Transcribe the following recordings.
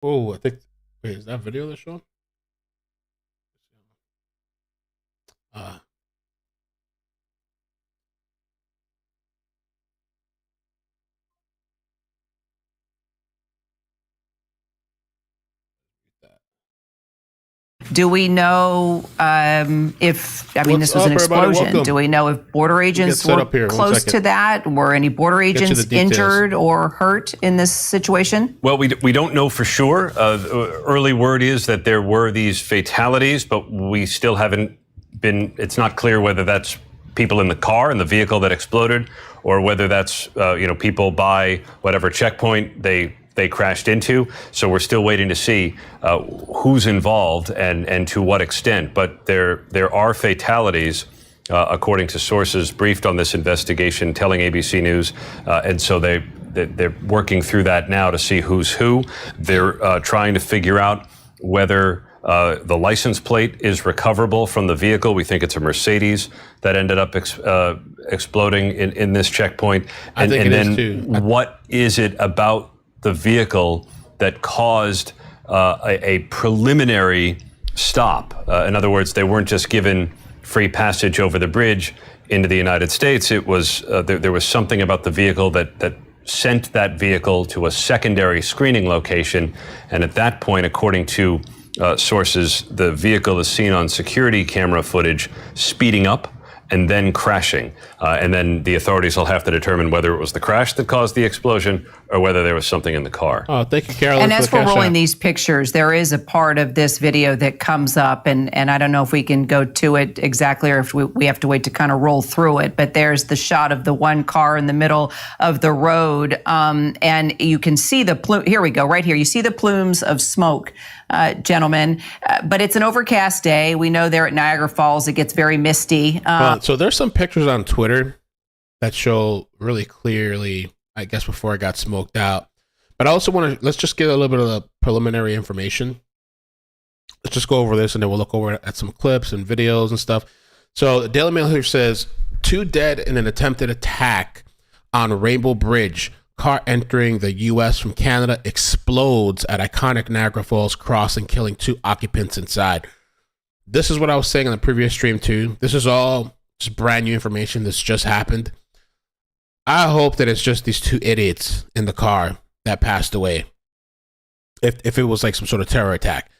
Oh, I think. Wait, is that video they're showing? Uh, Do we know if, I mean, What's this was an up, everybody? explosion. Welcome. Do we know if border agents set were up here. One close second. to that? Were any border you the agents details. injured or hurt in this situation? Well, we don't know for sure. Early word is that there were these fatalities, but we still haven't been, it's not clear whether that's people in the car, in the vehicle that exploded, or whether that's, people by whatever checkpoint they crashed into. So we're still waiting to see who's involved and to what extent. But there are fatalities, according to sources briefed on this investigation, telling ABC News. And so they're working through that now to see who's who. They're trying to figure out whether the license plate is recoverable from the vehicle. We think it's a Mercedes that ended up exploding in this checkpoint. I think it is too. What is it about the vehicle that caused a preliminary stop? In other words, they weren't just given free passage over the bridge into the United States. It was there was something about the vehicle that sent that vehicle to a secondary screening location. And at that point, according to sources, the vehicle is seen on security camera footage speeding up and then crashing. And then the authorities will have to determine whether it was the crash that caused the explosion or whether there was something in the car. Oh, thank you, Carolyn. And as we're rolling these pictures, there is a part of this video that comes up, and I don't know if we can go to it exactly or if we have to wait to kind of roll through it, but there's the shot of the one car in the middle of the road, and you can see the plume. Here we go, right here. You see the plumes of smoke, gentlemen, but it's an overcast day. We know there at Niagara Falls it gets very misty. So there's some pictures on Twitter that show really clearly, I guess, before it got smoked out. But I also want to, let's just get a little bit of the preliminary information. Let's just go over this and then we'll look over at some clips and videos and stuff. So the Daily Mail here says, 2 dead in an attempted attack on Rainbow Bridge. Car entering the U.S. from Canada explodes at iconic Niagara Falls crossing, killing 2 occupants inside. This is what I was saying on the previous stream too. This is all just brand new information. This just happened. I hope that it's just these 2 idiots in the car that passed away. If it was like some sort of terror attack.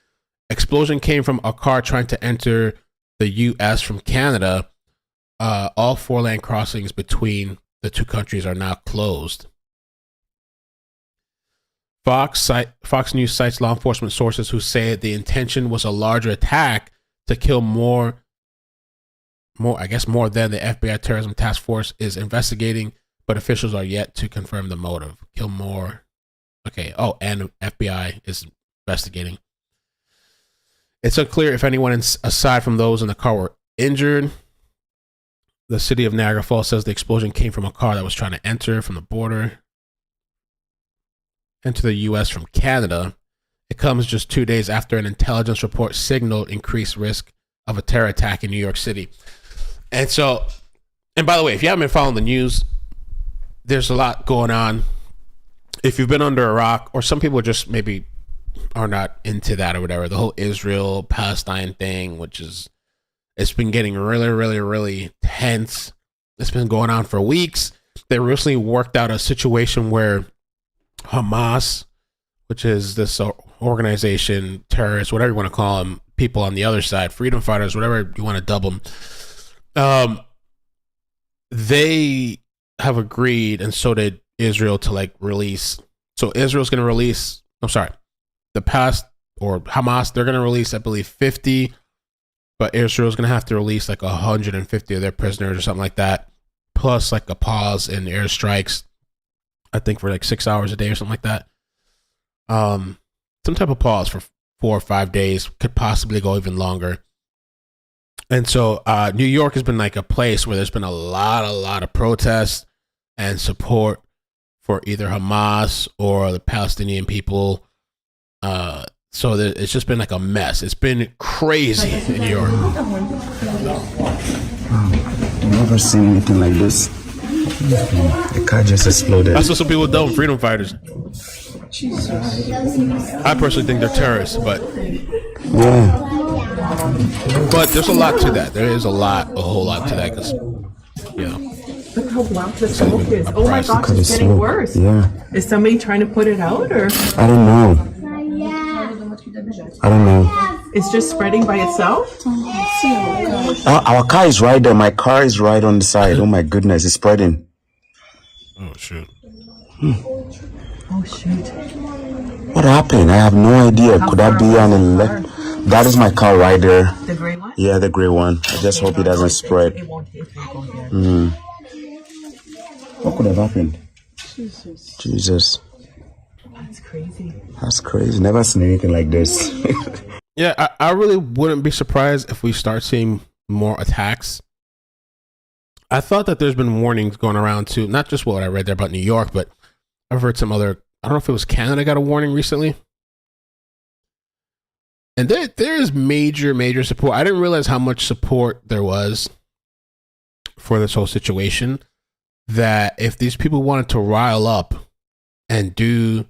Explosion came from a car trying to enter the U.S. from Canada. All 4 land crossings between the 2 countries are now closed. Fox News cites law enforcement sources who say the intention was a larger attack to kill more than the FBI Terrorism Task Force is investigating, but officials are yet to confirm the motive. Kill more. Okay. Oh, and FBI is investigating. It's unclear if anyone aside from those in the car were injured. The city of Niagara Falls says the explosion came from a car that was trying to enter from the border into the U.S. from Canada. It comes just 2 days after an intelligence report signaled increased risk of a terror attack in New York City. And so, and by the way, if you haven't been following the news, there's a lot going on. If you've been under a rock, or some people just maybe are not into that or whatever, the whole Israel Palestine thing, which is, it's been getting really, really, really tense. It's been going on for weeks. They recently worked out a situation where Hamas, which is this organization, terrorists, whatever you want to call them, people on the other side, freedom fighters, whatever you want to dub them, they have agreed, and so did Israel, to like release. So Israel's going to release, Hamas, they're going to release, I believe, 50, but Israel's going to have to release like 150 of their prisoners or something like that, plus like a pause in airstrikes, I think for like 6 hours a day or something like that. Some type of pause for 4 or 5 days, could possibly go even longer. And so New York has been like a place where there's been a lot of protests and support for either Hamas or the Palestinian people. So it's just been like a mess. It's been crazy in New York. I've never seen anything like this. The car just exploded. That's what some people do, freedom fighters. I personally think they're terrorists, but Yeah. there's a lot to that. There is a whole lot to that because, you know, Look how black the smoke is. Oh my gosh, Look at it's the getting smoke. worse. Yeah. Is somebody trying to put it out, or I don't know. I don't know. it's just spreading by itself? Our car is right there. My car is right on the side. Oh my goodness, it's spreading. oh shoot. Oh shoot. What happened? I have no idea. Could that be an That is my car right there. The gray one? Yeah, the gray one. I just hope it doesn't spread. It won't hit people here. What could have happened? Jesus. That's crazy. That's crazy. Never seen anything like this. Yeah, I really wouldn't be surprised if we start seeing more attacks. I thought that there's been warnings going around too, not just what I read there about New York, but I've heard some other, I don't know if it was Canada got a warning recently. And there is major support. I didn't realize how much support there was for this whole situation, that if these people wanted to rile up and do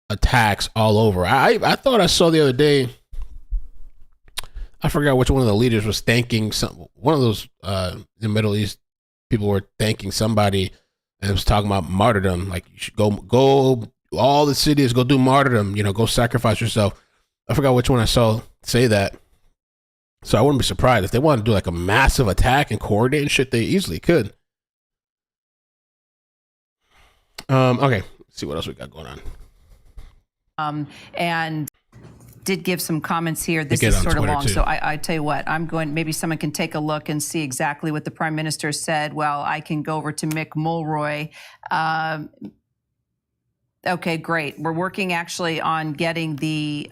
attacks all over. I thought I saw the other day, I forgot which one of the leaders was thanking one of those the Middle East people were thanking somebody, and it was talking about martyrdom. Like, you should go all the cities, go do martyrdom, go sacrifice yourself. I forgot which one I saw say that. So I wouldn't be surprised if they wanted to do like a massive attack and coordinate and shit, they easily could. Okay, let's see what else we got going on. And did give some comments here. This is sort of long, so I tell you what, maybe someone can take a look and see exactly what the Prime Minister said. Well, I can go over to Mick Mulroy. Okay, great. We're working actually on getting the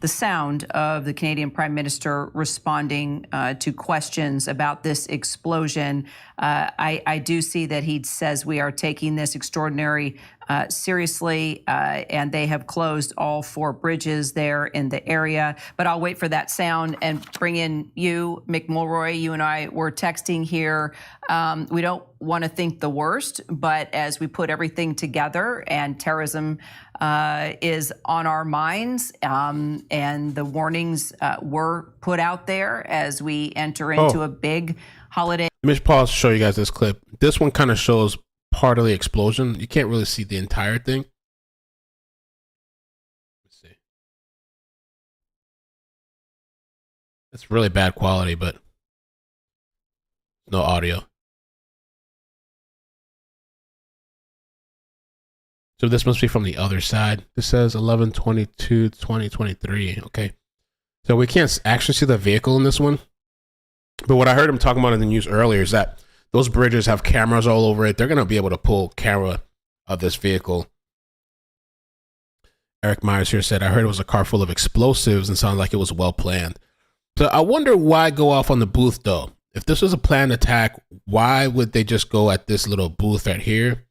sound of the Canadian Prime Minister responding to questions about this explosion. I do see that he says we are taking this extraordinary seriously, and they have closed all 4 bridges there in the area. But I'll wait for that sound and bring in you, Mick Mulroy. You and I were texting here. We don't want to think the worst, but as we put everything together, and terrorism is on our minds, and the warnings were put out there as we enter into a big holiday. Let me pause to show you guys this clip. This one kind of shows part of the explosion. You can't really see the entire thing. Let's see. It's really bad quality, but no audio. So this must be from the other side. This says 11/22/2023. Okay. So we can't actually see the vehicle in this one. But what I heard him talking about in the news earlier is that those bridges have cameras all over it. They're going to be able to pull camera of this vehicle. Eric Myers here said, I heard it was a car full of explosives and sounded like it was well planned. So I wonder why go off on the booth though. If this was a planned attack, why would they just go at this little booth right here?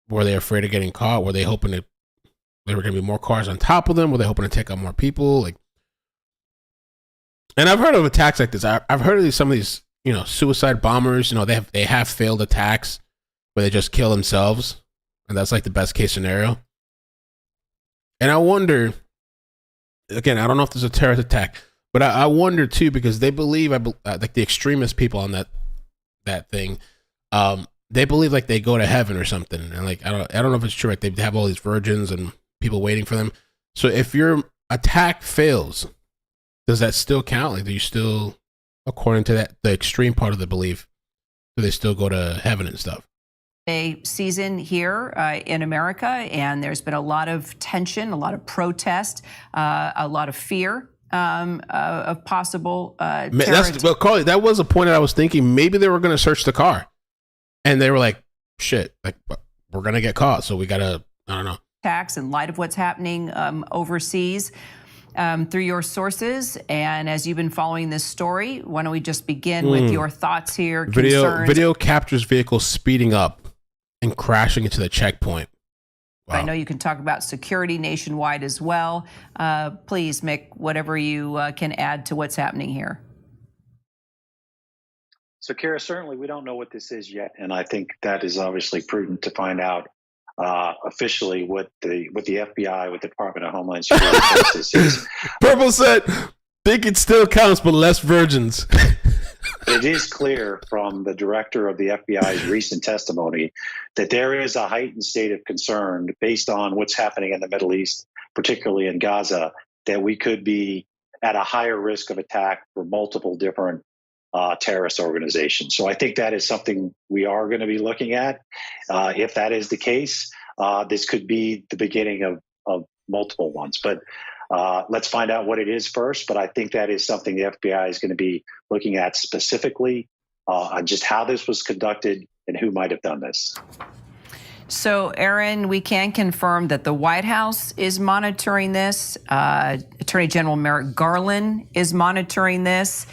Were they afraid of getting caught? Were they hoping that there were going to be more cars on top of them? Were they hoping to take out more people? And I've heard of attacks like this. I've heard of some of these, suicide bombers. They have failed attacks where they just kill themselves, and that's like the best case scenario. And I wonder, again, I don't know if there's a terrorist attack, but I wonder too, because they believe, like the extremist people on that thing, they believe like they go to heaven or something, and like I don't know if it's true. Like they have all these virgins and people waiting for them. So if your attack fails, does that still count? Like, do you still, according to the extreme part of the belief, do they still go to heaven and stuff? A season here in America, and there's been a lot of tension, a lot of protest, a lot of fear of possible terror. Well, Carly, that was a point that I was thinking. Maybe they were going to search the car, and they were like, "Shit, like we're going to get caught, so we got to." I don't know. Attacks in light of what's happening overseas. Through your sources, and as you've been following this story, why don't we just begin with your thoughts here? Video captures vehicle speeding up and crashing into the checkpoint. Wow. I know you can talk about security nationwide as well. Please, Mick, whatever you can add to what's happening here. So, Kara, certainly we don't know what this is yet, and I think that is obviously prudent to find out. officially what the FBI, what the Department of Homeland Security thinks is. Purple said, think it still counts, but less virgins. It is clear from the director of the FBI's recent testimony that there is a heightened state of concern based on what's happening in the Middle East, particularly in Gaza, that we could be at a higher risk of attack for multiple different terrorist organizations. So I think that is something we are going to be looking at. If that is the case, this could be the beginning of multiple ones. But let's find out what it is first. But I think that is something the FBI is going to be looking at specifically, on just how this was conducted and who might have done this. So, Aaron, we can confirm that the White House is monitoring this. Attorney General Merrick Garland is monitoring this.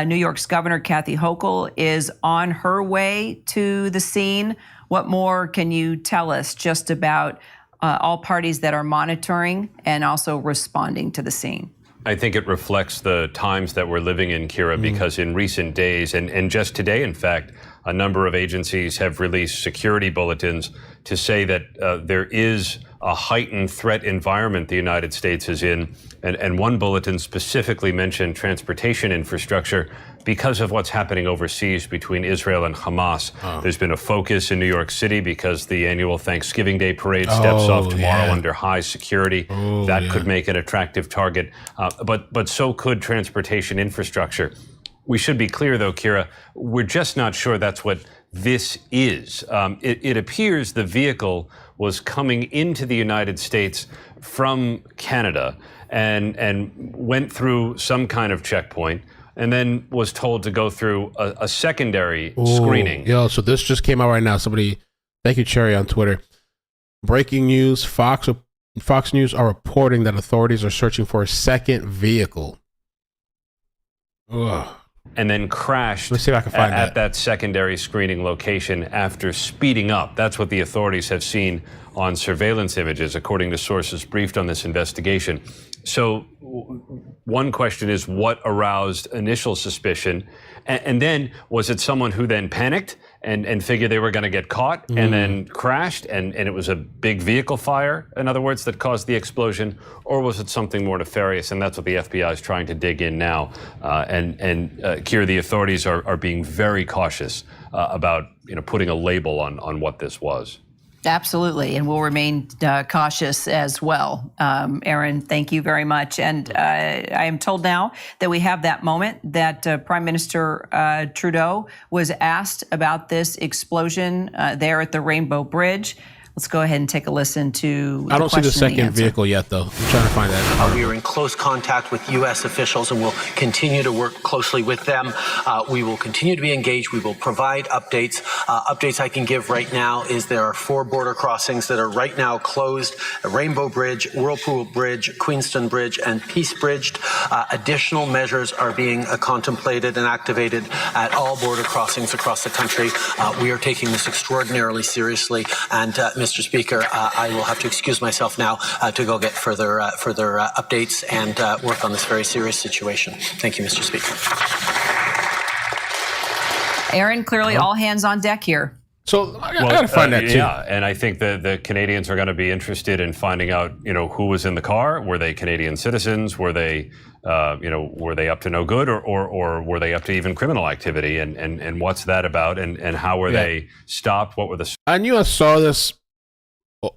New York's Governor Kathy Hochul is on her way to the scene. What more can you tell us just about all parties that are monitoring and also responding to the scene? I think it reflects the times that we're living in, Kira, because in recent days, and just today, in fact, a number of agencies have released security bulletins to say that there is a heightened threat environment the United States is in. And one bulletin specifically mentioned transportation infrastructure because of what's happening overseas between Israel and Hamas. There's been a focus in New York City because the annual Thanksgiving Day parade steps off tomorrow under high security. That could make an attractive target. But so could transportation infrastructure. We should be clear, though, Kira, we're just not sure that's what this is. It appears the vehicle was coming into the United States from Canada and went through some kind of checkpoint and then was told to go through a secondary screening. Yo, so this just came out right now. Somebody, thank you, Cherry, on Twitter. Breaking news, Fox News are reporting that authorities are searching for a second vehicle. Ugh. And then crashed Let's see if I can find at that secondary screening location after speeding up. That's what the authorities have seen on surveillance images, according to sources briefed on this investigation. So one question is, what aroused initial suspicion? And then was it someone who then panicked and figured they were going to get caught and then crashed and it was a big vehicle fire, in other words, that caused the explosion? Or was it something more nefarious? And that's what the FBI is trying to dig in now. Kira, the authorities are being very cautious about putting a label on what this was. Absolutely, and we'll remain cautious as well. Aaron, thank you very much. And I am told now that we have that moment that Prime Minister Trudeau was asked about this explosion there at the Rainbow Bridge. Let's go ahead and take a listen to I don't see the second vehicle yet, though. I'm trying to find that. We are in close contact with U.S. officials and will continue to work closely with them. We will continue to be engaged. We will provide updates. Updates I can give right now is there are 4 border crossings that are right now closed: Rainbow Bridge, Whirlpool Bridge, Queenston Bridge, and Peace Bridge. Additional measures are being contemplated and activated at all border crossings across the country. We are taking this extraordinarily seriously, and Mr. Speaker, I will have to excuse myself now to go get further updates and work on this very serious situation. Thank you, Mr. Speaker. Aaron, clearly all hands on deck here. So I got to find that too. Yeah, and I think the Canadians are going to be interested in finding out, who was in the car. Were they Canadian citizens? Were they, were they up to no good, or were they up to even criminal activity? And what's that about? And how were they stopped? What were the? I knew I saw this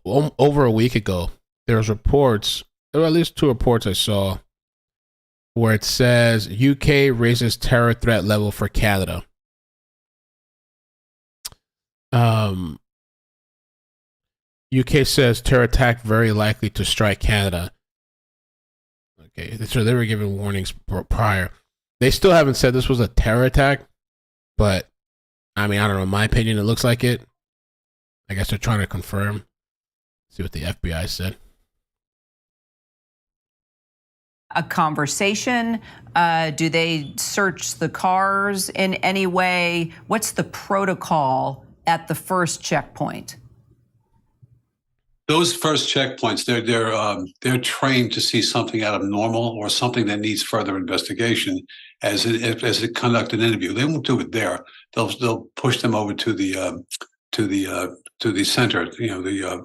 over a week ago. There was reports, there were at least 2 reports I saw, where it says UK raises terror threat level for Canada. UK says terror attack very likely to strike Canada. Okay, so they were giving warnings prior. They still haven't said this was a terror attack, but I mean, I don't know. In my opinion, it looks like it. I guess they're trying to confirm. See what the FBI said. A conversation? Do they search the cars in any way? What's the protocol at the first checkpoint? Those first checkpoints, they're trained to see something out of normal or something that needs further investigation as it conduct an interview. They won't do it there. They'll push them over to the to the center, the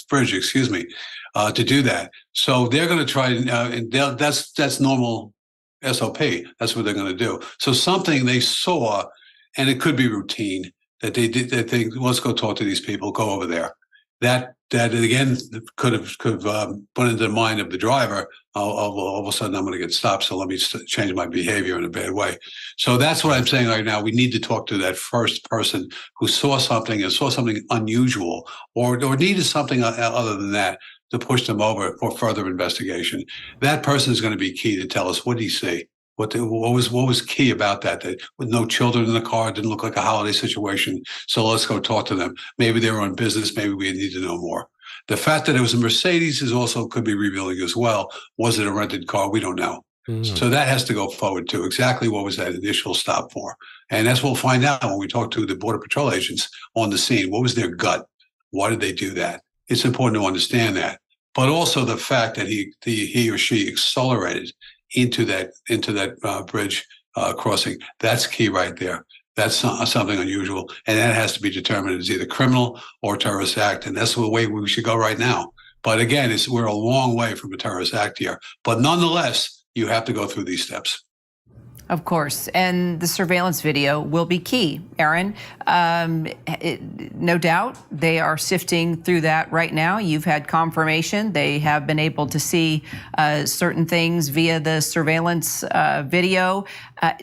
bridge, excuse me, to do that. So they're going to try, and that's normal SOP. That's what they're going to do. So something they saw, and it could be routine, that they did, that they, let's go talk to these people, go over there. That again could have put into the mind of the driver, all of a sudden I'm going to get stopped, so let me change my behavior in a bad way. So that's what I'm saying right now. We need to talk to that first person who saw something and saw something unusual, or needed something other than that to push them over for further investigation. That person is going to be key to tell us, what did he see? What was key about that? That with no children in the car, it didn't look like a holiday situation. So let's go talk to them. Maybe they were on business. Maybe we need to know more. The fact that it was a Mercedes is also could be revealing as well. Was it a rented car? We don't know. So that has to go forward too. Exactly what was that initial stop for? And that's what we'll find out when we talk to the Border Patrol agents on the scene. What was their gut? Why did they do that? It's important to understand that. But also the fact that he or she accelerated into that bridge crossing. That's key right there. That's something unusual, and that has to be determined as either criminal or terrorist act, and that's the way we should go right now. But again, we're a long way from a terrorist act here. But nonetheless, you have to go through these steps. Of course, and the surveillance video will be key, Aaron. No doubt they are sifting through that right now. You've had confirmation they have been able to see certain things via the surveillance video.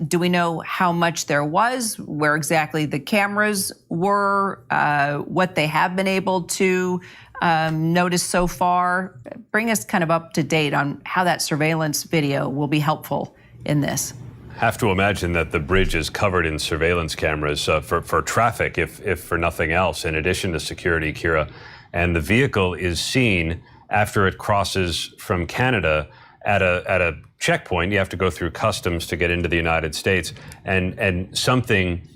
Do we know how much there was, where exactly the cameras were, what they have been able to notice so far? Bring us kind of up to date on how that surveillance video will be helpful in this. Have to imagine that the bridge is covered in surveillance cameras for traffic, if for nothing else, in addition to security, Kira. And the vehicle is seen after it crosses from Canada at a checkpoint. You have to go through customs to get into the United States, and something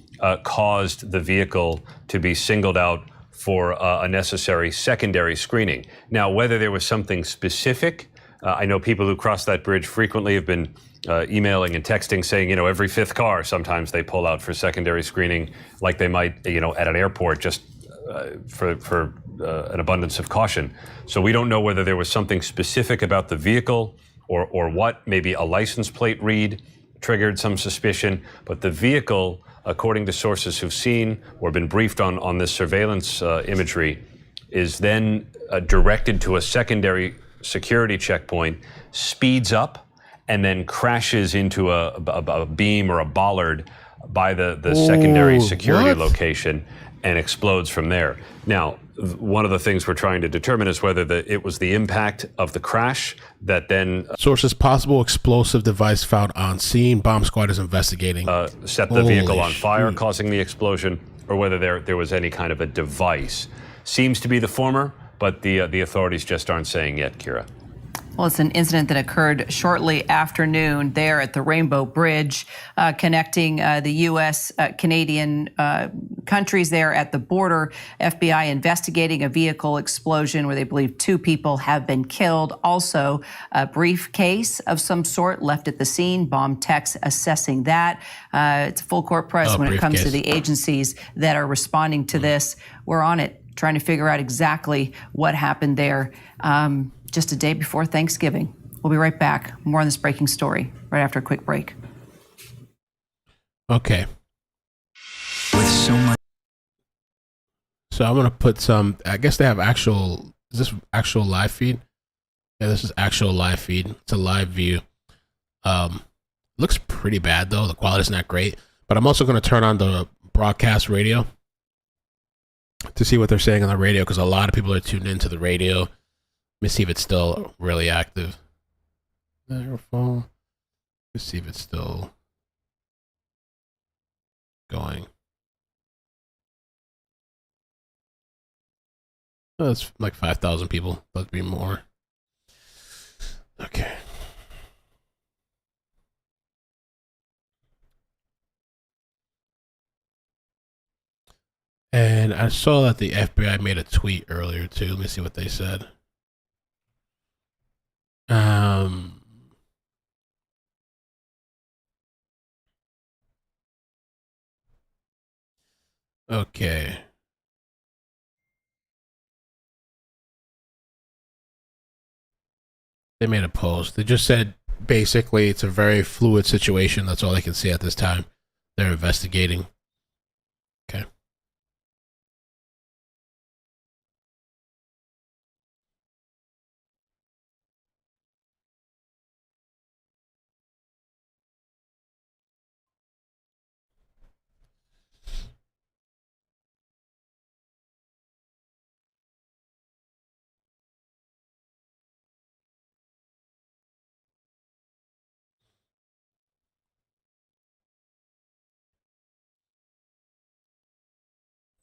caused the vehicle to be singled out for a necessary secondary screening. Now, whether there was something specific, I know people who cross that bridge frequently have been emailing and texting saying, every fifth car, sometimes they pull out for secondary screening, like they might, at an airport, just for an abundance of caution. So we don't know whether there was something specific about the vehicle or what. Maybe a license plate read triggered some suspicion, but the vehicle, according to sources who've seen or been briefed on this surveillance imagery, is then directed to a secondary security checkpoint, speeds up, and then crashes into a beam or a bollard by the secondary security location and explodes from there. Now, one of the things we're trying to determine is whether it was the impact of the crash that then... Sources: possible explosive device found on scene. Bomb squad is investigating. Set the vehicle on fire, causing the explosion, or whether there was any kind of a device. Seems to be the former, but the authorities just aren't saying yet, Kira. Well, it's an incident that occurred shortly after noon there at the Rainbow Bridge, connecting the U.S.-Canadian countries there at the border. FBI investigating a vehicle explosion where they believe 2 people have been killed. Also, a briefcase of some sort left at the scene. Bomb techs assessing that. It's full court press when it comes to the agencies that are responding to this. We're on it, trying to figure out exactly what happened there. Just a day before Thanksgiving. We'll be right back. More on this breaking story right after a quick break. Okay. With so much. So I'm going to put some, I guess they have actual, is this actual live feed? Yeah, this is actual live feed. It's a live view. Looks pretty bad though. The quality's not great. But I'm also going to turn on the broadcast radio to see what they're saying on the radio, because a lot of people are tuned into the radio. Let me see if it's still really active. Niagara Falls. Let's see if it's still going. Oh, it's like 5,000 people. That'd be more. Okay. And I saw that the FBI made a tweet earlier too. Let me see what they said. Okay. They made a post. They just said basically it's a very fluid situation. That's all they can see at this time. They're investigating. Okay.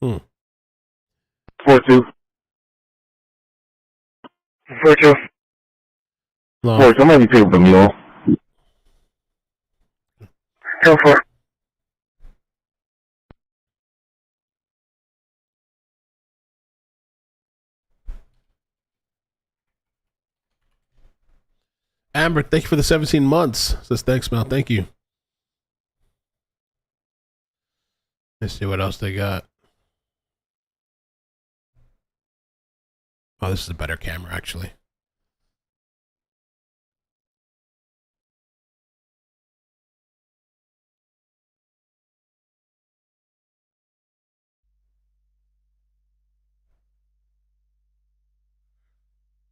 Hmm. 4-2. 4-2. No. 4, somebody take the mule. 10-4. Amber, thank you for the 17 months. Says thanks, Mel. Thank you. Let's see what else they got. Oh, this is a better camera, actually.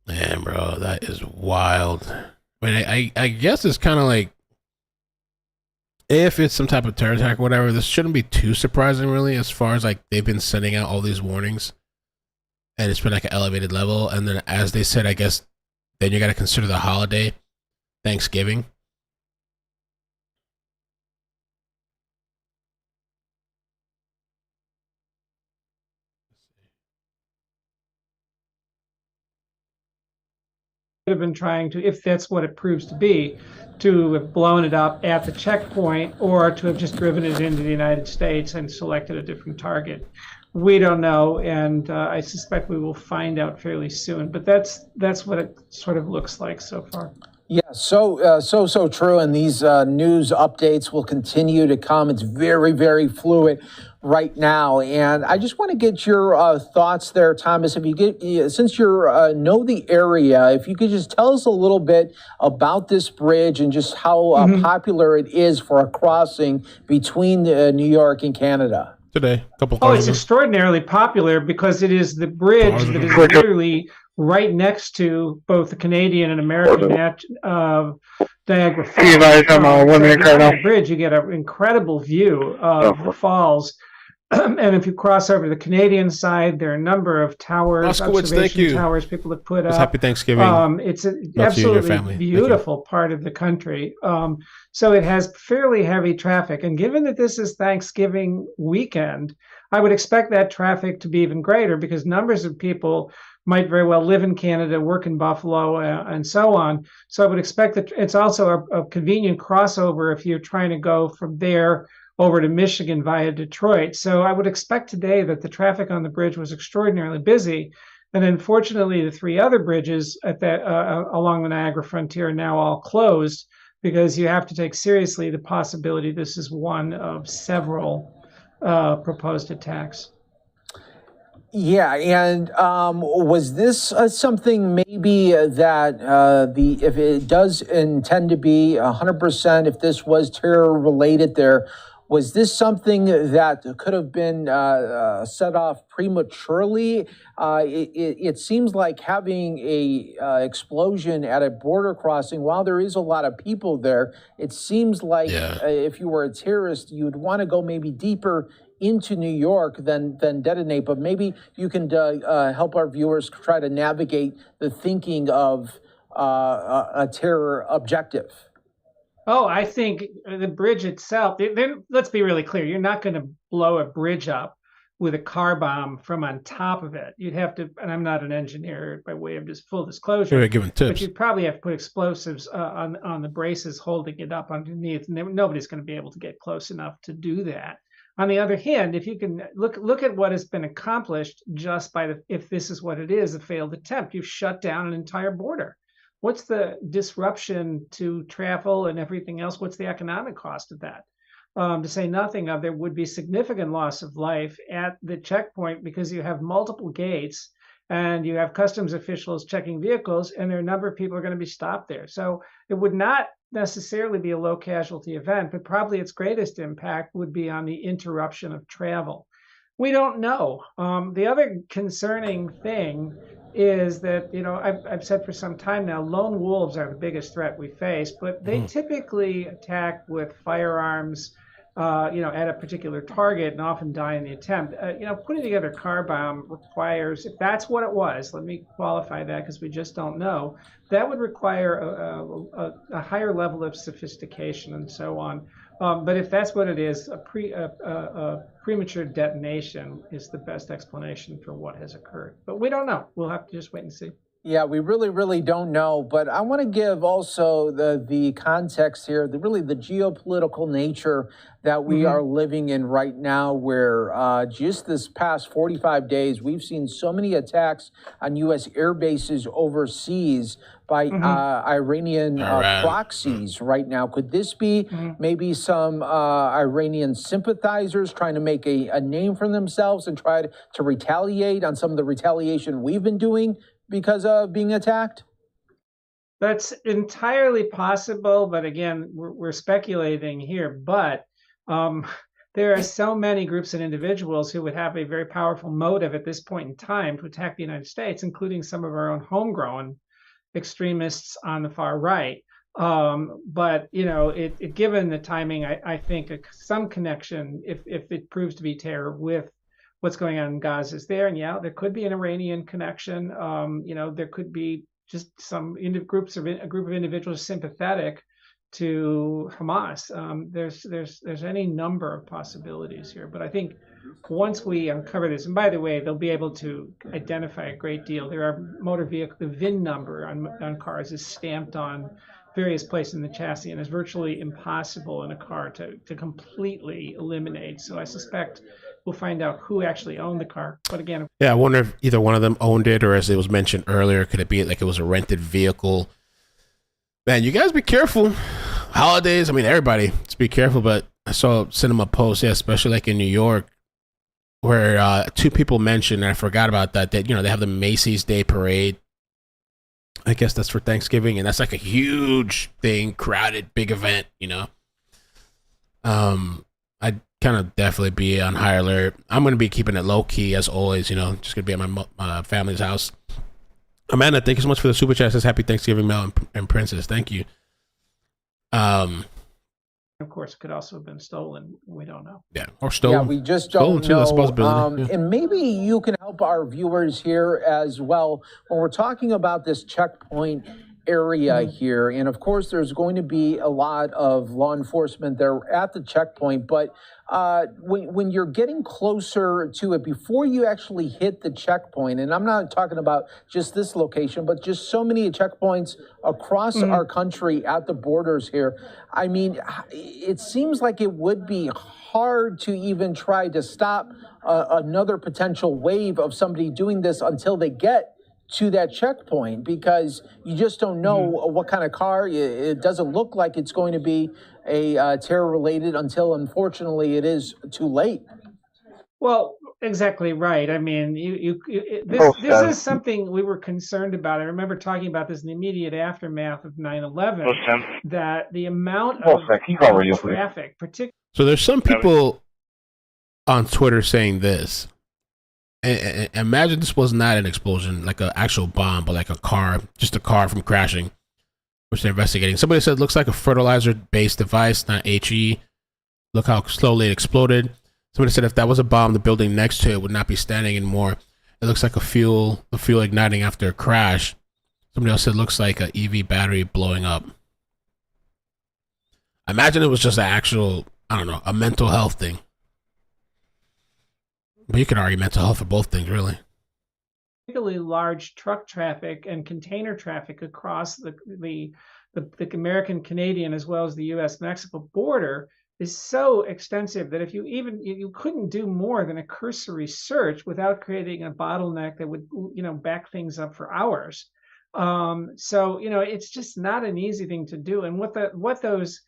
Man, bro, that is wild. I mean, I guess it's kind of like, if it's some type of terror attack or whatever, this shouldn't be too surprising, really, as far as like they've been sending out all these warnings, and it's been like an elevated level. And then, as they said, I guess then you got to consider the holiday, Thanksgiving. Have been trying to, if that's what it proves to be, to have blown it up at the checkpoint or to have just driven it into the United States and selected a different target. We don't know, and I suspect we will find out fairly soon. But that's what it sort of looks like so far. Yeah, so true. And these news updates will continue to come. It's very, very fluid right now. And I just want to get your thoughts there, Thomas. If you get, since you know the area, if you could just tell us a little bit about this bridge and just how popular it is for a crossing between New York and Canada. Today, a couple. Oh, it's extraordinarily popular because it is the bridge that is literally right next to both the Canadian and American Niagara Falls. You guys, I'm on 1 minute right now. The bridge, you get an incredible view of the falls. And if you cross over to the Canadian side, there are a number of towers, observation towers people have put up. Happy Thanksgiving. It's an absolutely beautiful part of the country. So it has fairly heavy traffic. And given that this is Thanksgiving weekend, I would expect that traffic to be even greater because numbers of people might very well live in Canada, work in Buffalo, and so on. So I would expect that it's also a convenient crossover if you're trying to go from there over to Michigan via Detroit. So I would expect today that the traffic on the bridge was extraordinarily busy. And unfortunately, the 3 other bridges at that along the Niagara frontier are now all closed because you have to take seriously the possibility this is one of several proposed attacks. Yeah, and was this something maybe that if it does intend to be 100%, if this was terror related there, was this something that could have been set off prematurely? It seems like having a explosion at a border crossing, while there is a lot of people there, it seems like if you were a terrorist, you would want to go maybe deeper into New York than detonate. But maybe you can help our viewers try to navigate the thinking of a terror objective. Oh, I think the bridge itself, let's be really clear. You're not going to blow a bridge up with a car bomb from on top of it. You'd have to, and I'm not an engineer by way of just full disclosure, giving tips. But you'd probably have to put explosives on the braces holding it up underneath. And nobody's going to be able to get close enough to do that. On the other hand, if you can look at what has been accomplished just by if this is what it is, a failed attempt, you've shut down an entire border. What's the disruption to travel and everything else? What's the economic cost of that? To say nothing of there would be significant loss of life at the checkpoint because you have multiple gates and you have customs officials checking vehicles, and there are a number of people are going to be stopped there. So it would not necessarily be a low casualty event, but probably its greatest impact would be on the interruption of travel. We don't know. The other concerning thing is that, I've said for some time now, lone wolves are the biggest threat we face, but they typically attack with firearms, at a particular target and often die in the attempt. Putting together a car bomb requires, if that's what it was, let me qualify that because we just don't know, that would require a higher level of sophistication and so on. But if that's what it is, a premature detonation is the best explanation for what has occurred. But we don't know. We'll have to just wait and see. Yeah, we really don't know. But I want to give also the context here, the geopolitical nature that we are living in right now, where just this past 45 days, we've seen so many attacks on U.S. air bases overseas by Iranian proxies right now. Could this be maybe some Iranian sympathizers trying to make a name for themselves and try to retaliate on some of the retaliation we've been doing because of being attacked? That's entirely possible, but again, we're speculating here. But there are so many groups and individuals who would have a very powerful motive at this point in time to attack the United States, including some of our own homegrown extremists on the far right. But given the timing, I think some connection, if it proves to be terror, with what's going on in Gaza is there. And yeah, there could be an Iranian connection. There could be just a group of individuals sympathetic to Hamas. There's any number of possibilities here. But I think once we uncover this, and by the way, they'll be able to identify a great deal. There are motor vehicle, the VIN number on cars is stamped on various places in the chassis, and it's virtually impossible in a car to completely eliminate. So I suspect we'll find out who actually owned the car. But again, I wonder if either one of them owned it, or as it was mentioned earlier, could it be like it was a rented vehicle? Man, you guys be careful. Holidays, everybody, let's be careful. But I saw a cinema post, especially like in New York, where two people mentioned, and I forgot about that they have the Macy's Day Parade. I guess that's for Thanksgiving, and that's like a huge thing, crowded, big event, I'd kind of definitely be on high alert. I'm going to be keeping it low key as always, just going to be at my family's house. Amanda, thank you so much for the super chat. It says happy Thanksgiving, Mel and Princess. Thank you. Of course, it could also have been stolen. We don't know. Yeah, or stolen. Yeah, we just don't know. That's a possibility. And maybe you can help our viewers here as well when we're talking about this checkpoint area here. And of course, there's going to be a lot of law enforcement there at the checkpoint. But when you're getting closer to it, before you actually hit the checkpoint, and I'm not talking about just this location, but just so many checkpoints across our country at the borders here, it seems like it would be hard to even try to stop another potential wave of somebody doing this until they get to that checkpoint, because you just don't know what kind of car. It doesn't look like it's going to be a terror related until, unfortunately, it is too late. Well, exactly right. This is something we were concerned about. I remember talking about this in the immediate aftermath of 9/11, that the amount of traffic, particularly. So there's some people on Twitter saying this. Imagine this was not an explosion, like an actual bomb, but like just a car from crashing, which they're investigating. Somebody said it looks like a fertilizer-based device, not HE. Look how slowly it exploded. Somebody said if that was a bomb, the building next to it would not be standing anymore. It looks like a fuel igniting after a crash. Somebody else said it looks like an EV battery blowing up. Imagine it was just an actual, a mental health thing. But you could argue mental health for both things, really. Particularly large truck traffic and container traffic across the American-Canadian as well as the U.S.-Mexico border is so extensive that if you couldn't do more than a cursory search without creating a bottleneck that would back things up for hours. So it's just not an easy thing to do. And what those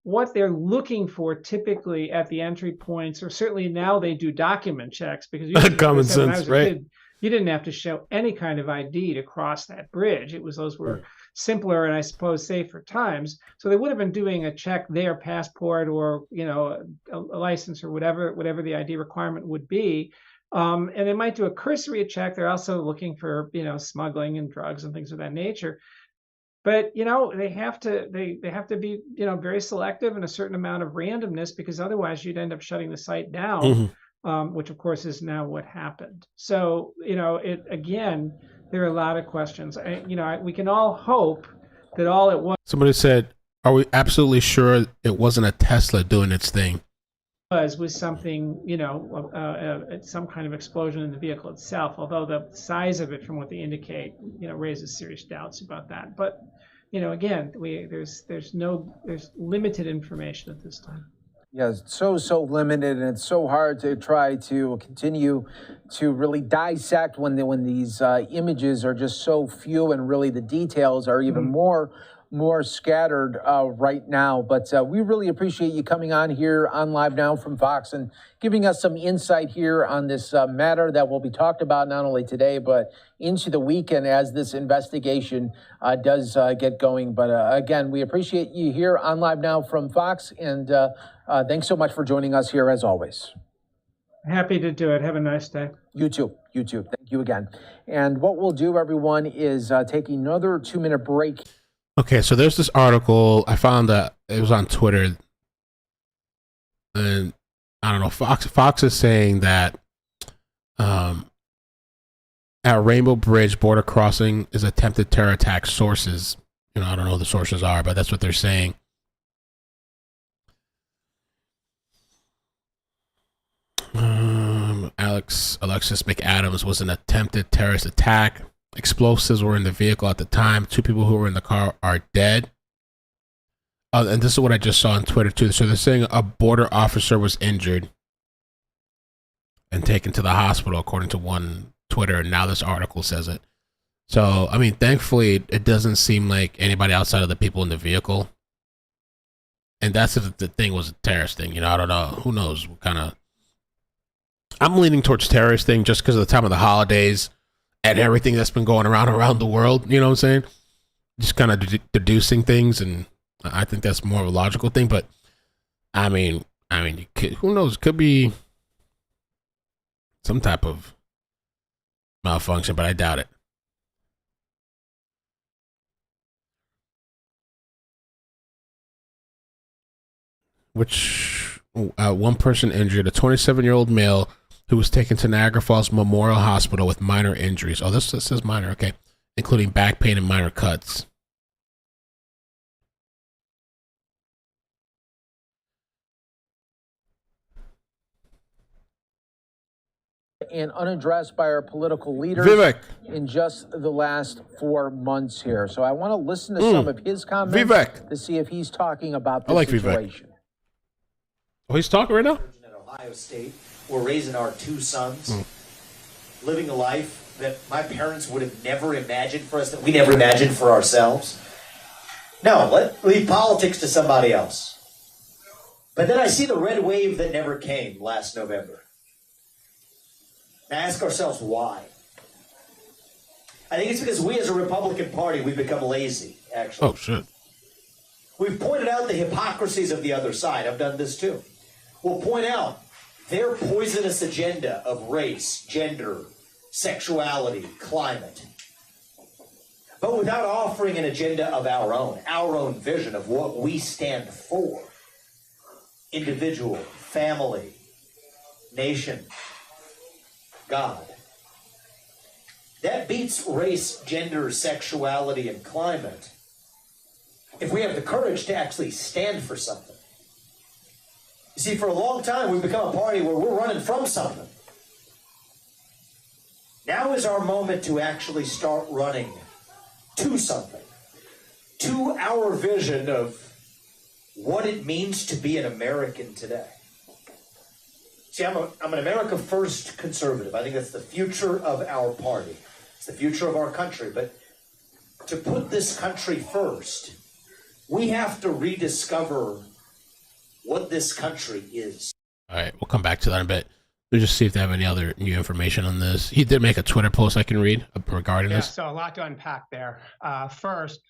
what they're looking for typically at the entry points, or certainly now they do document checks, because common sense, right? Kid, you didn't have to show any kind of ID to cross that bridge. Those were simpler and I suppose safer times. So they would have been doing a check there, passport or a license or whatever the ID requirement would be. And they might do a cursory check. They're also looking for smuggling and drugs and things of that nature. But they have to be very selective and a certain amount of randomness, because otherwise you'd end up shutting the site down, which of course is now what happened. So again, there are a lot of questions. We can all hope that all it was. Somebody said, "Are we absolutely sure it wasn't a Tesla doing its thing?" Was something, some kind of explosion in the vehicle itself, although the size of it, from what they indicate, raises serious doubts about that. But, again, there's limited information at this time. Yeah, it's so limited, and it's so hard to try to continue to really dissect when these images are just so few, and really the details are even more scattered right now. But we really appreciate you coming on here on Live Now from Fox and giving us some insight here on this matter that will be talked about not only today, but into the weekend as this investigation does get going. But again, we appreciate you here on Live Now from Fox, and thanks so much for joining us here as always. Happy to do it. Have a nice day. You too. Thank you again. And what we'll do, everyone, is take another 2-minute break. Okay, so there's this article I found that it was on Twitter, and I don't know. Fox is saying that at Rainbow Bridge border crossing is attempted terror attack. Sources, I don't know who the sources are, but that's what they're saying. Alexis McAdams was an attempted terrorist attack. Explosives were in the vehicle at the time. 2 people who were in the car are dead. And this is what I just saw on Twitter too. So they're saying a border officer was injured and taken to the hospital, according to one Twitter. And now this article says it. So, I mean, thankfully, it doesn't seem like anybody outside of the people in the vehicle. And that's if the thing was a terrorist thing. I don't know. Who knows what kind of... I'm leaning towards terrorist thing just because of the time of the holidays and everything that's been going around the world. You know what I'm saying? Just kind of deducing things, and I think that's more of a logical thing. But I mean, who knows? It could be some type of malfunction, but I doubt it. One person injured, a 27-year-old male who was taken to Niagara Falls Memorial Hospital with minor injuries. Oh, this says minor, okay. Including back pain and minor cuts. And unaddressed by our political leaders Vivek. In just the last 4 months here. So I want to listen to some of his comments Vivek. to see if he's talking about this situation. Vivek. Oh, he's talking right now? At Ohio State, we're raising our 2 sons, living a life that my parents would have never imagined for us, that we never imagined for ourselves. No, leave politics to somebody else. But then I see the red wave that never came last November. Now ask ourselves why. I think it's because we as a Republican Party, we've become lazy, actually. Oh, shit. We've pointed out the hypocrisies of the other side. I've done this too. We'll point out their poisonous agenda of race, gender, sexuality, climate. But without offering an agenda of our own vision of what we stand for. Individual, family, nation, God. That beats race, gender, sexuality, and climate if we have the courage to actually stand for something. You see, for a long time, we've become a party where we're running from something. Now is our moment to actually start running to something, to our vision of what it means to be an American today. See, I'm an America First conservative. I think that's the future of our party. It's the future of our country. But to put this country first, we have to rediscover what this country is. All right, we'll come back to that in a bit. We'll just see if they have any other new information on this. He did make a Twitter post I can read regarding this. So a lot to unpack there. First,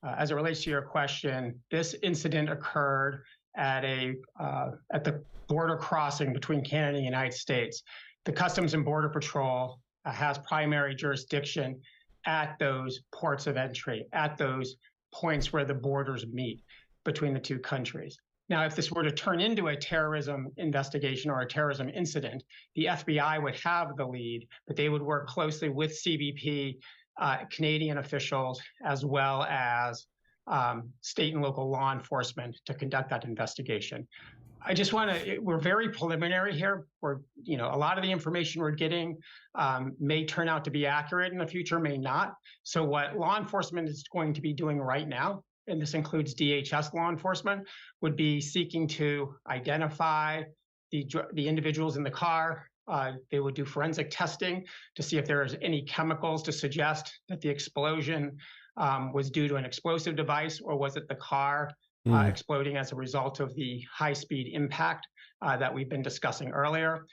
as it relates to your question, this incident occurred at the border crossing between Canada and the United States. The Customs and Border Patrol has primary jurisdiction at those ports of entry, at those points where the borders meet between the two countries. Now, if this were to turn into a terrorism investigation or a terrorism incident, the FBI would have the lead, but they would work closely with CBP, Canadian officials, as well as state and local law enforcement to conduct that investigation. I just want to, we're very preliminary here. A lot of the information we're getting may turn out to be accurate in the future, may not. So what law enforcement is going to be doing right now, and this includes DHS law enforcement, would be seeking to identify the individuals in the car. They would do forensic testing to see if there is any chemicals to suggest that the explosion was due to an explosive device, or was it the car exploding as a result of the high-speed impact that we've been discussing earlier.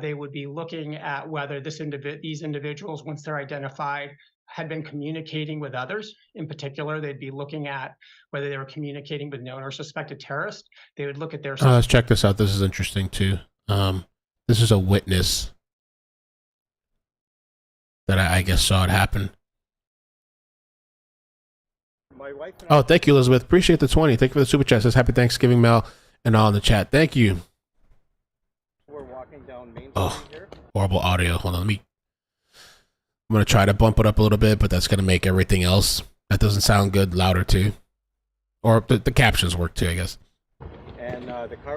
They would be looking at whether these individuals, once they're identified, had been communicating with others. In particular, they'd be looking at whether they were communicating with known or suspected terrorists. They would look at their... Let's check this out. This is interesting, too. This is a witness that I guess saw it happen. My wife and Oh, thank you, Elizabeth. Appreciate the 20. Thank you for the super chat. Says happy Thanksgiving, Mel, and all in the chat. Thank you. we're walking down Main Street Oh, here. horrible audio. Hold on, I'm going to try to bump it up a little bit, but that's going to make everything else that doesn't sound good louder, too. Or the captions work, too, I guess. And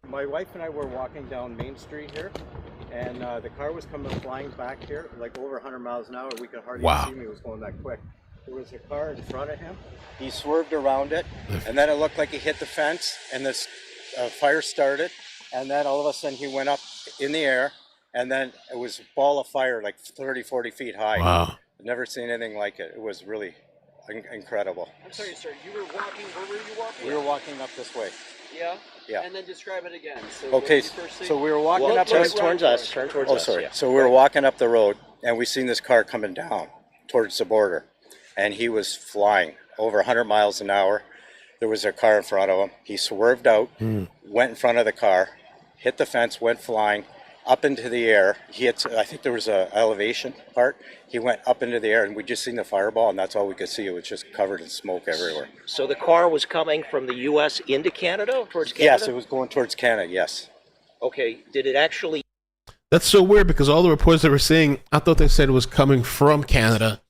my wife and I were walking down Main Street here, and the car was coming flying back here, like over 100 miles an hour. We could hardly see me. It was going that quick. There was a car in front of him. He swerved around it, and then it looked like he hit the fence, and this fire started, and then all of a sudden he went up in the air, and then it was a ball of fire like 30, 40 feet high. Wow. I've never seen anything like it. It was really incredible. I'm sorry, sir. You were walking. Where were you walking? We were walking up this way. Yeah. Yeah. And then describe it again. So Okay, so we were walking up. Turn towards us. Turn towards us. Sorry. Yeah. So we were walking up the road, and we seen this car coming down towards the border, and he was flying over 100 miles an hour. There was a car in front of him. He swerved out, went in front of the car, hit the fence, went flying up into the air. He hit, I think there was a elevation part. He went up into the air, and we just seen the fireball, and that's all we could see. It was just covered in smoke everywhere. So the car was coming from the U.S. into Canada, towards Canada? Yes, it was going towards Canada, yes. Okay, did it actually... That's so weird because all the reports that we're seeing, I thought they said it was coming from Canada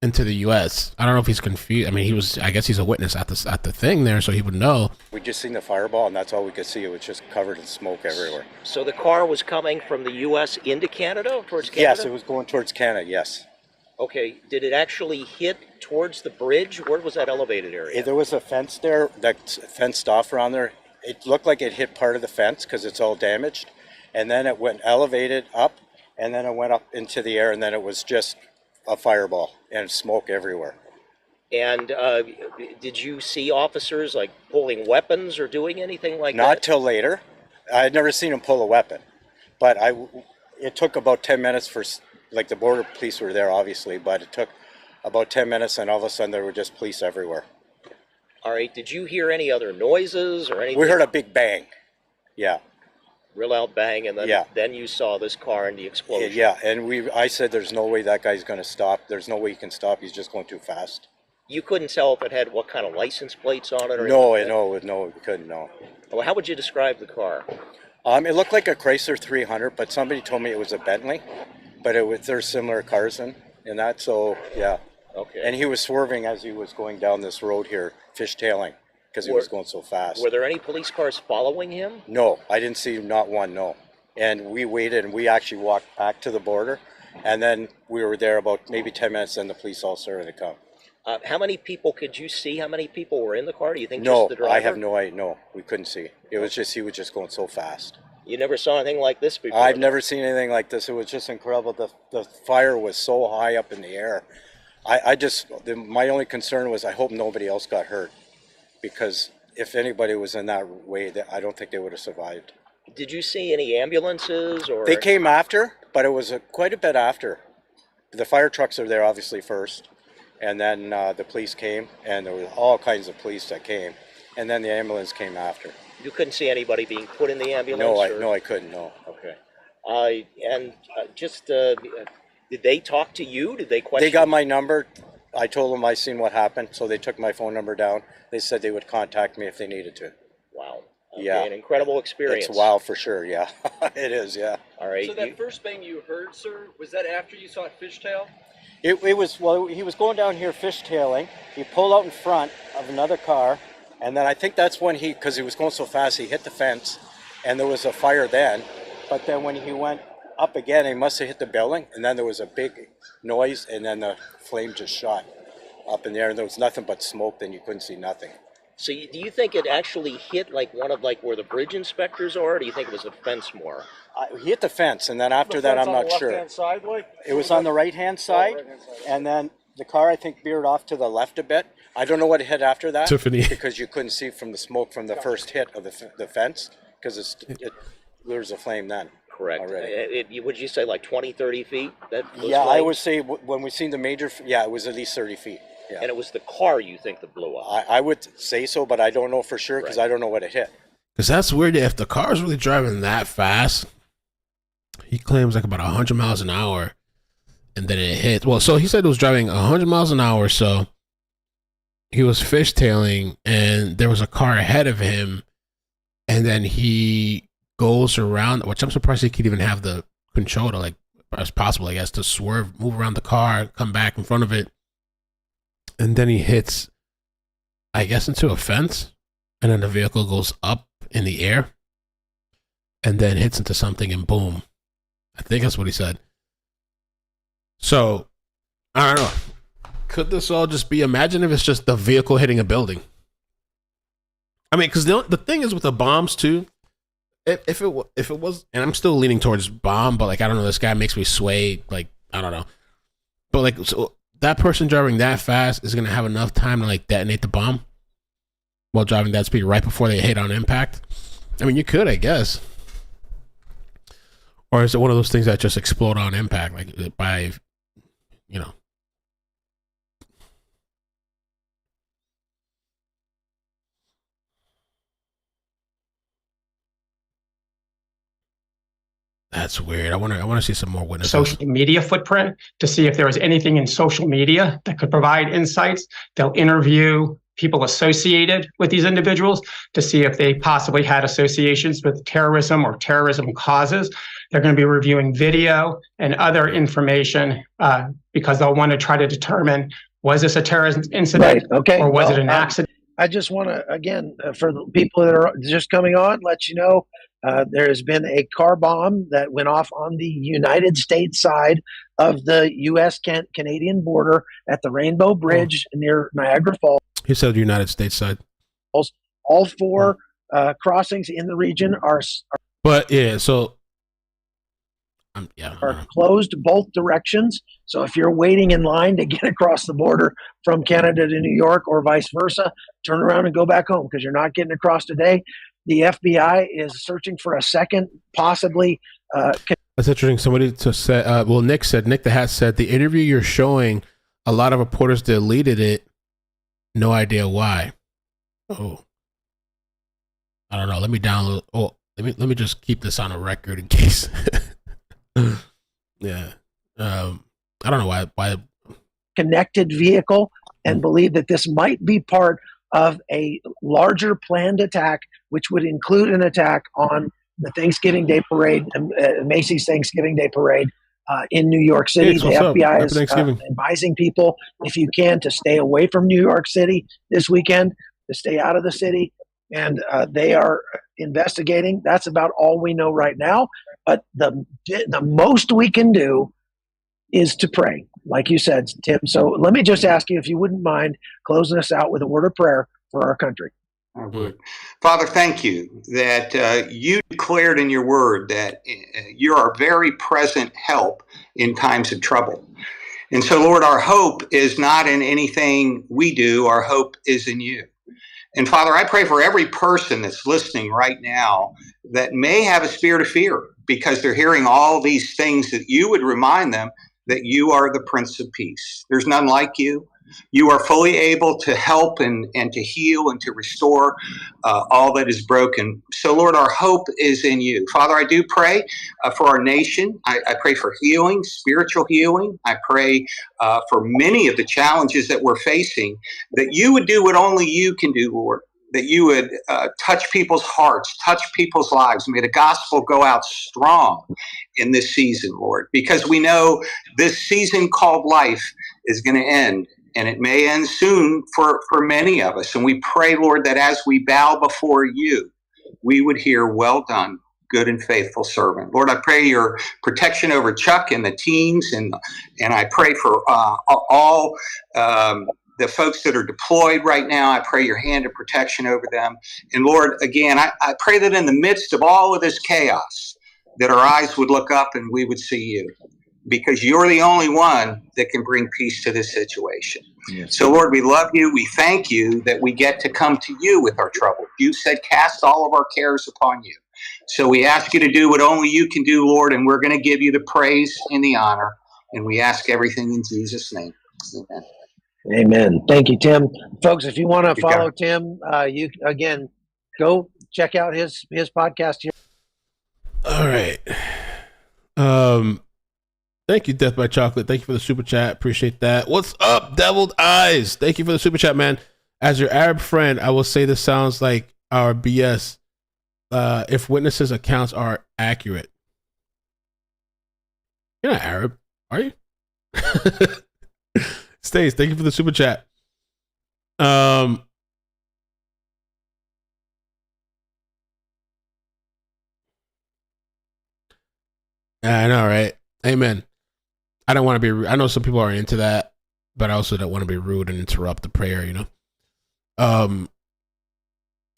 into the U.S. I don't know if he's confused. I mean, I guess he's a witness at the thing there, so he would know. We just seen the fireball, and that's all we could see. It was just covered in smoke everywhere. So the car was coming from the U.S. into Canada, towards Canada? Yes, it was going towards Canada, yes. Okay, did it actually hit towards the bridge? Where was that elevated area? There was a fence there that fenced off around there. It looked like it hit part of the fence because it's all damaged. And then it went elevated up, and then it went up into the air, and then it was just a fireball and smoke everywhere. And did you see officers like pulling weapons or doing anything like that? Not till later. I had never seen them pull a weapon, but it took about 10 minutes for, like, the border police were there obviously, but it took about 10 minutes, and all of a sudden there were just police everywhere. All right, did you hear any other noises or anything? We heard a big bang. Yeah. Real loud bang, and then you saw this car and the explosion. Yeah, and I said there's no way that guy's going to stop. There's no way he can stop. He's just going too fast. You couldn't tell if it had what kind of license plates on it? Or No, we couldn't, no. Well, how would you describe the car? It looked like a Chrysler 300, but somebody told me it was a Bentley. But there's similar cars in that, so yeah. Okay. And he was swerving as he was going down this road here, fishtailing, because he was going so fast. Were there any police cars following him? No, I didn't see not one, no. And we waited, and we actually walked back to the border, and then we were there about maybe 10 minutes, and the police all started to come. How many people could you see? How many people were in the car? Do you think No, just the driver? I have no idea. No, we couldn't see. It was just, he was just going so fast. You never saw anything like this before? I've never seen anything like this. It was just incredible. The fire was so high up in the air. My only concern was I hope nobody else got hurt, because if anybody was in that way, I don't think they would have survived. Did you see any ambulances or? They came after, but it was quite a bit after. The fire trucks are there obviously first, and then the police came, and there were all kinds of police that came, and then the ambulance came after. You couldn't see anybody being put in the ambulance? No, I couldn't. No. Okay. Did they talk to you? Did they question? They got my number. I told them I seen what happened, so they took my phone number down. They said they would contact me if they needed to. Wow. Okay, yeah. An incredible experience. It's wow for sure. Yeah, it is. Yeah. All right. So that first bang you heard, sir, was that after you saw it fishtail? It was, well, he was going down here fishtailing. He pulled out in front of another car, and then I think that's when because he was going so fast, he hit the fence, and there was a fire then. But then when he went up again, he must have hit the building, and then there was a big noise, and then the flame just shot up in there, and there was nothing but smoke, then you couldn't see nothing. So do you think it actually hit like one of where the bridge inspectors are, or do you think it was a fence more? He hit the fence, and then after that, I'm not sure. Side, it was on the right-hand side, and then the car, I think, veered off to the left a bit. I don't know what hit after that, Tiffany, because you couldn't see from the smoke from the first hit of the fence, because there was a flame then. Correct. Already. Would you say like 20, 30 feet? Yeah, I would say when we seen the major, it was at least 30 feet. Yeah. And it was the car you think that blew up? I would say so, but I don't know for sure because I don't know what it hit. Because that's weird. If the car is really driving that fast, he claims like about 100 miles an hour, and then it hit. Well, so he said it was driving 100 miles an hour, so he was fishtailing, and there was a car ahead of him, and then he goes around, which I'm surprised he could even have the control to, like, as possible, I guess, to swerve, move around the car, come back in front of it, and then he hits, I guess, into a fence, and then the vehicle goes up in the air, and then hits into something, and boom. I think that's what he said. So, I don't know. Could this all just be, imagine if it's just the vehicle hitting a building? I mean, because the thing is with the bombs, too, if it was, and I'm still leaning towards bomb, but like, I don't know, this guy makes me sway, like, I don't know. But like, so that person driving that fast is going to have enough time to like detonate the bomb while driving that speed right before they hit on impact. I mean, you could, I guess. Or is it one of those things that just explode on impact, like by, you know? That's weird. I want to see some more witnesses. Social media footprint to see if there was anything in social media that could provide insights. They'll interview people associated with these individuals to see if they possibly had associations with terrorism or terrorism causes. They're going to be reviewing video and other information because they'll want to try to determine, was this a terrorist incident or was it an accident? I just want to, again, for the people that are just coming on, let you know there has been a car bomb that went off on the United States side of the U.S.-Canadian border at the Rainbow Bridge near Niagara Falls. He said the United States side. All four crossings in the region are but yeah, so are closed both directions. So if you're waiting in line to get across the border from Canada to New York or vice versa, turn around and go back home because you're not getting across today. The FBI is searching for a second, possibly. That's interesting. Somebody to say, Nick the Hat said, the interview you're showing, a lot of reporters deleted it. No idea why. Oh, I don't know. Let me download. Oh, let me just keep this on a record in case. Yeah. I don't know why. Connected vehicle and believe that this might be part of a larger planned attack, which would include an attack on the Thanksgiving Day Parade, Macy's Thanksgiving Day Parade in New York City. Hey, the FBI is advising people, if you can, to stay away from New York City this weekend, to stay out of the city. And they are investigating. That's about all we know right now. But the most we can do is to pray, like you said, Tim. So let me just ask you if you wouldn't mind closing us out with a word of prayer for our country. I would. Father, thank you that you declared in your word that you are very present help in times of trouble. And so, Lord, our hope is not in anything we do. Our hope is in you. And Father, I pray for every person that's listening right now that may have a spirit of fear because they're hearing all these things, that you would remind them that you are the Prince of Peace. There's none like you. You are fully able to help and to heal and to restore all that is broken. So, Lord, our hope is in you. Father, I do pray for our nation. I pray for healing, spiritual healing. I pray for many of the challenges that we're facing, that you would do what only you can do, Lord. That you would touch people's hearts, touch people's lives. May the gospel go out strong in this season, Lord, because we know this season called life is going to end, and it may end soon for many of us. And we pray, Lord, that as we bow before you, we would hear, well done, good and faithful servant. Lord, I pray your protection over Chuck and the teams, and I pray for all the folks that are deployed right now. I pray your hand of protection over them. And Lord, again, I pray that in the midst of all of this chaos, that our eyes would look up and we would see you, because you're the only one that can bring peace to this situation. Yes. So Lord, we love you. We thank you that we get to come to you with our trouble. You said, cast all of our cares upon you. So we ask you to do what only you can do, Lord, and we're going to give you the praise and the honor. And we ask everything in Jesus' name. Amen. Amen. Thank you, Tim. Folks, if you want to follow Tim, you again go check out his podcast here. All right. Thank you, Death by Chocolate. Thank you for the super chat. Appreciate that. What's up, Deviled Eyes? Thank you for the super chat, man. As your Arab friend, I will say this sounds like our BS. If witnesses' accounts are accurate. You're not Arab, are you? Stace, thank you for the super chat. I know, right? Amen. I don't want to be rude. I know some people are into that, but I also don't want to be rude and interrupt the prayer, you know?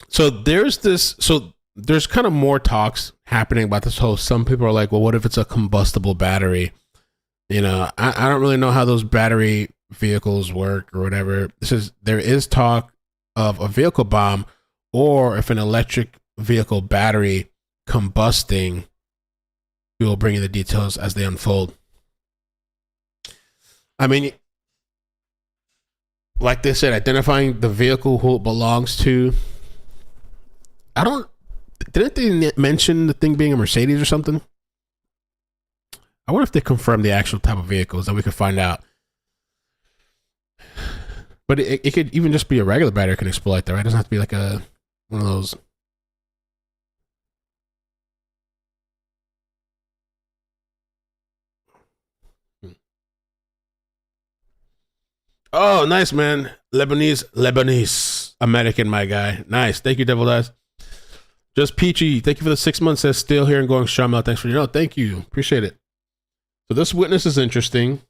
So there's kind of more talks happening about this whole, some people are like, well, what if it's a combustible battery? You know, I don't really know how those battery vehicles work or whatever. There is talk of a vehicle bomb, or if an electric vehicle battery combusting. We will bring you the details as they unfold. I mean, like they said, identifying the vehicle who it belongs to. Didn't they mention the thing being a Mercedes or something? I wonder if they confirmed the actual type of vehicles, that we could find out. But it could even just be a regular battery can explode like that, right? It doesn't have to be like one of those. Oh, nice, man. Lebanese American, my guy. Nice. Thank you, Devil Eyes. Just Peachy. Thank you for the 6 months. Says still here and going strong out. Thanks for thank you. Appreciate it. So this witness is interesting.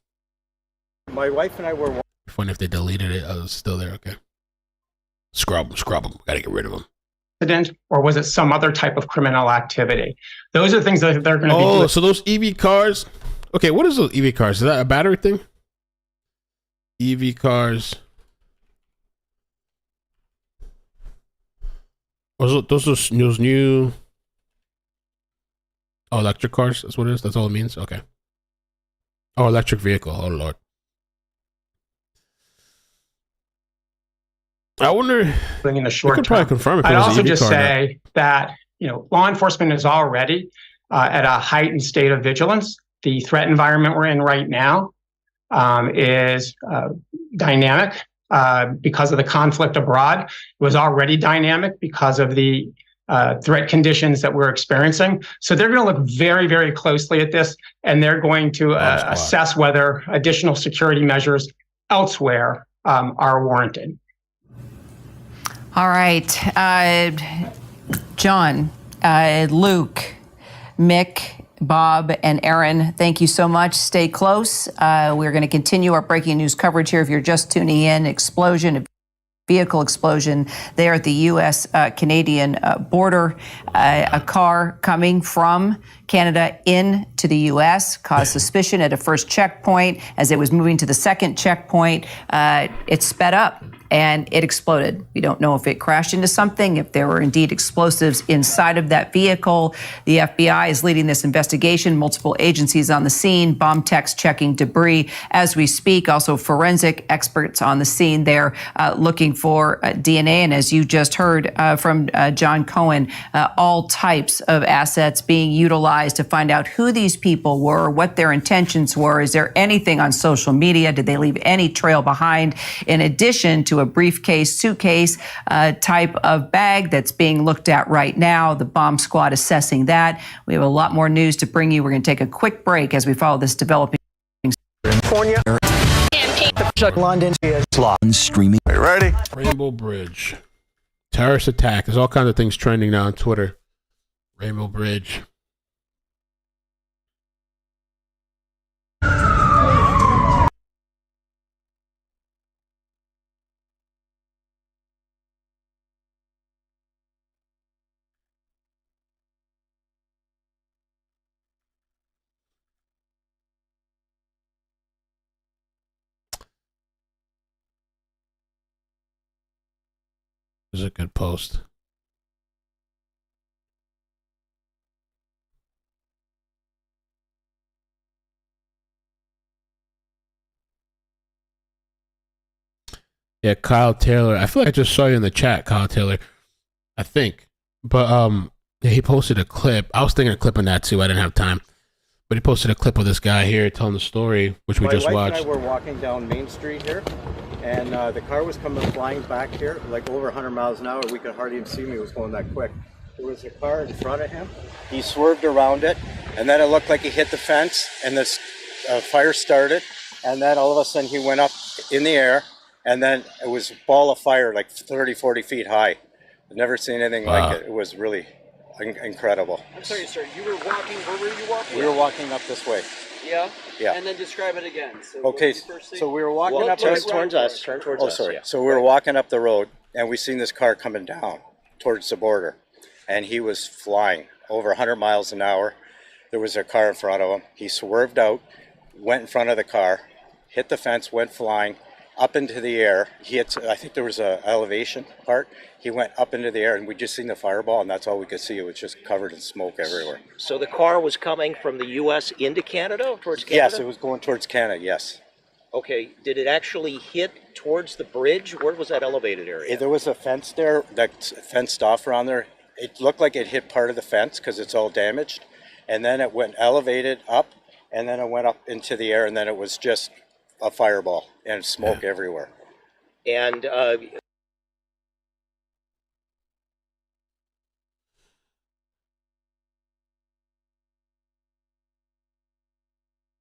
My wife and I were. Funny if they deleted it. I was still there. Okay. Scrub them. Gotta get rid of them. Or was it some other type of criminal activity? Those are things that they're going to be doing. Oh, so those EV cars. Okay, what is those EV cars? Is that a battery thing? EV cars. Those new electric cars. That's what it is. That's all it means. Okay. Oh, electric vehicle. Oh Lord. I wonder. In the short term, probably confirm it. I'd also just say that law enforcement is already at a heightened state of vigilance. The threat environment we're in right now is dynamic because of the conflict abroad. It was already dynamic because of the threat conditions that we're experiencing. So they're going to look very, very closely at this, and they're going to assess whether additional security measures elsewhere are warranted. All right. John, Luke, Mick, Bob, and Aaron, thank you so much. Stay close. We're going to continue our breaking news coverage here. If you're just tuning in, vehicle explosion there at the U.S.-Canadian border. A car coming from Canada into the U.S. caused suspicion at a first checkpoint. As it was moving to the second checkpoint, it sped up and it exploded. We don't know if it crashed into something, if there were indeed explosives inside of that vehicle. The FBI is leading this investigation, multiple agencies on the scene, bomb techs checking debris as we speak, also forensic experts on the scene there looking for DNA. And as you just heard from John Cohen, all types of assets being utilized to find out who these people were, what their intentions were. Is there anything on social media? Did they leave any trail behind? In addition to a briefcase, suitcase type of bag that's being looked at right now, the bomb squad assessing that. We have a lot more news to bring you. We're going to take a quick break as we follow this developing. California. London. Streaming. Are you ready? Rainbow Bridge. Terrorist attack. There's all kinds of things trending now on Twitter. Rainbow Bridge. This is a good post. Yeah, Kyle Taylor. I feel like I just saw you in the chat, Kyle Taylor. I think. But yeah, he posted a clip. I was thinking of clipping that too. I didn't have time. But he posted a clip of this guy here telling the story, which we just watched. My wife and I were walking down Main Street here, and the car was coming flying back here, like over 100 miles an hour. We could hardly even see me. It was going that quick. There was a car in front of him. He swerved around it, and then it looked like he hit the fence, and this fire started, and then all of a sudden he went up in the air, and then it was a ball of fire like 30, 40 feet high. I've never seen anything like it. It was really incredible. I'm sorry, sir. You were walking. Where were you walking? We were walking up this way. Yeah. Yeah. And then describe it again. So okay. So we were walking up. Turn towards us. Turn towards us. Sorry. Yeah. So we were walking up the road, and we seen this car coming down towards the border, and he was flying over 100 miles an hour. There was a car in front of him. He swerved out, went in front of the car, hit the fence, went flying up into the air. He hit. I think there was a elevation part. He went up into the air, and we just seen the fireball, and that's all we could see. It was just covered in smoke everywhere. So the car was coming from the U.S. into Canada, towards Canada? Yes, it was going towards Canada, yes. Okay, did it actually hit towards the bridge? Where was that elevated area? There was a fence there that's fenced off around there. It looked like it hit part of the fence because it's all damaged, and then it went elevated up, and then it went up into the air, and then it was just a fireball and smoke everywhere. And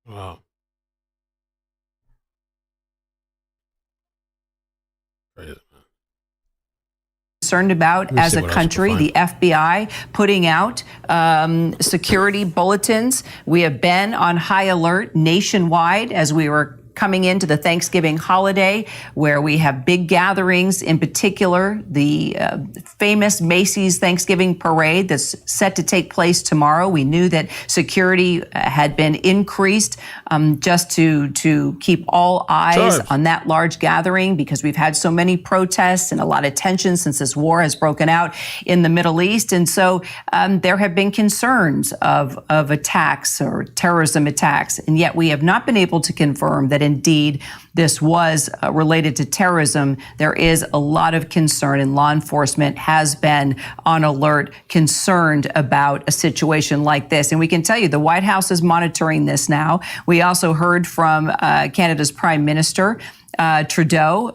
wow. Concerned about as a country, the FBI putting out security bulletins. We have been on high alert nationwide as we were coming into the Thanksgiving holiday, where we have big gatherings, in particular, the famous Macy's Thanksgiving parade that's set to take place tomorrow. We knew that security had been increased just to keep all eyes on that large gathering, because we've had so many protests and a lot of tension since this war has broken out in the Middle East. And so there have been concerns of attacks or terrorism attacks, and yet we have not been able to confirm that indeed this was related to terrorism. There is a lot of concern, and law enforcement has been on alert, concerned about a situation like this. And we can tell you the White House is monitoring this now. We also heard from Canada's Prime Minister, Trudeau,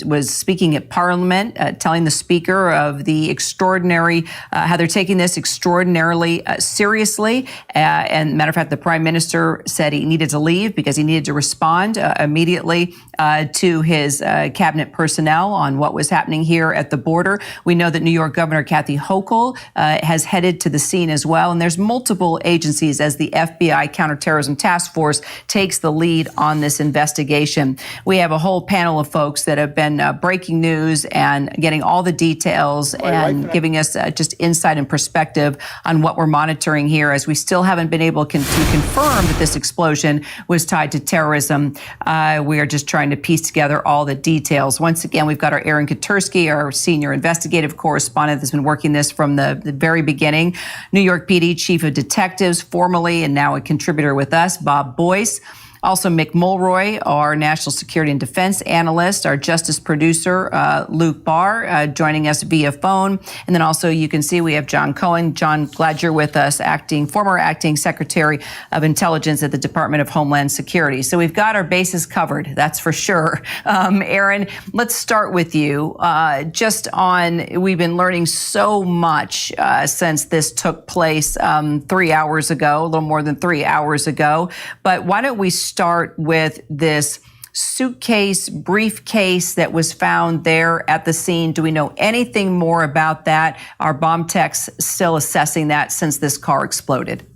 was speaking at Parliament, telling the Speaker of the extraordinary, how they're taking this extraordinarily seriously. And matter of fact, the Prime Minister said he needed to leave because he needed to respond immediately to his cabinet personnel on what was happening here at the border. We know that New York Governor Kathy Hochul has headed to the scene as well. And there's multiple agencies as the FBI Counterterrorism Task Force takes the lead on this investigation. We we have a whole panel of folks that have been breaking news and getting all the details and giving us just insight and perspective on what we're monitoring here, as we still haven't been able to confirm that this explosion was tied to terrorism. We are just trying to piece together all the details. Once again, we've got our Aaron Katursky, our senior investigative correspondent, that's been working this from the very beginning. New York PD Chief of Detectives, formerly and now a contributor with us, Bob Boyce. Also, Mick Mulroy, our national security and defense analyst, our justice producer, Luke Barr, joining us via phone. And then also you can see we have John Cohen. John, glad you're with us, former acting Secretary of Intelligence at the Department of Homeland Security. So we've got our bases covered, that's for sure. Aaron, let's start with you. We've been learning so much since this took place 3 hours ago, a little more than 3 hours ago. But why don't we start with this briefcase that was found there at the scene? Do we know anything more about that? Are bomb techs still assessing that since this car exploded?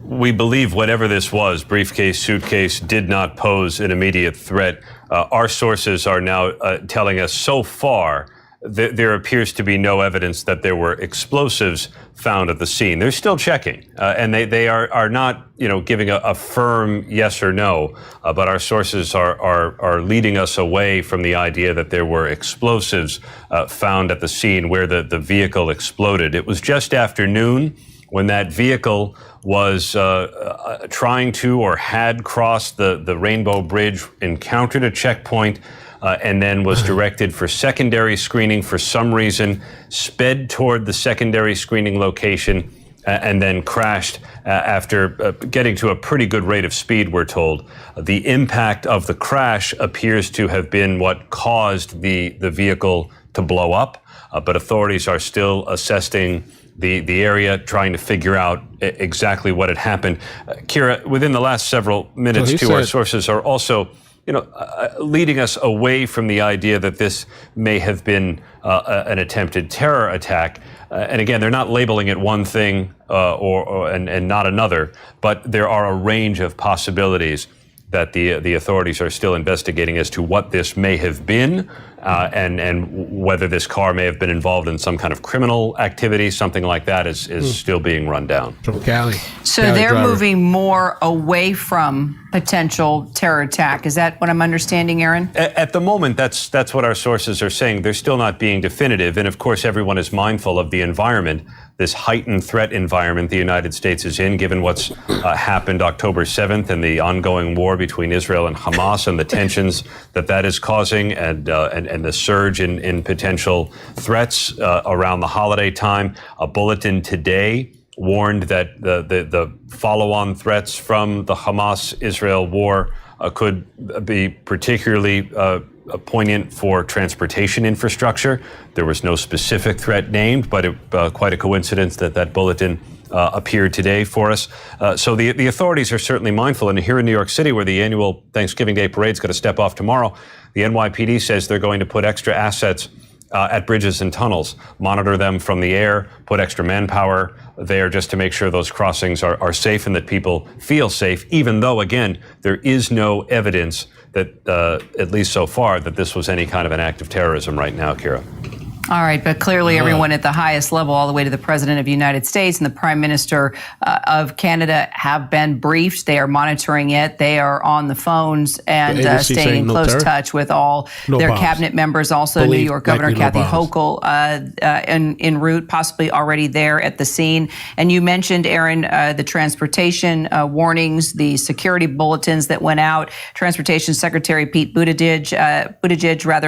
We believe whatever this was, briefcase, suitcase, did not pose an immediate threat. Our sources are now telling us so far that there appears to be no evidence that there were explosives found at the scene. They're still checking, and they are not, giving a firm yes or no. But our sources are leading us away from the idea that there were explosives found at the scene where the vehicle exploded. It was just after noon when that vehicle was trying to or had crossed the Rainbow Bridge, encountered a checkpoint, and then was directed for secondary screening for some reason, sped toward the secondary screening location, and then crashed after getting to a pretty good rate of speed, we're told. The impact of the crash appears to have been what caused the vehicle to blow up, but authorities are still assessing the area, trying to figure out exactly what had happened. Kira, within the last several minutes, our sources are also leading us away from the idea that this may have been an attempted terror attack. And again, they're not labeling it one thing and not another, but there are a range of possibilities that the authorities are still investigating as to what this may have been, and whether this car may have been involved in some kind of criminal activity. Something like that is still being run down. From Cali. So they're moving more away from potential terror attack. Is that what I'm understanding, Aaron? At the moment, that's what our sources are saying. They're still not being definitive. And of course, everyone is mindful of the environment, this heightened threat environment the United States is in, given what's happened October 7th and the ongoing war between Israel and Hamas and the tensions that is causing, and the surge in potential threats around the holiday time. A bulletin today warned that the follow-on threats from the Hamas-Israel war could be particularly poignant for transportation infrastructure. There was no specific threat named, but quite a coincidence that bulletin appeared today for us. So the authorities are certainly mindful. And here in New York City, where the annual Thanksgiving Day parade is going to step off tomorrow, the NYPD says they're going to put extra assets at bridges and tunnels, monitor them from the air, put extra manpower there just to make sure those crossings are safe and that people feel safe, even though, again, there is no evidence that, at least so far, that this was any kind of an act of terrorism right now, Kira. All right, but clearly everyone at the highest level, all the way to the President of the United States and the Prime Minister of Canada, have been briefed. They are monitoring it. They are on the phones and staying in close touch with all their cabinet members. Also, New York Governor Kathy Hochul en route, possibly already there at the scene. And you mentioned, Aaron, the transportation warnings, the security bulletins that went out. Transportation Secretary Pete Buttigieg,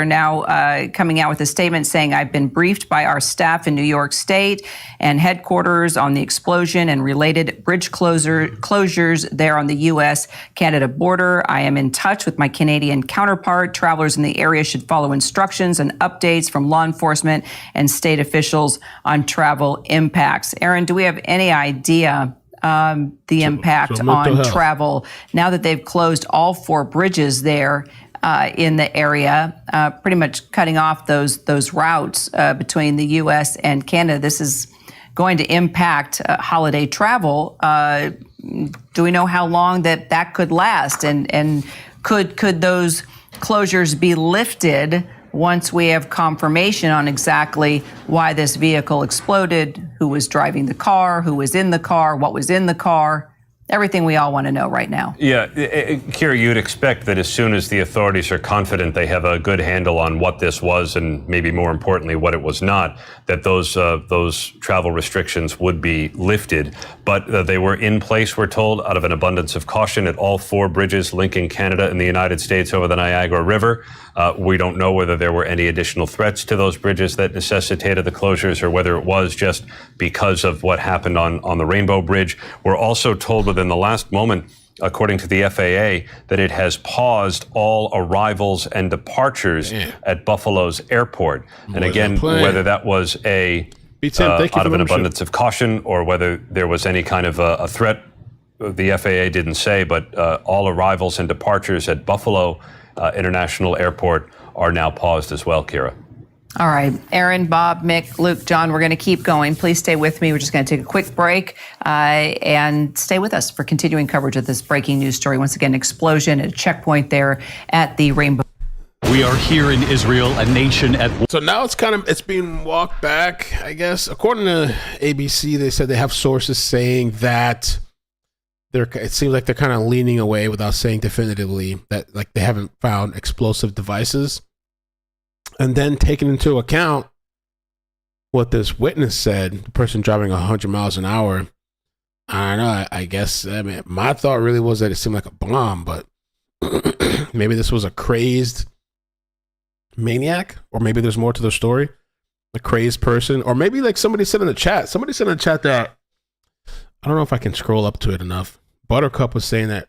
now coming out with a statement saying, I've been briefed by our staff in New York State and headquarters on the explosion and related bridge closures there on the U.S.-Canada border. I am in touch with my Canadian counterpart. Travelers in the area should follow instructions and updates from law enforcement and state officials on travel impacts. Aaron, do we have any idea the impact on travel now that they've closed all 4 bridges there in the area, pretty much cutting off those routes between the U.S. and Canada? This is going to impact holiday travel. Do we know how long that could last? And could those closures be lifted once we have confirmation on exactly why this vehicle exploded, who was driving the car, who was in the car, what was in the car. Everything we all want to know right now. Yeah, Kira, you'd expect that as soon as the authorities are confident they have a good handle on what this was and maybe more importantly what it was not, that those travel restrictions would be lifted. But they were in place, we're told, out of an abundance of caution at all 4 bridges linking Canada and the United States over the Niagara River. We don't know whether there were any additional threats to those bridges that necessitated the closures or whether it was just because of what happened on the Rainbow Bridge. We're also told within the last moment, according to the FAA, that it has paused all arrivals and departures at Buffalo's airport. And again, whether that was out of an abundance of caution or whether there was any kind of a threat, the FAA didn't say, but all arrivals and departures at Buffalo International Airport are now paused as well, Kira. All right, Aaron, Bob, Mick, Luke, John, we're going to keep going. Please stay with me. We're just going to take a quick break and stay with us for continuing coverage of this breaking news story. Once again, explosion at a checkpoint there at the Rainbow. We are here in Israel, a nation at war. So now it's being walked back, I guess. According to ABC, they said they have sources saying that it seems like they're kind of leaning away without saying definitively that like they haven't found explosive devices. And then taking into account what this witness said, the person driving 100 miles an hour, I don't know, I guess, I mean, my thought really was that it seemed like a bomb, but maybe this was a crazed maniac, or maybe there's more to the story, a crazed person, or maybe like somebody said in the chat that, I don't know if I can scroll up to it enough. Buttercup was saying that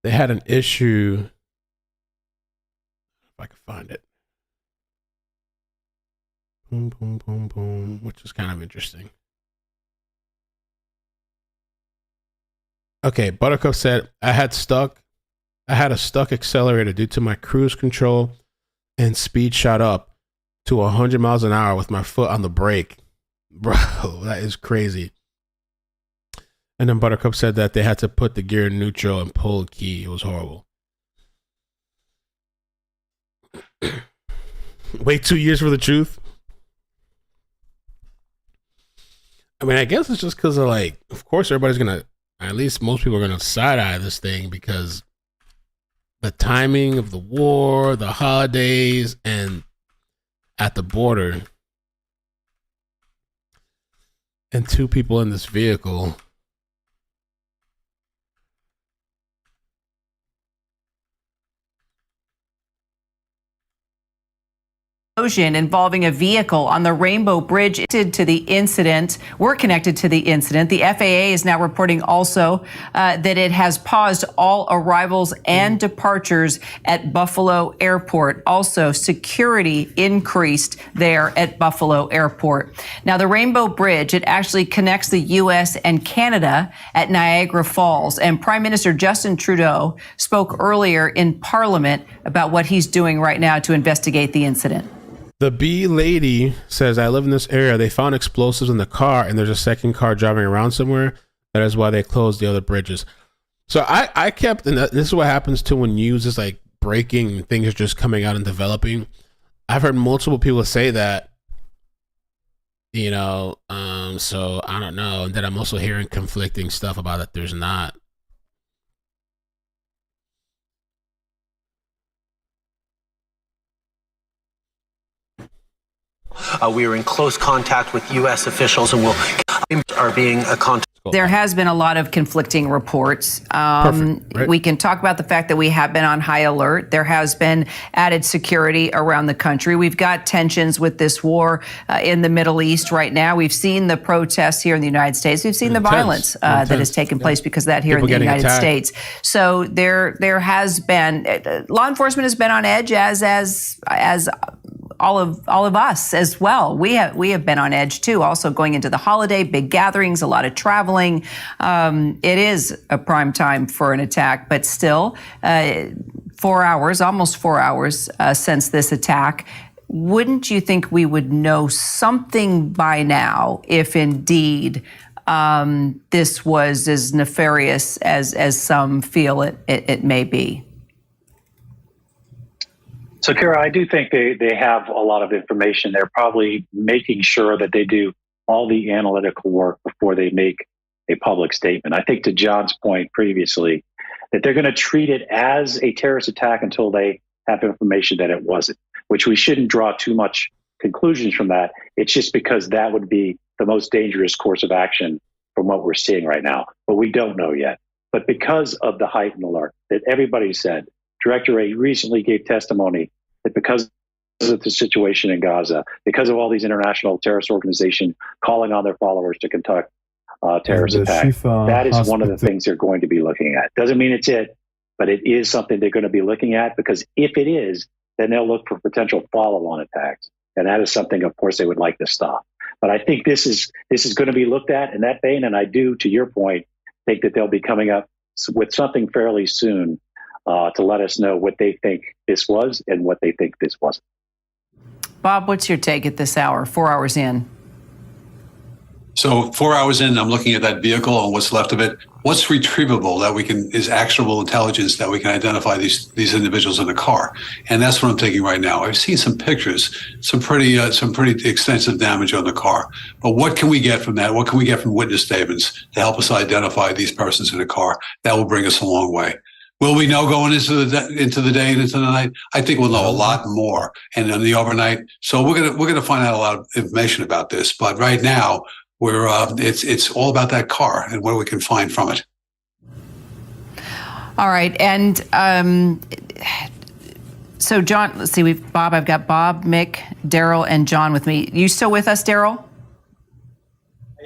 they had an issue. If I can find it. Boom, boom, boom, boom, which is kind of interesting. Okay, Buttercup said, I had a stuck accelerator due to my cruise control and speed shot up to 100 miles an hour with my foot on the brake. Bro, that is crazy. And then Buttercup said that they had to put the gear in neutral and pull the key. It was horrible. Wait 2 years for the truth. I mean, I guess it's just because of like, of course, everybody's gonna, at least most people are gonna side eye this thing because the timing of the war, the holidays, and at the border, and 2 people in this vehicle. Explosion involving a vehicle on the Rainbow Bridge to the incident. We're connected to the incident. The FAA is now reporting also that it has paused all arrivals and departures at Buffalo Airport. Also, security increased there at Buffalo Airport. Now, the Rainbow Bridge, it actually connects the U.S. and Canada at Niagara Falls. And Prime Minister Justin Trudeau spoke earlier in Parliament about what he's doing right now to investigate the incident. The B lady says, I live in this area. They found explosives in the car and there's a second car driving around somewhere. That is why they closed the other bridges. So I kept, and this is what happens to when news is like breaking and things are just coming out and developing. I've heard multiple people say that, you know, so I don't know. And then I'm also hearing conflicting stuff about it. There's not. We are in close contact with U.S. officials and are being contacted. There has been a lot of conflicting reports. Right? We can talk about the fact that we have been on high alert. There has been added security around the country. We've got tensions with this war in the Middle East right now. We've seen the protests here in the United States. We've seen the violence that has taken place because of that here in the United States. So there has been, law enforcement has been on edge as all of us as well. We have been on edge too. Also going into the holiday, big gatherings, a lot of traveling. It is a prime time for an attack, but still, 4 hours, almost 4 hours since this attack. Wouldn't you think we would know something by now if indeed this was as nefarious as some feel it may be? So, Kara, I do think they have a lot of information. They're probably making sure that they do all the analytical work before they make a public statement. I think to John's point previously, that they're going to treat it as a terrorist attack until they have information that it wasn't, which we shouldn't draw too much conclusions from that. It's just because that would be the most dangerous course of action from what we're seeing right now. But we don't know yet. But because of the heightened alert that everybody said, Director Wray recently gave testimony that because of the situation in Gaza, because of all these international terrorist organizations calling on their followers to conduct terrorist attacks, that is one of the things they're going to be looking at. Doesn't mean it's it, but it is something they're going to be looking at, because if it is, then they'll look for potential follow-on attacks. And that is something, of course, they would like to stop. But I think this is going to be looked at in that vein. And I do, to your point, think that they'll be coming up with something fairly soon to let us know what they think this was and what they think this wasn't. Bob, what's your take at this hour, 4 hours in? So 4 hours in, I'm looking at that vehicle and what's left of it. What's retrievable that we can is actionable intelligence that we can identify these individuals in the car, and that's what I'm thinking right now. I've seen some pictures, some pretty extensive damage on the car. But what can we get from that? What can we get from witness statements to help us identify these persons in the car? That will bring us a long way. Will we know going into the day and into the night? I think we'll know a lot more, and in the overnight. So we're gonna find out a lot of information about this. But right now, it's all about that car and what we can find from it. All right, and so John, let's see, I've got Bob, Mick, Daryl, and John with me. You still with us, Daryl?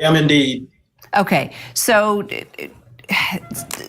I am indeed. Okay, so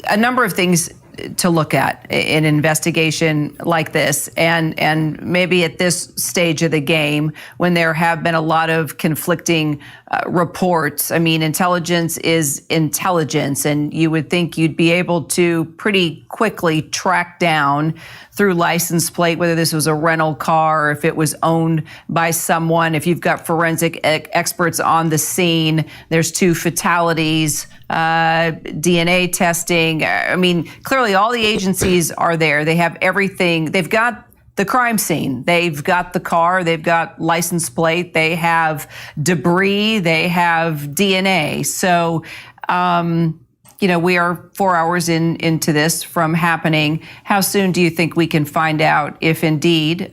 a number of things to look at in an investigation like this, and maybe at this stage of the game when there have been a lot of conflicting reports. I mean, intelligence is intelligence, and you would think you'd be able to pretty quickly track down through license plate whether this was a rental car or if it was owned by someone. If you've got forensic experts on the scene, there's 2 fatalities, DNA testing. I mean, clearly all the agencies are there. They have everything. They've got the crime scene. They've got the car. They've got license plate. They have debris. They have DNA. So, we are 4 hours into this from happening. How soon do you think we can find out if indeed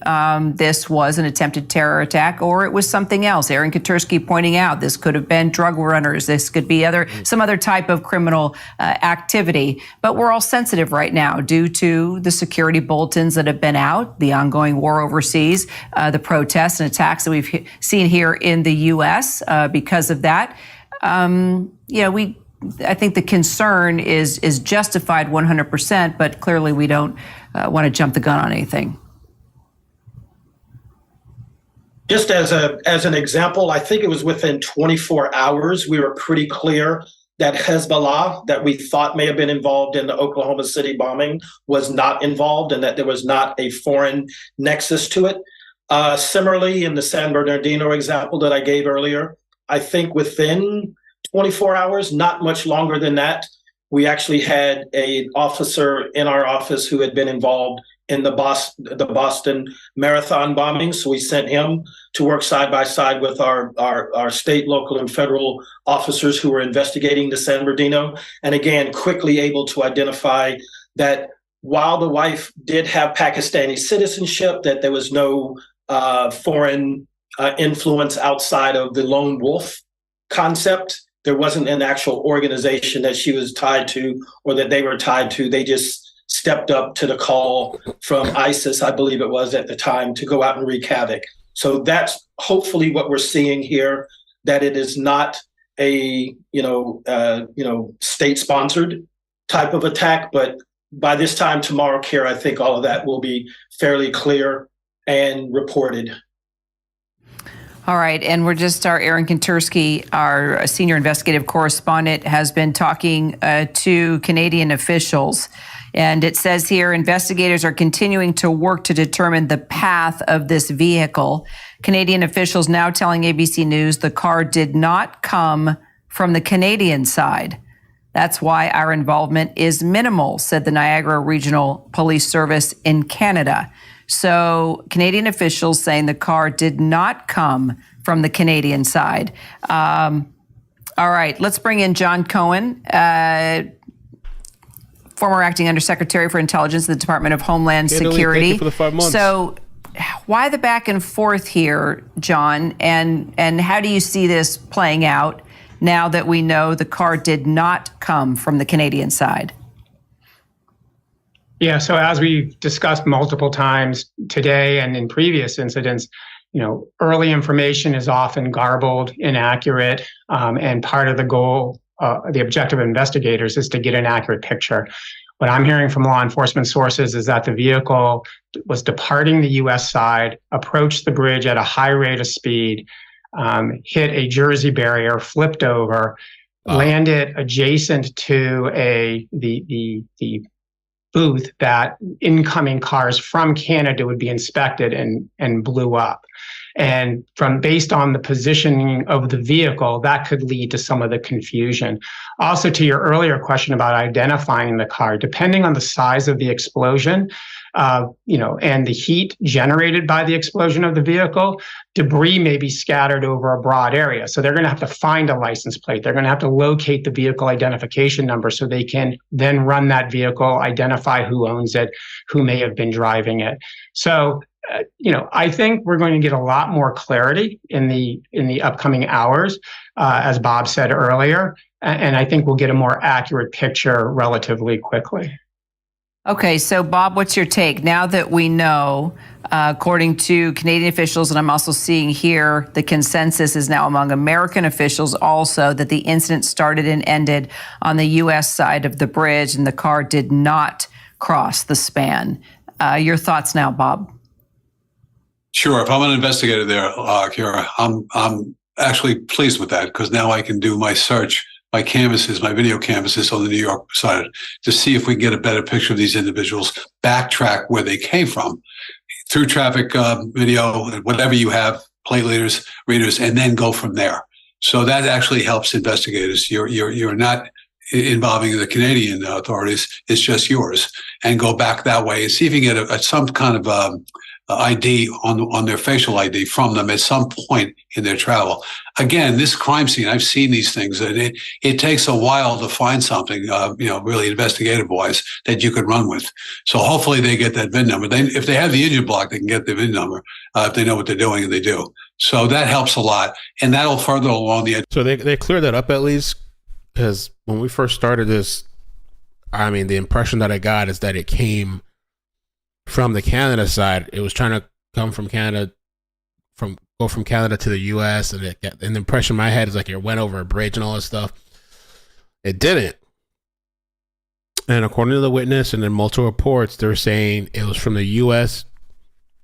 this was an attempted terror attack or it was something else? Aaron Katursky pointing out this could have been drug runners. This could be some other type of criminal activity. But we're all sensitive right now due to the security bulletins that have been out, the ongoing war overseas, the protests and attacks that we've seen here in the U.S. Because of that. I think the concern is justified 100%, but clearly we don't want to jump the gun on anything. Just as an example, I think it was within 24 hours, we were pretty clear that Hezbollah, that we thought may have been involved in the Oklahoma City bombing, was not involved and that there was not a foreign nexus to it. Similarly, in the San Bernardino example that I gave earlier, I think within 24 hours, not much longer than that, we actually had an officer in our office who had been involved in the Boston Marathon bombing. So we sent him to work side by side with our state, local, and federal officers who were investigating the San Bernardino. And again, quickly able to identify that while the wife did have Pakistani citizenship, that there was no foreign influence outside of the lone wolf concept. There wasn't an actual organization that she was tied to or that they were tied to. They just stepped up to the call from ISIS, I believe it was at the time, to go out and wreak havoc. So that's hopefully what we're seeing here, that it is not a state-sponsored type of attack. But by this time tomorrow, Kara, I think all of that will be fairly clear and reported. All right, and our Aaron Katursky, our senior investigative correspondent, has been talking to Canadian officials. And it says here, investigators are continuing to work to determine the path of this vehicle. Canadian officials now telling ABC News the car did not come from the Canadian side. That's why our involvement is minimal, said the Niagara Regional Police Service in Canada. So Canadian officials saying the car did not come from the Canadian side. All right, let's bring in John Cohen, former acting undersecretary for intelligence at the Department of Homeland Security. Thank you for the 5 months. So why the back and forth here, John? And how do you see this playing out now that we know the car did not come from the Canadian side? Yeah, so as we've discussed multiple times today and in previous incidents, early information is often garbled, inaccurate, and part of the goal, the objective of investigators is to get an accurate picture. What I'm hearing from law enforcement sources is that the vehicle was departing the U.S. side, approached the bridge at a high rate of speed, hit a Jersey barrier, flipped over, landed adjacent to the booth that incoming cars from Canada would be inspected and blew up. And based on the positioning of the vehicle, that could lead to some of the confusion. Also, to your earlier question about identifying the car, depending on the size of the explosion, and the heat generated by the explosion of the vehicle, debris may be scattered over a broad area. So they're going to have to find a license plate. They're going to have to locate the vehicle identification number so they can then run that vehicle, identify who owns it, who may have been driving it. So, I think we're going to get a lot more clarity in the upcoming hours, as Bob said earlier, and I think we'll get a more accurate picture relatively quickly. Okay, so Bob, what's your take? Now that we know, according to Canadian officials, and I'm also seeing here, the consensus is now among American officials also that the incident started and ended on the U.S. side of the bridge and the car did not cross the span. Your thoughts now, Bob? Sure. If I'm an investigator there, Kira, I'm actually pleased with that because now I can do my search, my canvases, my video canvases on the New York side to see if we can get a better picture of these individuals, backtrack where they came from through traffic video, whatever you have, plate readers, and then go from there. So that actually helps investigators. You're not involving the Canadian authorities. It's just yours, and go back that way and see if you can get some kind of ID on their facial ID from them at some point in their travel. Again, this crime scene, I've seen these things, and it takes a while to find something, really investigative wise that you could run with. So hopefully they get that VIN number. If they have the engine block, they can get the VIN number if they know what they're doing, and they do. So that helps a lot, and that'll further along the edge. So they cleared that up at least, because when we first started this, I mean, the impression that I got is that it came from the Canada side. It was trying to come from Canada, go from Canada to the U.S. and the impression in my head is like it went over a bridge and all this stuff. It didn't. And according to the witness and in multiple reports, they're saying it was from the U.S.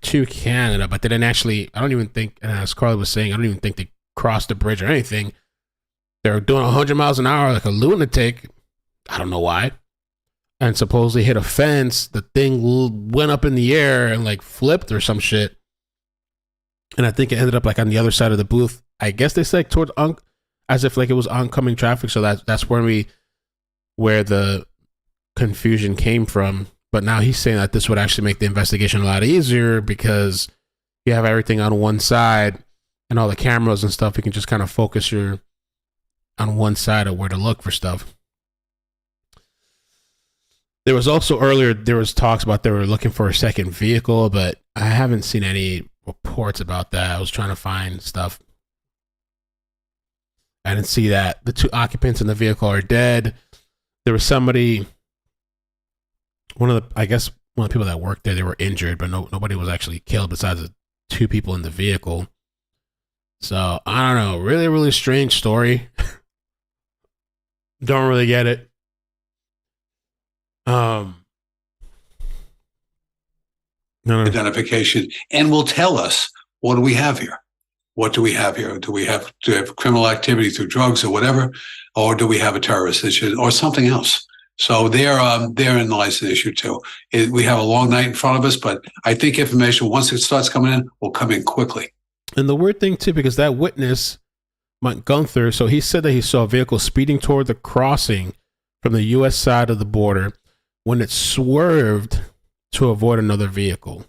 to Canada, but they didn't actually. I don't even think, and as Carly was saying, I don't even think they crossed the bridge or anything. They were doing 100 miles an hour like a lunatic. I don't know why. And supposedly hit a fence. The thing went up in the air and like flipped or some shit. And I think it ended up like on the other side of the booth. I guess they said towards as if like it was oncoming traffic. So that's where the confusion came from. But now he's saying that this would actually make the investigation a lot easier because you have everything on one side and all the cameras and stuff. You can just kind of focus on one side of where to look for stuff. There was also earlier, there was talks about they were looking for a second vehicle, but I haven't seen any reports about that. I was trying to find stuff. I didn't see that. The two occupants in the vehicle are dead. There was somebody, one of the people that worked there, they were injured, but nobody was actually killed besides the two people in the vehicle. So, I don't know. Really, really strange story. Don't really get it. Identification, and will tell us, what do we have here? What do we have here? Do we have criminal activity through drugs or whatever? Or do we have a terrorist issue or something else? So therein lies the issue too. We have a long night in front of us, but I think information, once it starts coming in, will come in quickly. And the weird thing too, because that witness, Mike Gunther, so he said that he saw a vehicle speeding toward the crossing from the U.S. side of the border when it swerved to avoid another vehicle.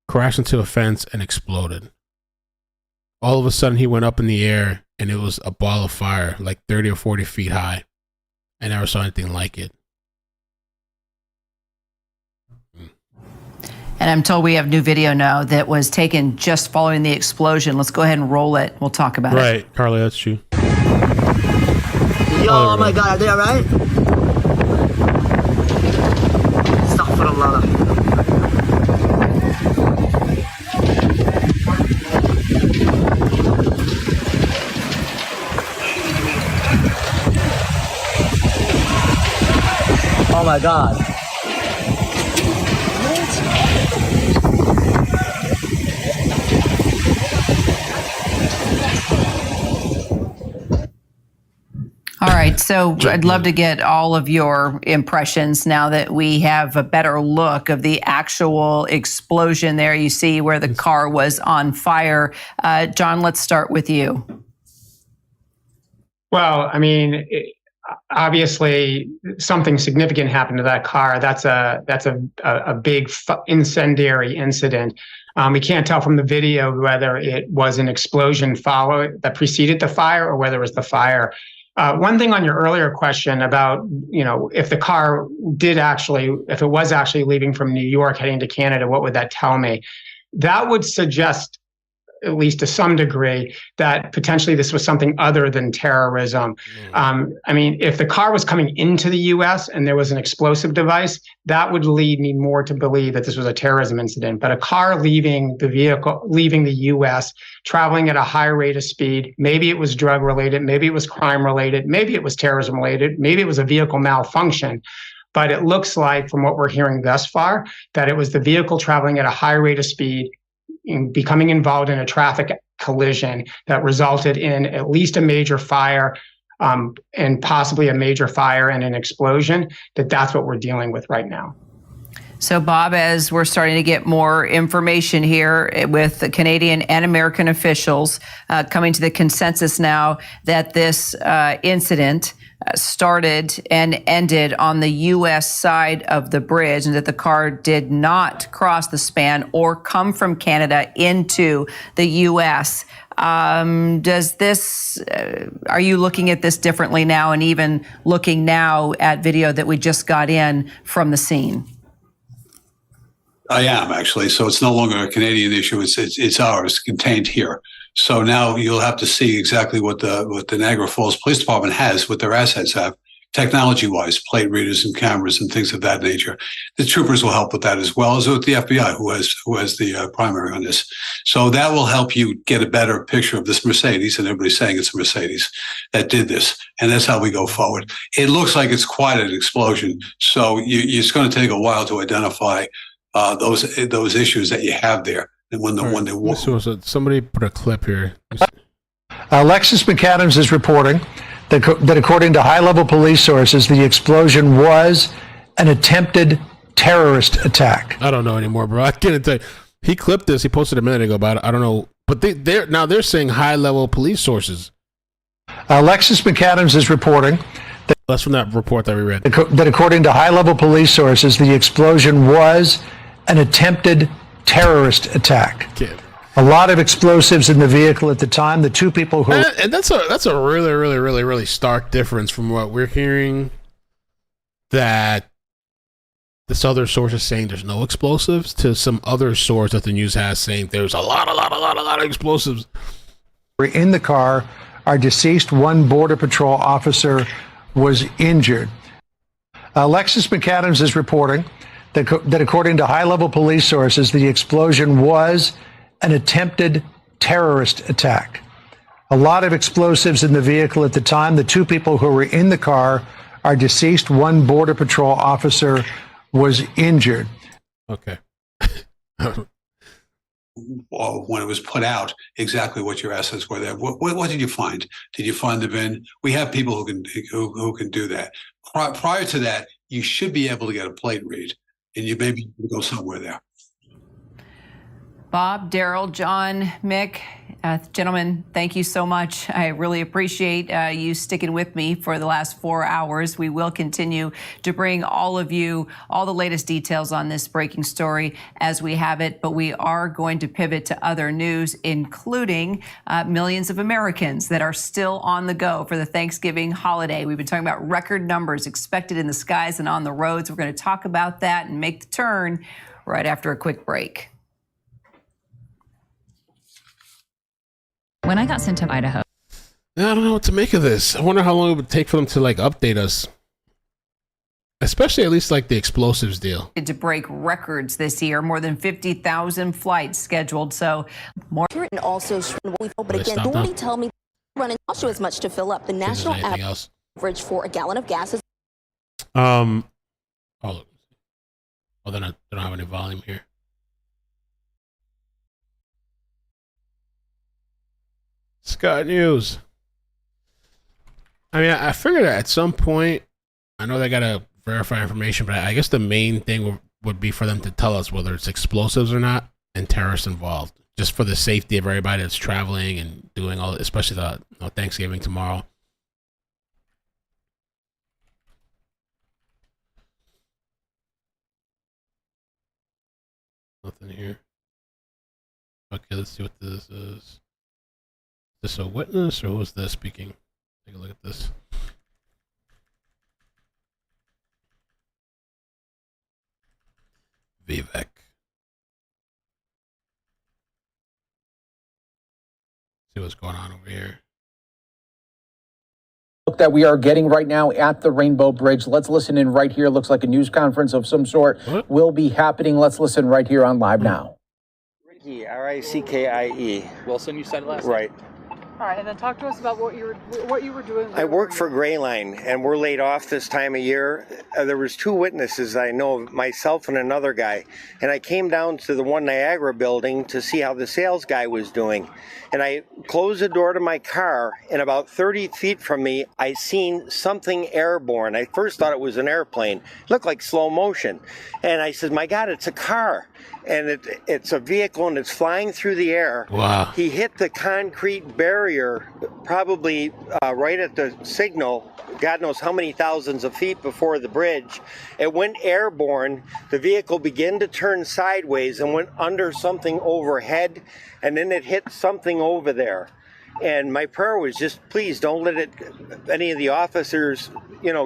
crashed into a fence and exploded. All of a sudden, he went up in the air, and it was a ball of fire, like 30 or 40 feet high. I never saw anything like it. And I'm told we have new video now that was taken just following the explosion. Let's go ahead and roll it. We'll talk about it. Right, Carly, that's true. Yo, oh my God, are they all right? Astaghfirullah. Oh my God. All right, so I'd love to get all of your impressions now that we have a better look of the actual explosion there. You see where the car was on fire. John, let's start with you. Well, I mean, obviously something significant happened to that car. That's a big incendiary incident. We can't tell from the video whether it was an explosion that preceded the fire or whether it was the fire. One thing on your earlier question about, if the car if it was actually leaving from New York heading to Canada, what would that tell me? That would suggest, at least to some degree, that potentially this was something other than terrorism. I mean, if the car was coming into the U.S. and there was an explosive device, that would lead me more to believe that this was a terrorism incident. But a car leaving the U.S., traveling at a high rate of speed, maybe it was drug related, maybe it was crime related, maybe it was terrorism related, maybe it was a vehicle malfunction. But it looks like, from what we're hearing thus far, that it was the vehicle traveling at a high rate of speed, becoming involved in a traffic collision that resulted in at least a major fire, and possibly a major fire and an explosion. That's what we're dealing with right now. So, Bob, as we're starting to get more information here with the Canadian and American officials coming to the consensus now that this incident started and ended on the U.S. side of the bridge, and that the car did not cross the span or come from Canada into the U.S. Are you looking at this differently now, and even looking now at video that we just got in from the scene? I am, actually. So it's no longer a Canadian issue. It's ours, contained here. So now you'll have to see exactly what the Niagara Falls Police Department has, what their assets have, technology-wise, plate readers and cameras and things of that nature. The troopers will help with that, as well as with the FBI, who has the primary on this. So that will help you get a better picture of this Mercedes, and everybody's saying it's a Mercedes that did this, and that's how we go forward. It looks like it's quite an explosion, so it's going to take a while to identify those issues that you have there. And when they somebody put a clip here. Alexis McAdams is reporting that according to high-level police sources, the explosion was an attempted terrorist attack. I don't know anymore, bro. I can't tell you. He clipped this. He posted a minute ago about it. I don't know, but they're saying high-level police sources. Alexis McAdams is reporting. That's from that report that we read. That according to high-level police sources, the explosion was an attempted terrorist attack. A lot of explosives in the vehicle at the time. The two people who and that's a really, really, really, really stark difference from what we're hearing. That this other source is saying there's no explosives, to some other source that the news has saying there's a lot of explosives. were in the car are deceased. One Border Patrol officer was injured. Alexis McAdams is reporting that according to high-level police sources, the explosion was an attempted terrorist attack. A lot of explosives in the vehicle at the time. The two people who were in the car are deceased. One Border Patrol officer was injured. Okay. When it was put out, exactly what your assets were there. What did you find? Did you find the VIN? We have people who can do that. Prior to that, you should be able to get a plate read, and you maybe go somewhere there. Bob, Daryl, John, Mick, Gentlemen, thank you so much. I really appreciate you sticking with me for the last 4 hours. We will continue to bring all of you all the latest details on this breaking story as we have it, but we are going to pivot to other news, including millions of Americans that are still on the go for the Thanksgiving holiday. We've been talking about record numbers expected in the skies and on the roads. We're going to talk about that and make the turn right after a quick break. When I got sent to Idaho, I don't know what to make of this. I wonder how long it would take for them to like update us, especially at least like the explosives deal. To break records this year, more than 50,000 flights scheduled. So more. And also, but again, Dorothy tell me running also as much to fill up the national average for a gallon of gas is. Oh, they don't have any volume here. Sky News. I mean, I figured that at some point, I know they gotta verify information, but I guess the main thing would be for them to tell us whether it's explosives or not and terrorists involved, just for the safety of everybody that's traveling and doing all, especially the Thanksgiving tomorrow. Nothing here. Okay, let's see what this is. Is this a witness or who is this speaking? Take a look at this. Vivek. See what's going on over here. That we are getting right now at the Rainbow Bridge. Let's listen in right here. Looks like a news conference of some sort will be happening. Let's listen right here on Live Now. Rickie, R-I-C-K-I-E. Wilson, you said last right. All right, and then talk to us about what you were doing. I work for Grayline, and we're laid off this time of year. There was 2 witnesses I know of, myself and another guy, and I came down to the One Niagara building to see how the sales guy was doing. And I closed the door to my car, and about 30 feet from me, I seen something airborne. I first thought it was an airplane. It looked like slow motion. And I said, my God, it's a car. And it's a vehicle, and it's flying through the air. Wow. He hit the concrete barrier probably right at the signal, God knows how many thousands of feet before the bridge. It went airborne. The vehicle began to turn sideways and went under something overhead, and then it hit something over there. And my prayer was just, please don't let any of the officers,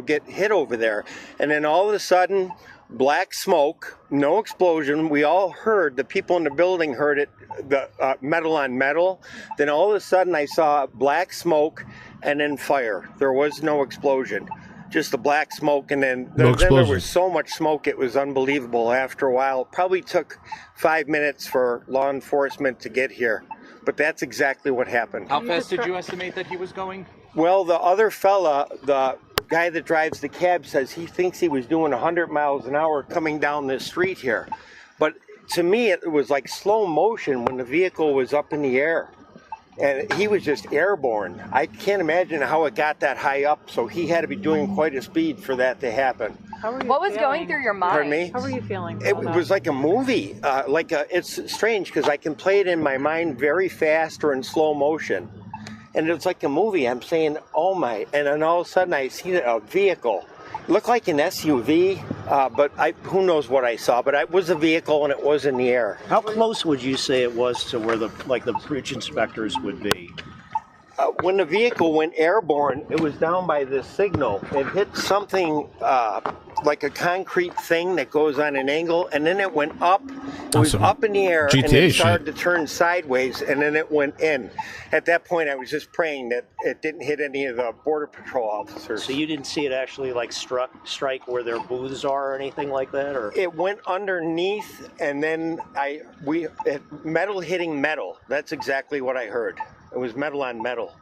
get hit over there. And then all of a sudden, black smoke, no explosion. We all heard, the people in the building heard it, the metal on metal. Then all of a sudden I saw black smoke and then fire. There was no explosion, just the black smoke. And then there was so much smoke, it was unbelievable. After a while, it probably took 5 minutes for law enforcement to get here. But that's exactly what happened. How fast did you estimate that he was going? Well, the other fella, the guy that drives the cab, says he thinks he was doing 100 miles an hour coming down this street here. But to me, it was like slow motion when the vehicle was up in the air. And he was just airborne. I can't imagine how it got that high up, so he had to be doing quite a speed for that to happen. What was going through your mind? Pardon me? How were you feeling? It was like a movie. It's strange because I can play it in my mind very fast or in slow motion. And it's like a movie. I'm saying, oh my, and then all of a sudden I see a vehicle. It looked like an SUV, but who knows what I saw, but it was a vehicle and it was in the air. How close would you say it was to where the bridge inspectors would be? When the vehicle went airborne, it was down by this signal. It hit something like a concrete thing that goes on an angle, and then it went up. It was up in the air, and it started to turn sideways, and then it went in. At that point, I was just praying that it didn't hit any of the Border Patrol officers. So you didn't see it actually strike where their booths are or anything like that, or? It went underneath, and then metal hitting metal. That's exactly what I heard. It was metal on metal.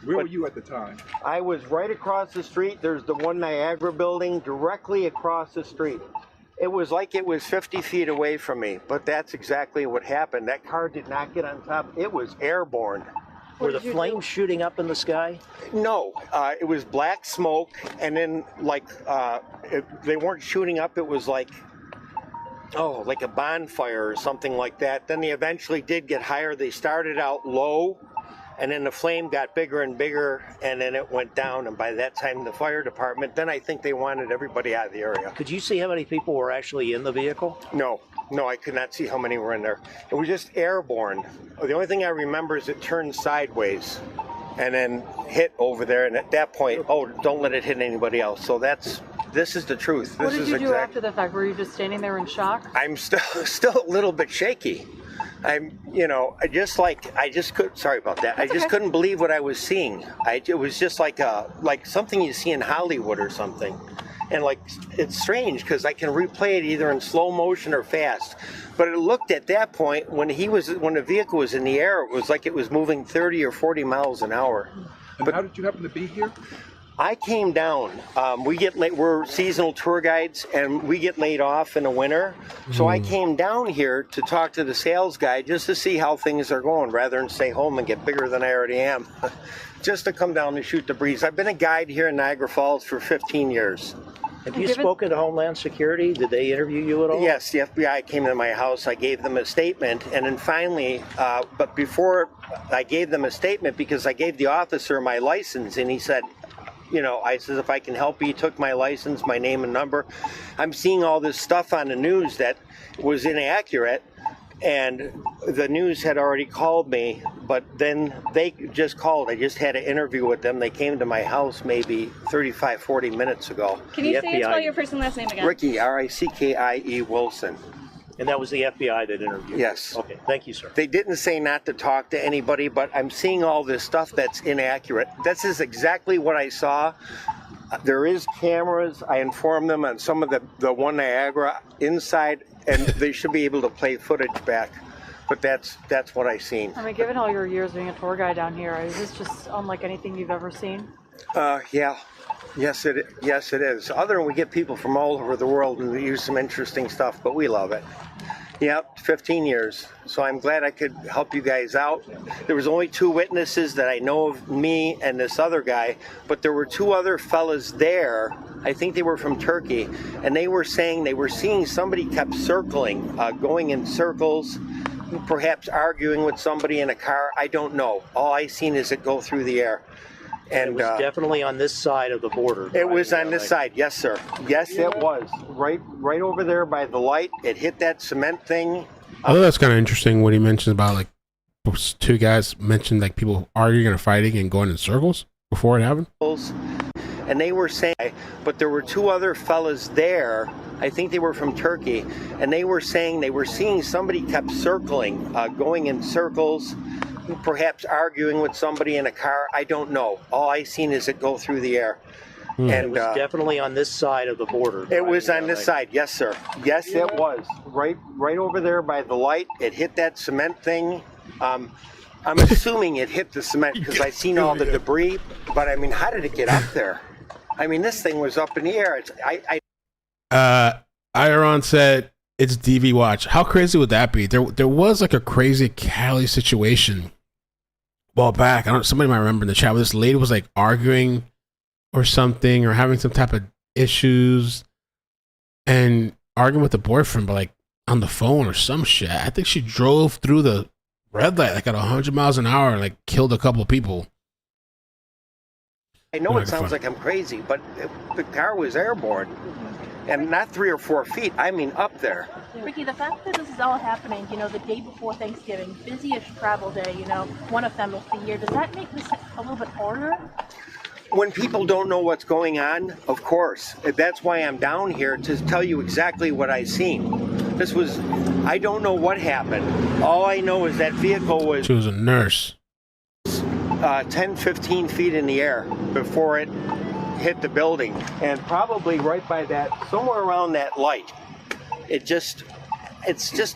Where were you at the time? I was right across the street. There's the One Niagara building directly across the street. It was like it was 50 feet away from me, but that's exactly what happened. That car did not get on top. It was airborne. Were the flames shooting up in the sky? No, it was black smoke, and then they weren't shooting up. It was like like a bonfire or something like that. Then they eventually did get higher. They started out low, and then the flame got bigger and bigger, and then it went down. And by that time, the fire department, then I think they wanted everybody out of the area. Could you see how many people were actually in the vehicle? No, I could not see how many were in there. It was just airborne. The only thing I remember is it turned sideways and then hit over there. And at that point, don't let it hit anybody else. So this is the truth. What did you do after the fact? Were you just standing there in shock? I'm still a little bit shaky. I just couldn't believe what I was seeing. It was just like something you see in Hollywood or something. And it's strange because I can replay it either in slow motion or fast. But it looked at that point when the vehicle was in the air, it was like it was moving 30 or 40 miles an hour. And how did you happen to be here? I came down. We're seasonal tour guides, and we get laid off in the winter. So I came down here to talk to the sales guy just to see how things are going, rather than stay home and get bigger than I already am. Just to come down and shoot the breeze. I've been a guide here in Niagara Falls for 15 years. Have you spoken to Homeland Security? Did they interview you at all? Yes, the FBI came to my house. I gave them a statement, and then finally, but before I gave them a statement, because I gave the officer my license, and he said, I said, if I can help you, he took my license, my name and number. I'm seeing all this stuff on the news that was inaccurate, and the news had already called me, but then they just called. I just had an interview with them. They came to my house maybe 35, 40 minutes ago. Can you say and spell your first and last name again? Ricky, R-I-C-K-I-E Wilson. And that was the FBI that interviewed you? Yes. Okay, thank you, sir. They didn't say not to talk to anybody, but I'm seeing all this stuff that's inaccurate. This is exactly what I saw. There is cameras. I informed them on some of the one Niagara inside, and they should be able to play footage back. But that's what I seen. I mean, given all your years being a tour guide down here, is this just unlike anything you've ever seen? Yeah. Yes, it is. Other than we get people from all over the world and we use some interesting stuff, but we love it. Yep, 15 years. So I'm glad I could help you guys out. There was only 2 witnesses that I know of, me and this other guy, but there were 2 other fellas there. I think they were from Turkey, and they were saying they were seeing somebody kept circling, going in circles, perhaps arguing with somebody in a car. I don't know. All I seen is it go through the air. And it was definitely on this side of the border. It was on this side, yes, sir. Yes, it was. Right over there by the light. It hit that cement thing. I thought that's kind of interesting what he mentions about 2 guys mentioned people arguing or fighting and going in circles before it happened. And they were saying, but there were 2 other fellas there. I think they were from Turkey, and they were saying they were seeing somebody kept circling, going in circles, perhaps arguing with somebody in a car. I don't know. All I seen is it go through the air. And it was definitely on this side of the border. It was on this side, yes, sir. Yes, it was. Right over there by the light. It hit that cement thing. I'm assuming it hit the cement because I seen all the debris. But I mean, how did it get up there? I mean, this thing was up in the air. Iron said it's DV watch. How crazy would that be? There was a crazy Cali situation a while back. Somebody might remember in the chat where this lady was arguing or something, or having some type of issues and arguing with the boyfriend, but on the phone or some shit. I think she drove through the red light at 100 miles an hour and killed a couple of people. I know it sounds like I'm crazy, but the car was airborne. And not 3 or 4 feet, I mean up there. Ricky, the fact that this is all happening, the day before Thanksgiving, busiest travel day, one of them of the year, does that make this a little bit harder? When people don't know what's going on, of course. That's why I'm down here, to tell you exactly what I seen. I don't know what happened. All I know is that vehicle was... She was a nurse. 10, 15 feet in the air before it hit the building, and probably right by that, somewhere around that light. It's just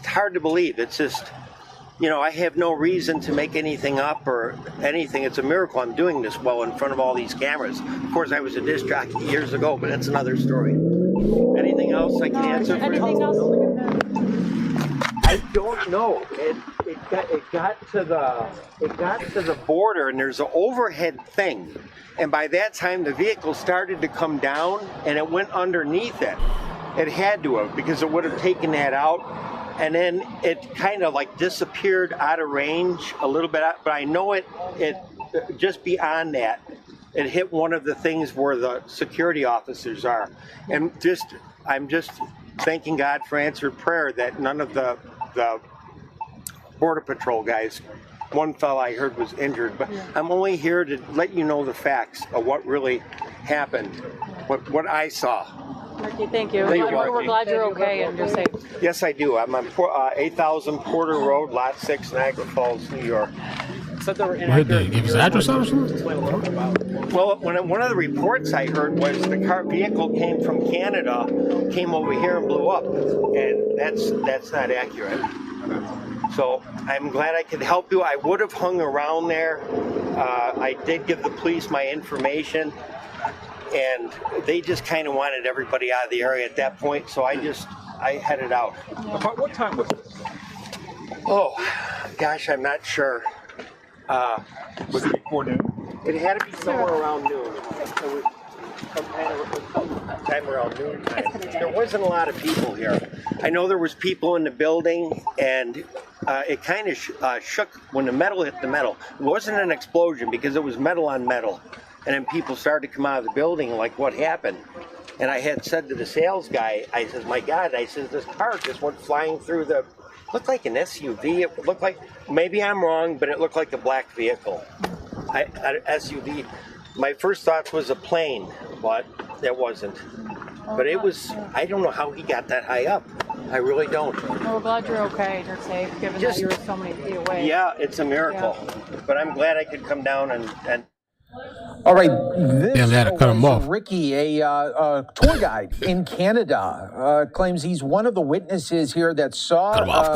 hard to believe. It's just, I have no reason to make anything up or anything. It's a miracle I'm doing this well in front of all these cameras. Of course, I was a disc jockey years ago, but that's another story. Anything else I can answer for you? I don't know. It got to the border, and there's an overhead thing. And by that time, the vehicle started to come down, and it went underneath it. It had to have, because it would have taken that out. And then it kind of like disappeared out of range a little bit, but I know it just beyond that, it hit one of the things where the security officers are. And I'm just thanking God for answered prayer that none of the Border Patrol guys, one fella I heard was injured, but I'm only here to let you know the facts of what really happened, what I saw. Marky, thank you. Thank you, We're Marky. glad you're okay and you're safe. Yes, I do. I'm on 8000 Porter Road, Lot 6, Niagara Falls, New York. Where did they give his address out or something? Well, one of the reports I heard was the vehicle came from Canada, came over here and blew up, and that's not accurate. So I'm glad I could help you. I would have hung around there. I did give the police my information, and they just kind of wanted everybody out of the area at that point, so I headed out. About what time was it? Oh, gosh, I'm not sure. Was it before noon? It had to be somewhere around noon. It was time around noon time. There wasn't a lot of people here. I know there was people in the building, and it kind of shook when the metal hit the metal. It wasn't an explosion because it was metal on metal. And then people started to come out of the building like, what happened? And I had said to the sales guy, I said, my God, I said, this car just went flying through looked like an SUV. It looked like, maybe I'm wrong, but it looked like a black vehicle. SUV. My first thought was a plane, but it wasn't. But it was, I don't know how he got that high up. I really don't. Well, we're glad you're okay and you're safe, given that you were so many feet away. Yeah, it's a miracle. Yeah. But I'm glad I could come down and all right, this they had to cut him off. Ricky, a tour guide in Canada, claims he's one of the witnesses here that saw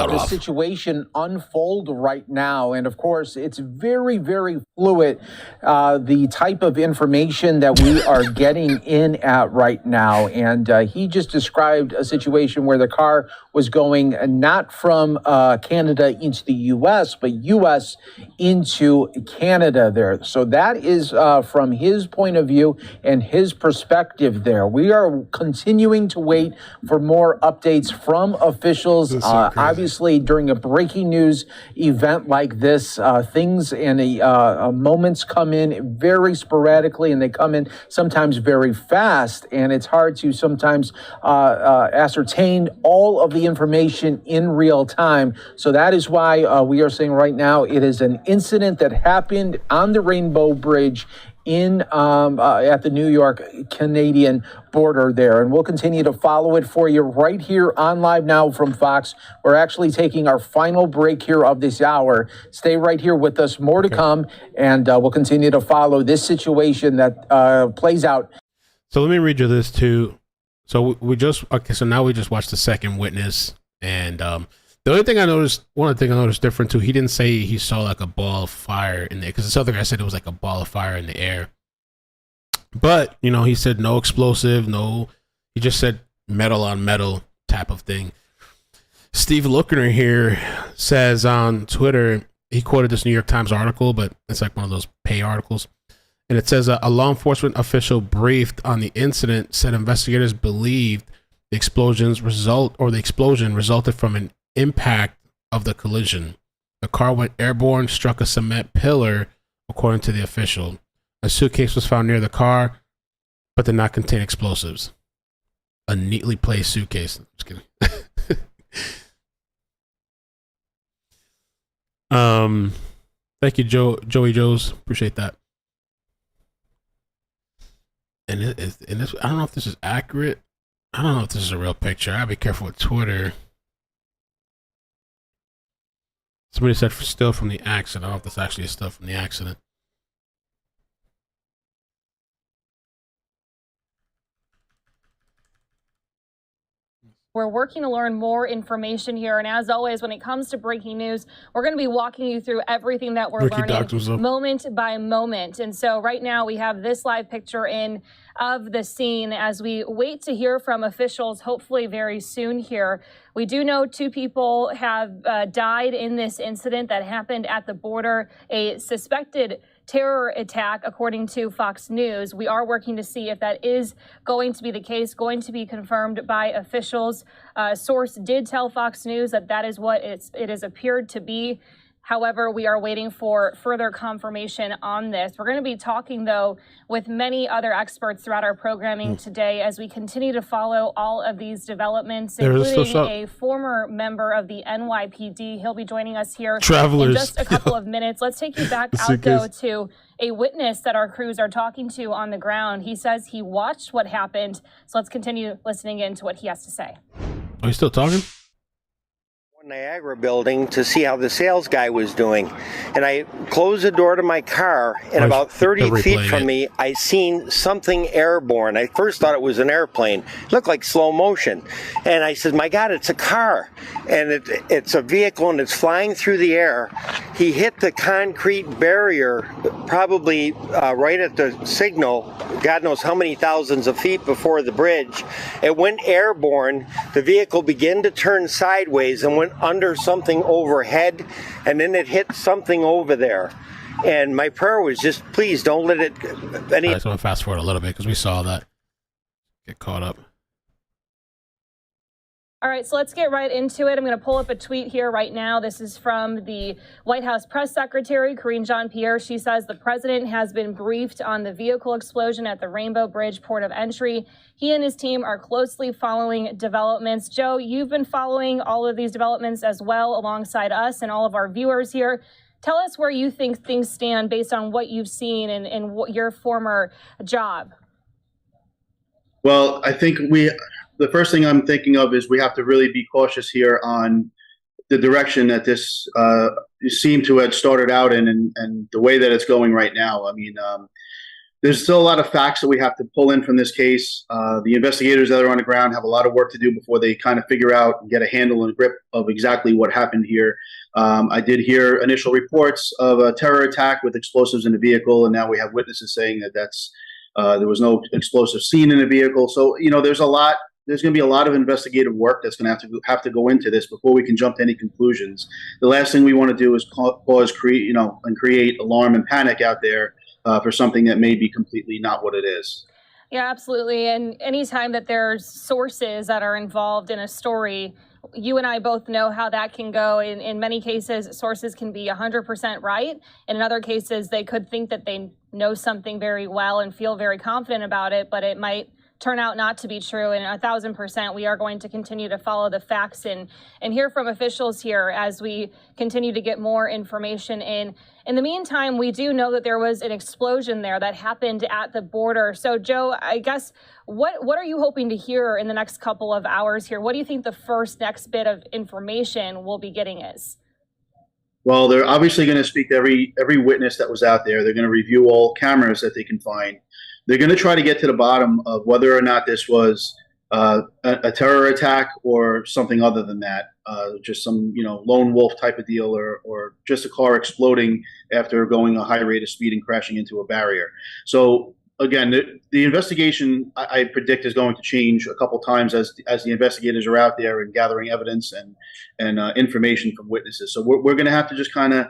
the situation unfold right now. And of course, it's very, very fluid, the type of information that we are getting in at right now. And he just described a situation where the car was going not from Canada into the U.S., but U.S. into Canada there. So that is from his point of view and his perspective there. We are continuing to wait for more updates from officials. Obviously, during a breaking news event like this, things and moments come in very sporadically, and they come in sometimes very fast, and it's hard to sometimes ascertain all of the information in real time. So that is why we are saying right now it is an incident that happened on the Rainbow Bridge in at the New York Canadian border there. And we'll continue to follow it for you right here on Live Now from Fox. We're actually taking our final break here of this hour. Stay right here with us. More to come, and we'll continue to follow this situation that plays out. So let me read you this too. So so now we just watched the second witness, and the only thing I noticed, one of the things I noticed different too, he didn't say he saw like a ball of fire in there, because this other guy said it was like a ball of fire in the air. But, you know, he said no explosive, he just said metal on metal type of thing. Steve Lookner here says on Twitter, he quoted this New York Times article, but it's like one of those pay articles. And it says a law enforcement official briefed on the incident said investigators believed the explosion resulted from an impact of the collision. The car went airborne, struck a cement pillar, according to the official. A suitcase was found near the car, but did not contain explosives. A neatly placed suitcase. Just kidding. Thank you, Joey Joes. Appreciate that. And this, I don't know if this is accurate. I don't know if this is a real picture. I'll be careful with Twitter. Somebody said still from the accident. I don't know if this actually is still from the accident. We're working to learn more information here. And as always, when it comes to breaking news, we're going to be walking you through everything that we're learning moment by moment. And so right now we have this live picture in of the scene as we wait to hear from officials, hopefully very soon here. We do know 2 people have died in this incident that happened at the border. A suspected terror attack, according to Fox News. We are working to see if that is going to be the case, going to be confirmed by officials. A source did tell Fox News that that is what it has appeared to be. However, we are waiting for further confirmation on this. We're going to be talking, though, with many other experts throughout our programming today as we continue to follow all of these developments, including a former member of the NYPD. He'll be joining us here in just a couple of minutes. Let's take you back out, though, to a witness that our crews are talking to on the ground. He says he watched what happened. So let's continue listening in to what he has to say. Are you still talking? Niagara building to see how the sales guy was doing, and I closed the door to my car, and about 30 feet from me I seen something airborne. I first thought it was an airplane. It looked like slow motion, and I said, my God, it's a car, and it's a vehicle, and it's flying through the air. He hit the concrete barrier probably right at the signal, God knows how many thousands of feet before the bridge. It went airborne. The vehicle began to turn sideways and went under something overhead, and then it hit something over there. And my prayer was just, please don't let it. I just want to fast forward a little bit because we saw that get caught up. All right, so let's get right into it. I'm going to pull up a tweet here right now. This is from the White House press secretary, Karine Jean-Pierre. She says the president has been briefed on the vehicle explosion at the Rainbow Bridge port of entry. He and his team are closely following developments. Joe, you've been following all of these developments as well alongside us and all of our viewers here. Tell us where you think things stand based on what you've seen and what your former job. Well, I think the first thing I'm thinking of is we have to really be cautious here on the direction that this seemed to have started out in and the way that it's going right now. I mean, there's still a lot of facts that we have to pull in from this case. The investigators that are on the ground have a lot of work to do before they kind of figure out and get a handle and grip of exactly what happened here. I did hear initial reports of a terror attack with explosives in the vehicle, and now we have witnesses saying that there was no explosive seen in the vehicle. So, you know, there's going to be a lot of investigative work that's going to have to go into this before we can jump to any conclusions. The last thing we want to do is create alarm and panic out there for something that may be completely not what it is. Yeah, absolutely. And anytime that there's sources that are involved in a story, you and I both know how that can go. In many cases, sources can be 100% right. And in other cases, they could think that they know something very well and feel very confident about it, but it might turn out not to be true. And 1,000%, we are going to continue to follow the facts and hear from officials here as we continue to get more information in. In the meantime, we do know that there was an explosion there that happened at the border. So, Joe, I guess, what are you hoping to hear in the next couple of hours here? What do you think the next bit of information we'll be getting is? Well, they're obviously going to speak to every witness that was out there. They're going to review all cameras that they can find. They're going to try to get to the bottom of whether or not this was a terror attack or something other than that, just some lone wolf type of deal, or just a car exploding after going a high rate of speed and crashing into a barrier. So again, the investigation I predict is going to change a couple times as the investigators are out there and gathering evidence and information from witnesses. So we're going to have to just kind of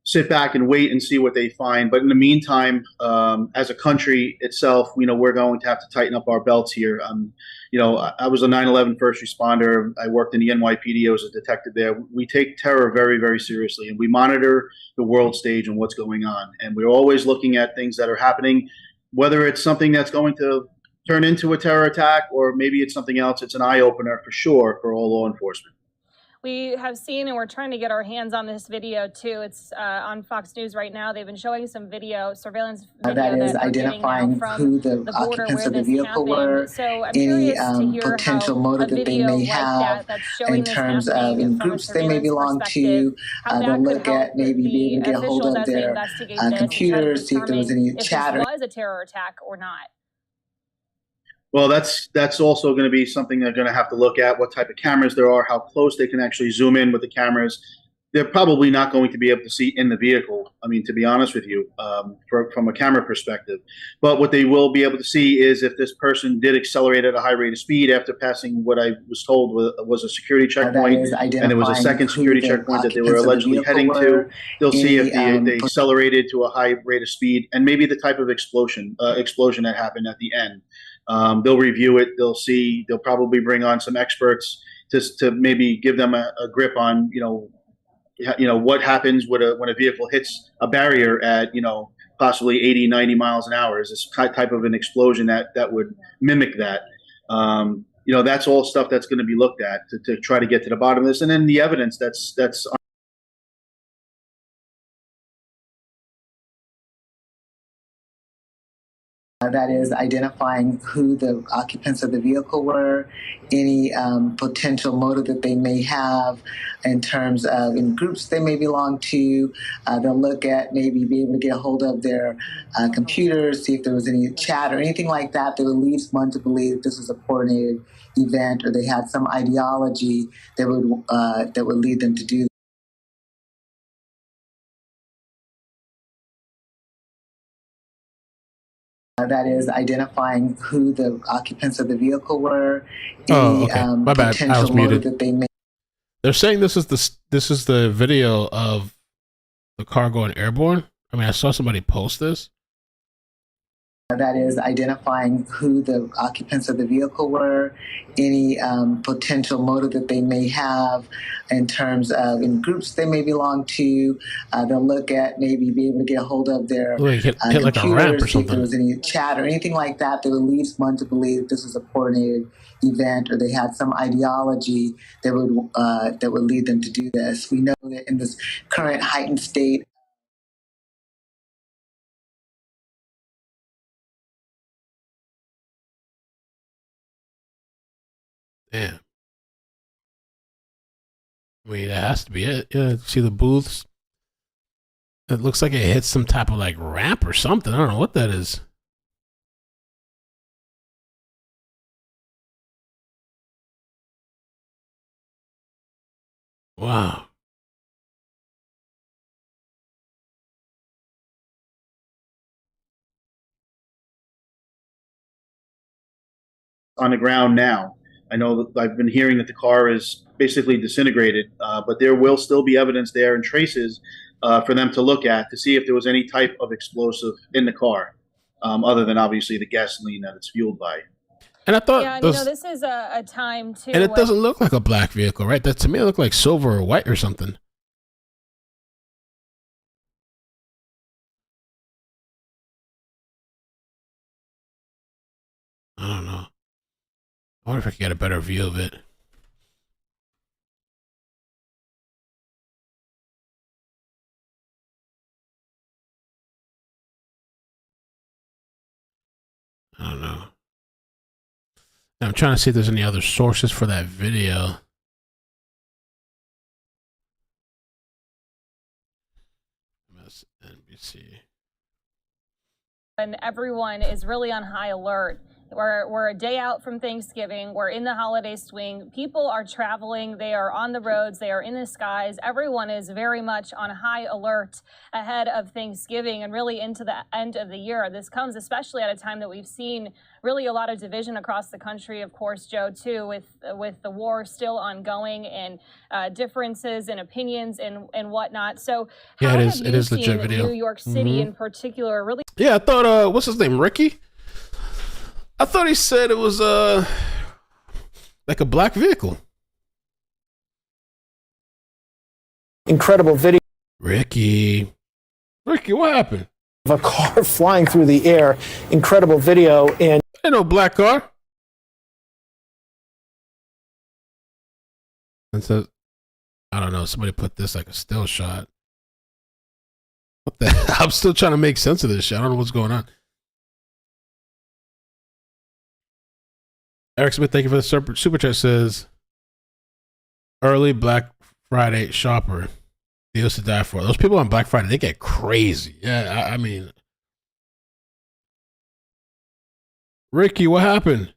sit back and wait and see what they find. But in the meantime, as a country itself, we're going to have to tighten up our belts here. I was a 9/11 first responder. I worked in the NYPD. I was a detective there. We take terror very, very seriously, and we monitor the world stage and what's going on. And we're always looking at things that are happening, whether it's something that's going to turn into a terror attack or maybe it's something else. It's an eye-opener for sure for all law enforcement. We have seen, and we're trying to get our hands on this video too. It's on Fox News right now. They've been showing some surveillance video that is identifying who the occupants of the vehicle were, so I'm any to hear potential motive that they may have in terms of any groups they may belong to. They'll look at maybe be able to get a hold of their computers, see if there was any chatter. If this was a terror attack or not. Well, that's also going to be something they're going to have to look at, what type of cameras there are, how close they can actually zoom in with the cameras. they're probably not going to be able to see in the vehicle. I mean, to be honest with you, from a camera perspective. But what they will be able to see is if this person did accelerate at a high rate of speed after passing what I was told was a security checkpoint, and there was a second security checkpoint that they were allegedly heading to. They'll see if they accelerated to a high rate of speed, and maybe the type of explosion that happened at the end. They'll review it. They'll probably bring on some experts to maybe give them a grip on, what happens when a vehicle hits a barrier at, possibly 80, 90 miles an hour. Is this type of an explosion that would mimic that? That's all stuff that's going to be looked at to try to get to the bottom of this. And then the evidence that's that is identifying who the occupants of the vehicle were, any potential motive that they may have in terms of any groups they may belong to. They'll look at, maybe be able to get a hold of their computers, see if there was any chat or anything like that that would lead one to believe that this was a coordinated event, or they had some ideology that would lead them to do that. That is identifying who the occupants of the vehicle were. Okay. My bad. I was muted. That they may. They're saying this is the video of the car going airborne. I mean, I saw somebody post this. That is identifying who the occupants of the vehicle were, any potential motive that they may have in terms of any groups they may belong to. They'll look at, maybe be able to get a hold of their hit like a ramp or see if there something. was any chat or anything like that that would lead one to believe that this was a coordinated event, or they had some ideology that would lead them to do this. We know that in this current heightened state. Damn. I mean, that has to be it. Yeah, see the booths? It looks like it hits some type of like ramp or something. I don't know what that is. Wow. On the ground now. I know that I've been hearing that the car is basically disintegrated, but there will still be evidence there and traces for them to look at to see if there was any type of explosive in the car, other than obviously the gasoline that it's fueled by. And I thought, Yeah, this is a time too. and it doesn't look like a black vehicle, right? That to me it looked like silver or white or something. I don't know. I wonder if I can get a better view of it. I don't know. I'm trying to see if there's any other sources for that video. MSNBC. And everyone is really on high alert. We're a day out from Thanksgiving. We're in the holiday swing. People are traveling. They are on the roads. They are in the skies. Everyone is very much on high alert ahead of Thanksgiving and really into the end of the year. This comes especially at a time that we've seen really a lot of division across the country, of course, Joe, too, with the war still ongoing and differences in opinions and whatnot. So yeah, how it is. have It you is legit seen video. New York City in particular really? Yeah, I thought. What's his name? Ricky. I thought he said it was like a black vehicle. Incredible video. Ricky, what happened? Of a car flying through the air. Incredible video. And ain't no black car. And so, I don't know. Somebody put this like a still shot. What the? I'm still trying to make sense of this shit. I don't know what's going on. Eric Smith, thank you for the super chat. Says early Black Friday shopper, deals to die for. Those people on Black Friday, they get crazy. Yeah, I mean, Ricky, what happened?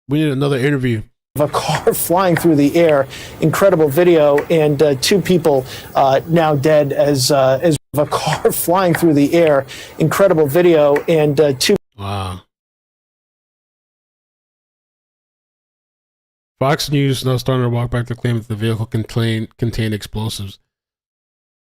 We need another interview. of a car flying through the air. Incredible video, and 2 people now dead as of a car flying through the air. Incredible video, and 2. Wow. Fox News now starting to walk back the claim that the vehicle contained explosives.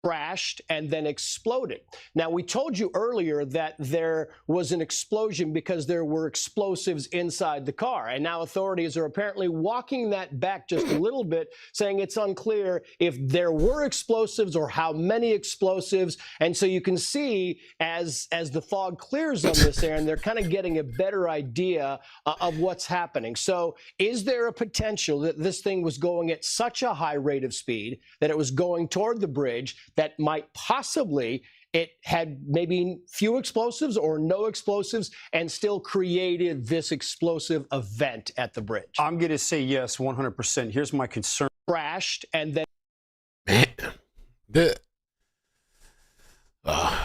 Crashed and then exploded. Now, we told you earlier that there was an explosion because there were explosives inside the car. And now authorities are apparently walking that back just a little bit, saying it's unclear if there were explosives or how many explosives. And so you can see as the fog clears on this air, and they're kind of getting a better idea of what's happening. So is there a potential that this thing was going at such a high rate of speed that it was going toward the bridge that might possibly it had maybe few explosives or no explosives and still created this explosive event at the bridge? I'm going to say yes, 100%. Here's my concern. Crashed and then... Man, wow.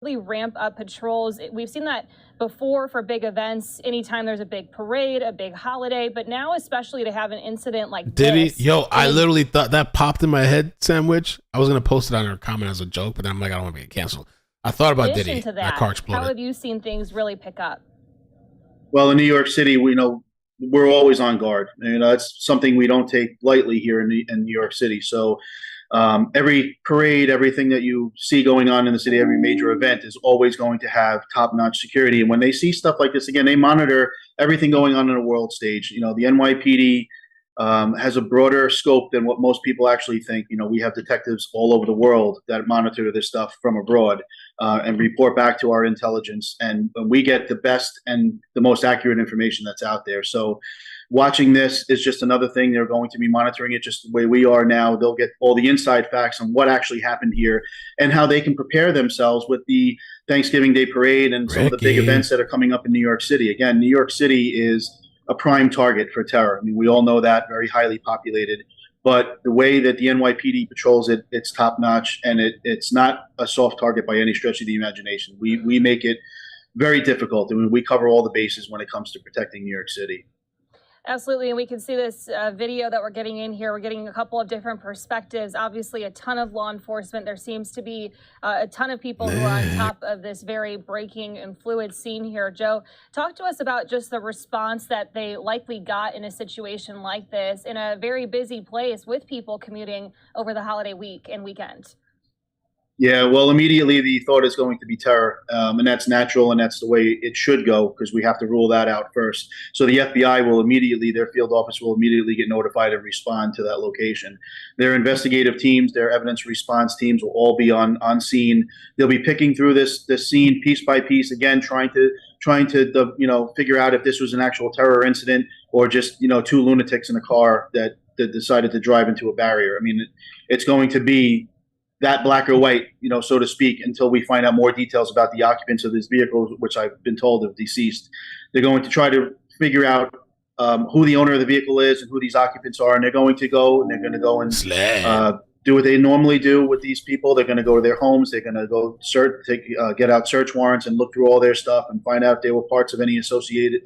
Ramp up patrols. We've seen that before for big events, anytime there's a big parade, a big holiday, but now especially to have an incident like this. Did he? Yo, I literally thought that popped in my head, Sandwich. I was going to post it on her comment as a joke, but then I'm like, I don't want to get canceled. I thought about Diddy. That car exploded. How have you seen things really pick up? Well, in New York City, we're always on guard. It's something we don't take lightly here in New York City. So every parade, everything that you see going on in the city, every major event is always going to have top-notch security. And when they see stuff like this, again, they monitor everything going on in a world stage. The NYPD has a broader scope than what most people actually think. We have detectives all over the world that monitor this stuff from abroad and report back to our intelligence. And we get the best and the most accurate information that's out there. So watching this is just another thing. They're going to be monitoring it just the way we are now. They'll get all the inside facts on what actually happened here and how they can prepare themselves with the Thanksgiving Day parade and some of the big events that are coming up in New York City. Again, New York City is a prime target for terror. I mean, we all know that, very highly populated. But the way that the NYPD patrols it, it's top notch, and it's not a soft target by any stretch of the imagination. We make it very difficult. I mean, we cover all the bases when it comes to protecting New York City. Absolutely, and we can see this video that we're getting in here. We're getting a couple of different perspectives. Obviously, a ton of law enforcement. There seems to be a ton of people who are on top of this very breaking and fluid scene here. Joe, talk to us about just the response that they likely got in a situation like this in a very busy place with people commuting over the holiday week and weekend. Yeah, well, immediately the thought is going to be terror, and that's natural, and that's the way it should go because we have to rule that out first. So the FBI will immediately, their field office will immediately get notified and respond to that location. Their investigative teams, their evidence response teams will all be on scene. They'll be picking through this scene piece by piece, again, trying to figure out if this was an actual terror incident or just 2 lunatics in a car that decided to drive into a barrier. I mean, it's going to be that black or white, so to speak, until we find out more details about the occupants of this vehicle, which I've been told are deceased. They're going to try to figure out who the owner of the vehicle is and who these occupants are, and they're going to go and do what they normally do with these people. They're going to go to their homes. They're going to go get out search warrants and look through all their stuff and find out if they were parts of any associate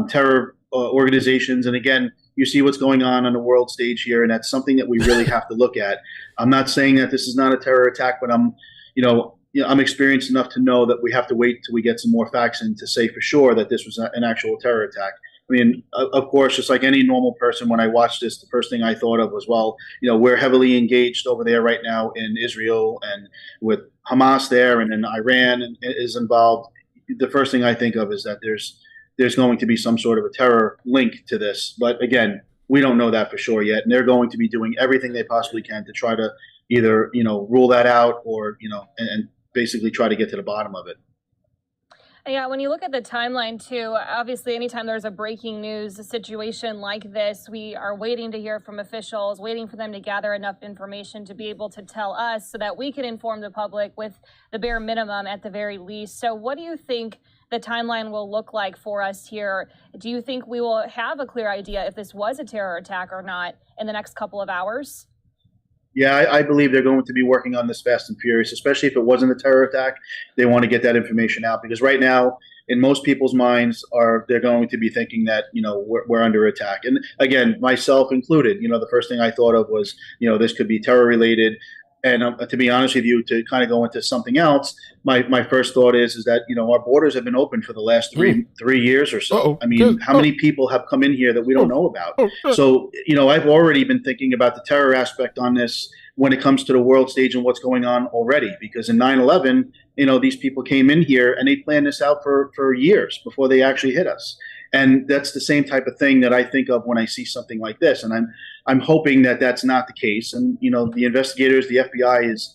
terror organizations. And again, you see what's going on the world stage here, and that's something that we really have to look at. I'm not saying that this is not a terror attack, but I'm experienced enough to know that we have to wait till we get some more facts in to say for sure that this was an actual terror attack. I mean, of course, just like any normal person, when I watched this, the first thing I thought of was, well, we're heavily engaged over there right now in Israel and with Hamas there, and then Iran is involved. The first thing I think of is that there's going to be some sort of a terror link to this. But again, we don't know that for sure yet. And they're going to be doing everything they possibly can to try to either, rule that out or, and basically try to get to the bottom of it. Yeah, when you look at the timeline too, obviously anytime there's a breaking news situation like this, we are waiting to hear from officials, waiting for them to gather enough information to be able to tell us so that we can inform the public with the bare minimum at the very least. So what do you think the timeline will look like for us here? Do you think we will have a clear idea if this was a terror attack or not in the next couple of hours? Yeah, I believe they're going to be working on this fast and furious, especially if it wasn't a terror attack. They want to get that information out because right now, in most people's minds, they're going to be thinking that we're under attack. And again, myself included, the first thing I thought of was this could be terror related. And to be honest with you, to kind of go into something else, my first thought is that our borders have been open for the last three years or so. Uh-oh. I mean, how many people have come in here that we don't know about? So I've already been thinking about the terror aspect on this when it comes to the world stage and what's going on already. Because in 9/11, these people came in here and they planned this out for years before they actually hit us. And that's the same type of thing that I think of when I see something like this. And I'm hoping that that's not the case. And the investigators, the FBI is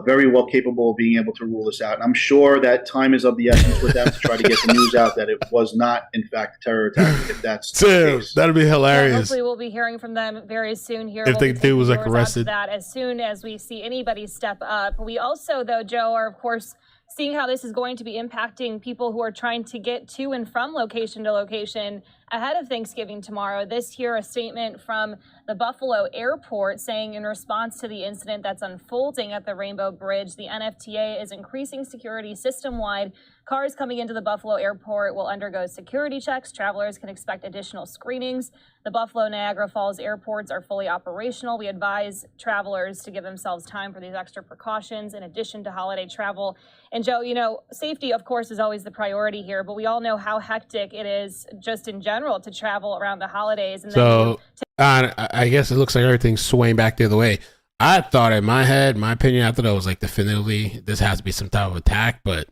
very well capable of being able to rule this out. And I'm sure that time is of the essence with them to try to get the news out that it was not, in fact, a terror attack. If that's the case. That'd be hilarious. Yeah, hopefully, we'll be hearing from them very soon here. If they do was like arrested, that as soon as we see anybody step up. We also, though, Joe, are of course seeing how this is going to be impacting people who are trying to get to and from location to location ahead of Thanksgiving tomorrow. This here, a statement from the Buffalo airport saying in response to the incident that's unfolding at the Rainbow Bridge, the NFTA is increasing security system-wide. Cars coming into the Buffalo airport will undergo security checks. Travelers can expect additional screenings. The Buffalo Niagara Falls airports are fully operational. We advise travelers to give themselves time for these extra precautions in addition to holiday travel. And Joe, safety, of course, is always the priority here, but we all know how hectic it is just in general to travel around the holidays. And so I guess it looks like everything's swaying back the other way. I thought in my head, my opinion, I thought it was like definitively this has to be some type of attack, but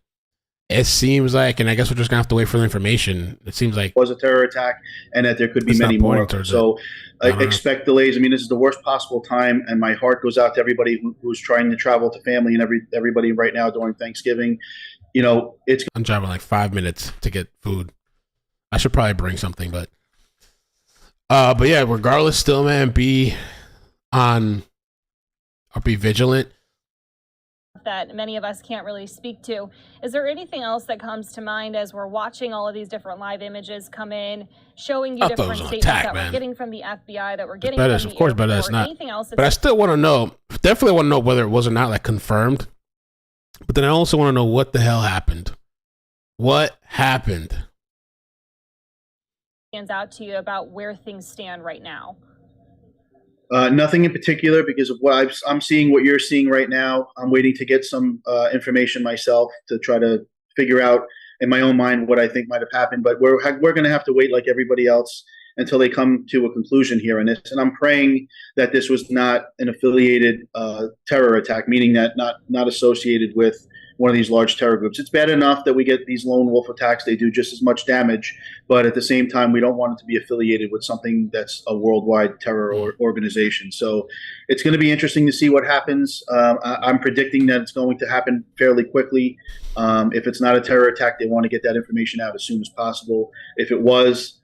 it seems like, and I guess we're just gonna have to wait for the information. It seems like it was a terror attack, and that there could be many more. So expect delays. I mean, this is the worst possible time, and my heart goes out to everybody who's trying to travel to family and everybody right now during Thanksgiving. I'm driving like 5 minutes to get food. I should probably bring something, but yeah, regardless, still, man, be vigilant. That many of us can't really speak to. Is there anything else that comes to mind as we're watching all of these different live images come in, showing you different statements that we're getting from the FBI, that we're getting from the of course, but it's not. Anything else? But I still want to know, definitely want to know whether it was or not like confirmed. But then I also want to know what the hell happened. What happened? Stands out to you about where things stand right now. Nothing in particular because of what I'm seeing, what you're seeing right now. I'm waiting to get some information myself to try to figure out in my own mind what I think might have happened. But we're going to have to wait like everybody else until they come to a conclusion here on this. And I'm praying that this was not an affiliated terror attack, meaning that not associated with one of these large terror groups. It's bad enough that we get these lone wolf attacks. They do just as much damage, but at the same time, we don't want it to be affiliated with something that's a worldwide terror organization. So it's going to be interesting to see what happens. I'm predicting that it's going to happen fairly quickly. If it's not a terror attack, they want to get that information out as soon as possible. If it was,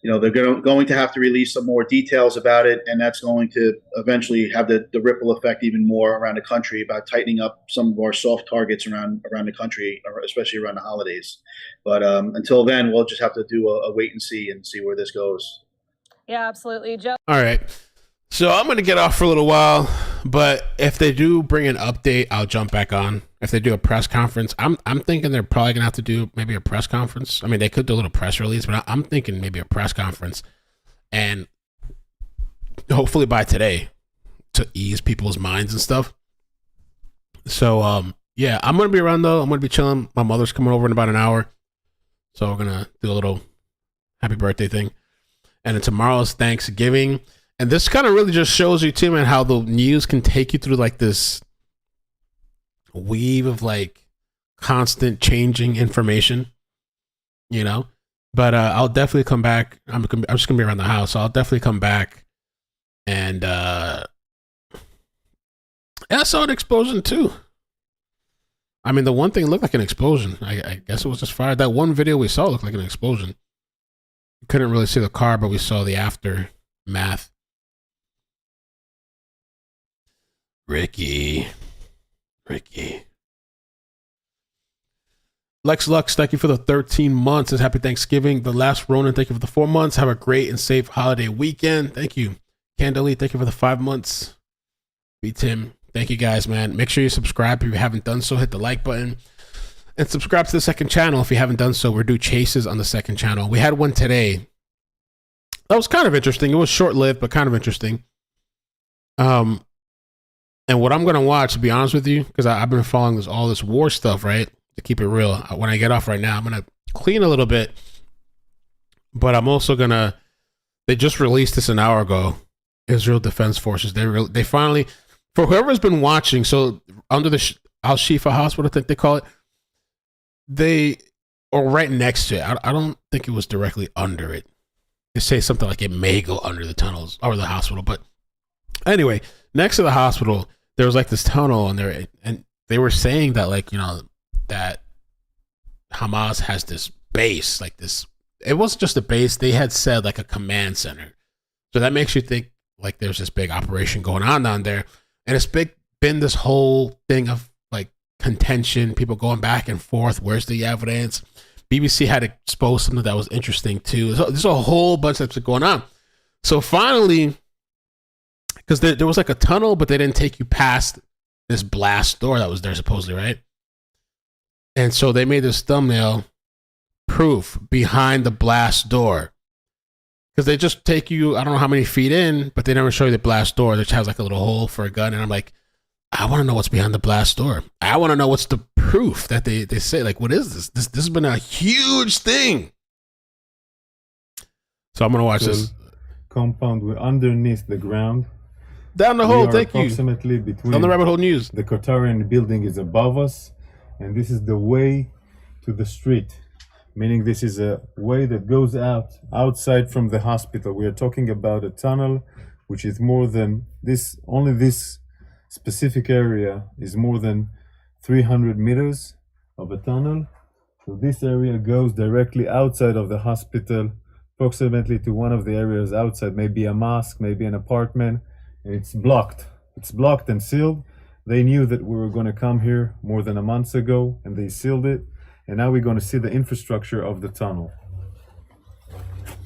they're going to have to release some more details about it, and that's going to eventually have the ripple effect even more around the country about tightening up some of our soft targets around the country, especially around the holidays. But until then, we'll just have to do a wait and see where this goes. Yeah, absolutely, Joe. All right. So I'm going to get off for a little while, but if they do bring an update, I'll jump back on. If they do a press conference, I'm thinking they're probably going to have to do maybe a press conference. I mean, they could do a little press release, but I'm thinking maybe a press conference. And hopefully by today to ease people's minds and stuff. So, yeah, I'm going to be around though. I'm going to be chilling. My mother's coming over in about an hour. So we're going to do a little happy birthday thing. And then tomorrow's Thanksgiving. And this kind of really just shows you too, man, how the news can take you through like this weave of like constant changing information, but I'll definitely come back. I'm just gonna be around the house, so I'll definitely come back. And I saw an explosion too. I mean, the one thing looked like an explosion. I guess it was just fire. That one video we saw looked like an explosion. Couldn't really see the car, but we saw the aftermath. Ricky. Lex Lux, thank you for the 13 months. Happy Thanksgiving. The last Ronan, thank you for the 4 months. Have a great and safe holiday weekend. Thank you. Candeli, thank you for the 5 months. Be Tim. Thank you guys, man. Make sure you subscribe if you haven't done so. Hit the like button. And subscribe to the second channel if you haven't done so. We're doing chases on the second channel. We had one today. That was kind of interesting. It was short-lived, but kind of interesting. And what I'm going to watch, to be honest with you, because I've been following all this war stuff, right? To keep it real. When I get off right now, I'm going to clean a little bit. But I'm also going to... They just released this an hour ago. Israel Defense Forces. They finally... For whoever's been watching, so under the Al-Shifa Hospital, I think they call it, or right next to it. I don't think it was directly under it. They say something like it may go under the tunnels or the hospital. But anyway, next to the hospital, there was like this tunnel in there, and they were saying that, like, you know, that Hamas has this base, like this. It wasn't just a base. They had said like a command center. So that makes you think like there's this big operation going on down there. And it's been this whole thing of like contention, people going back and forth. Where's the evidence? BBC had exposed something that was interesting too. So there's a whole bunch of stuff going on. So finally, because there was like a tunnel, but they didn't take you past this blast door that was there supposedly, right? And so they made this thumbnail proof behind the blast door. Because they just take you, I don't know how many feet in, but they never show you the blast door, which has like a little hole for a gun. And I'm like, I want to know what's behind the blast door. I want to know what's the proof that they say. Like, what is this? This has been a huge thing. So I'm going to watch this. Compound, we're underneath the ground. Down the hole, thank you. Approximately between on the Rabbit Hole News. The Qatarian building is above us, and this is the way to the street. Meaning this is a way that goes outside from the hospital. We are talking about a tunnel which is more than this, only this specific area is more than 300 meters of a tunnel. So this area goes directly outside of the hospital, approximately to one of the areas outside, maybe a mosque, maybe an apartment, and it's blocked. It's blocked and sealed. They knew that we were going to come here more than a month ago, and they sealed it. And now we're going to see the infrastructure of the tunnel.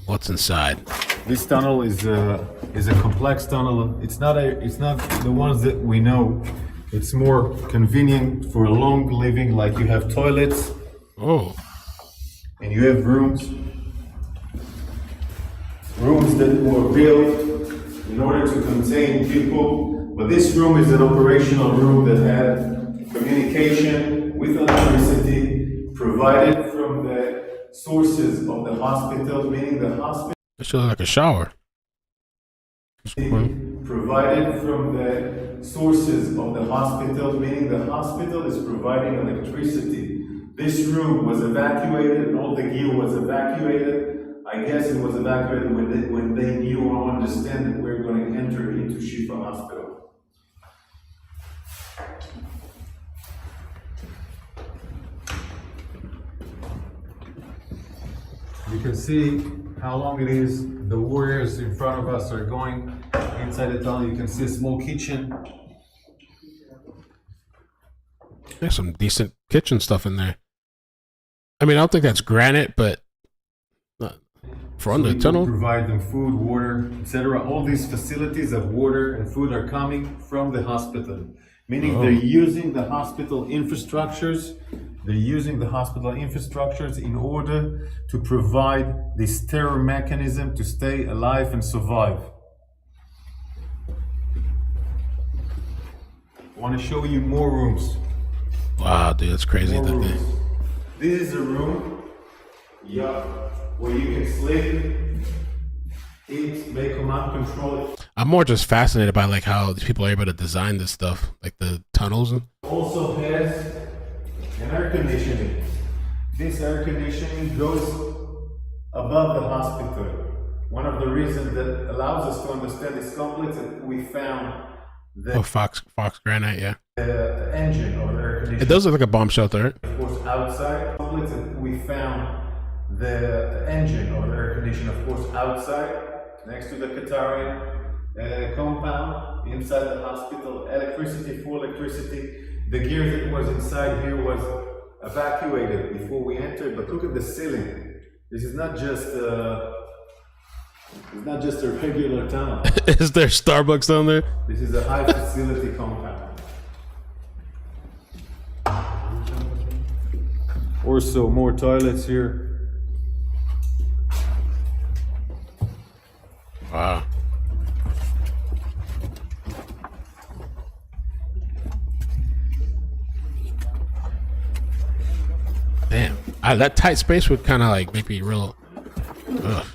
What's inside? This tunnel is a complex tunnel. It's not the ones that we know. It's more convenient for long living, like you have toilets. Oh. And you have rooms that were built in order to contain people. But this room is an operational room that had communication with electricity provided from the sources of the hospital, meaning the hospital. It should look like a shower. Provided from the sources of the hospital, meaning the hospital is providing electricity. This room was evacuated, and all the gear was evacuated. I guess it was evacuated when they knew or understand that we're going to enter into Shifa Hospital. You can see how long it is. The warriors in front of us are going inside the tunnel. You can see a small kitchen. There's some decent kitchen stuff in there. I mean, I don't think that's granite, but for under the tunnel. Provide them food, water, etc. All these facilities of water and food are coming from the hospital, meaning they're using the hospital infrastructures. They're using the hospital infrastructures in order to provide this terror mechanism to stay alive and survive. I want to show you more rooms. Wow, dude, that's crazy. This is a room, where you can sleep, eat, make command control. I'm more just fascinated by like how these people are able to design this stuff, like the tunnels. Also has an air conditioning. This air conditioning goes above the hospital. One of the reasons that allows us to understand this complex is that we found the Fox Granite, yeah. The engine of the air conditioning. It does look like a bomb shelter, right? Of course, outside complex, we found the engine of the air conditioning, of course, outside, next to the Qatarian compound, inside the hospital. Electricity, full electricity. The gear that was inside here was evacuated before we entered, but look at the ceiling. This is not just It's not just a regular tunnel. Is there Starbucks down there? This is a high facility compound. Also, more toilets here. Wow. Damn. That tight space would kind of like make me real. Ugh.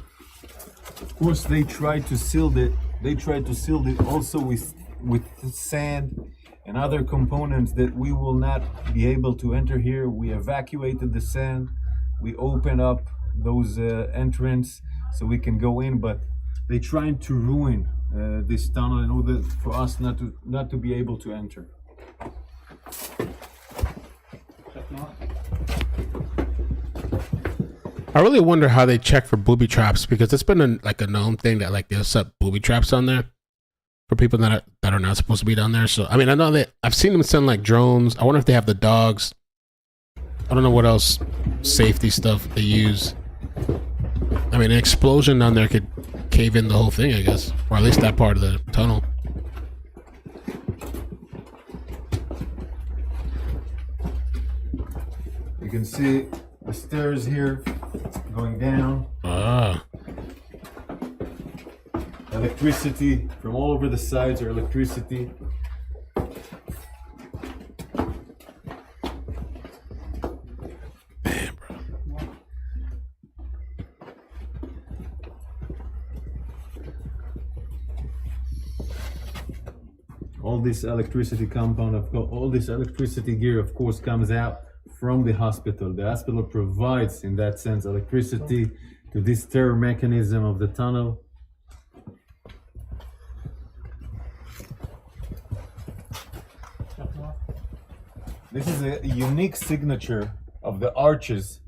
Of course, they tried to seal it. They tried to seal it also with sand and other components that we will not be able to enter here. We evacuated the sand. We opened up those entrance so we can go in, but they trying to ruin this tunnel in order for us not to be able to enter. I really wonder how they check for booby traps, because it's been a known thing that like they'll set booby traps on there for people that are not supposed to be down there. So I mean, I know that I've seen them send like drones. I wonder if they have the dogs. I don't know what else safety stuff they use. I mean, an explosion down there could cave in the whole thing, I guess, or at least that part of the tunnel. You can see the stairs here going down. Ah. Electricity from all over the sides, or electricity. Damn, bro. All this electricity compound, all this electricity gear, of course, comes out from the hospital. The hospital provides, in that sense, electricity to this terror mechanism of the tunnel. This is a unique signature of the arches.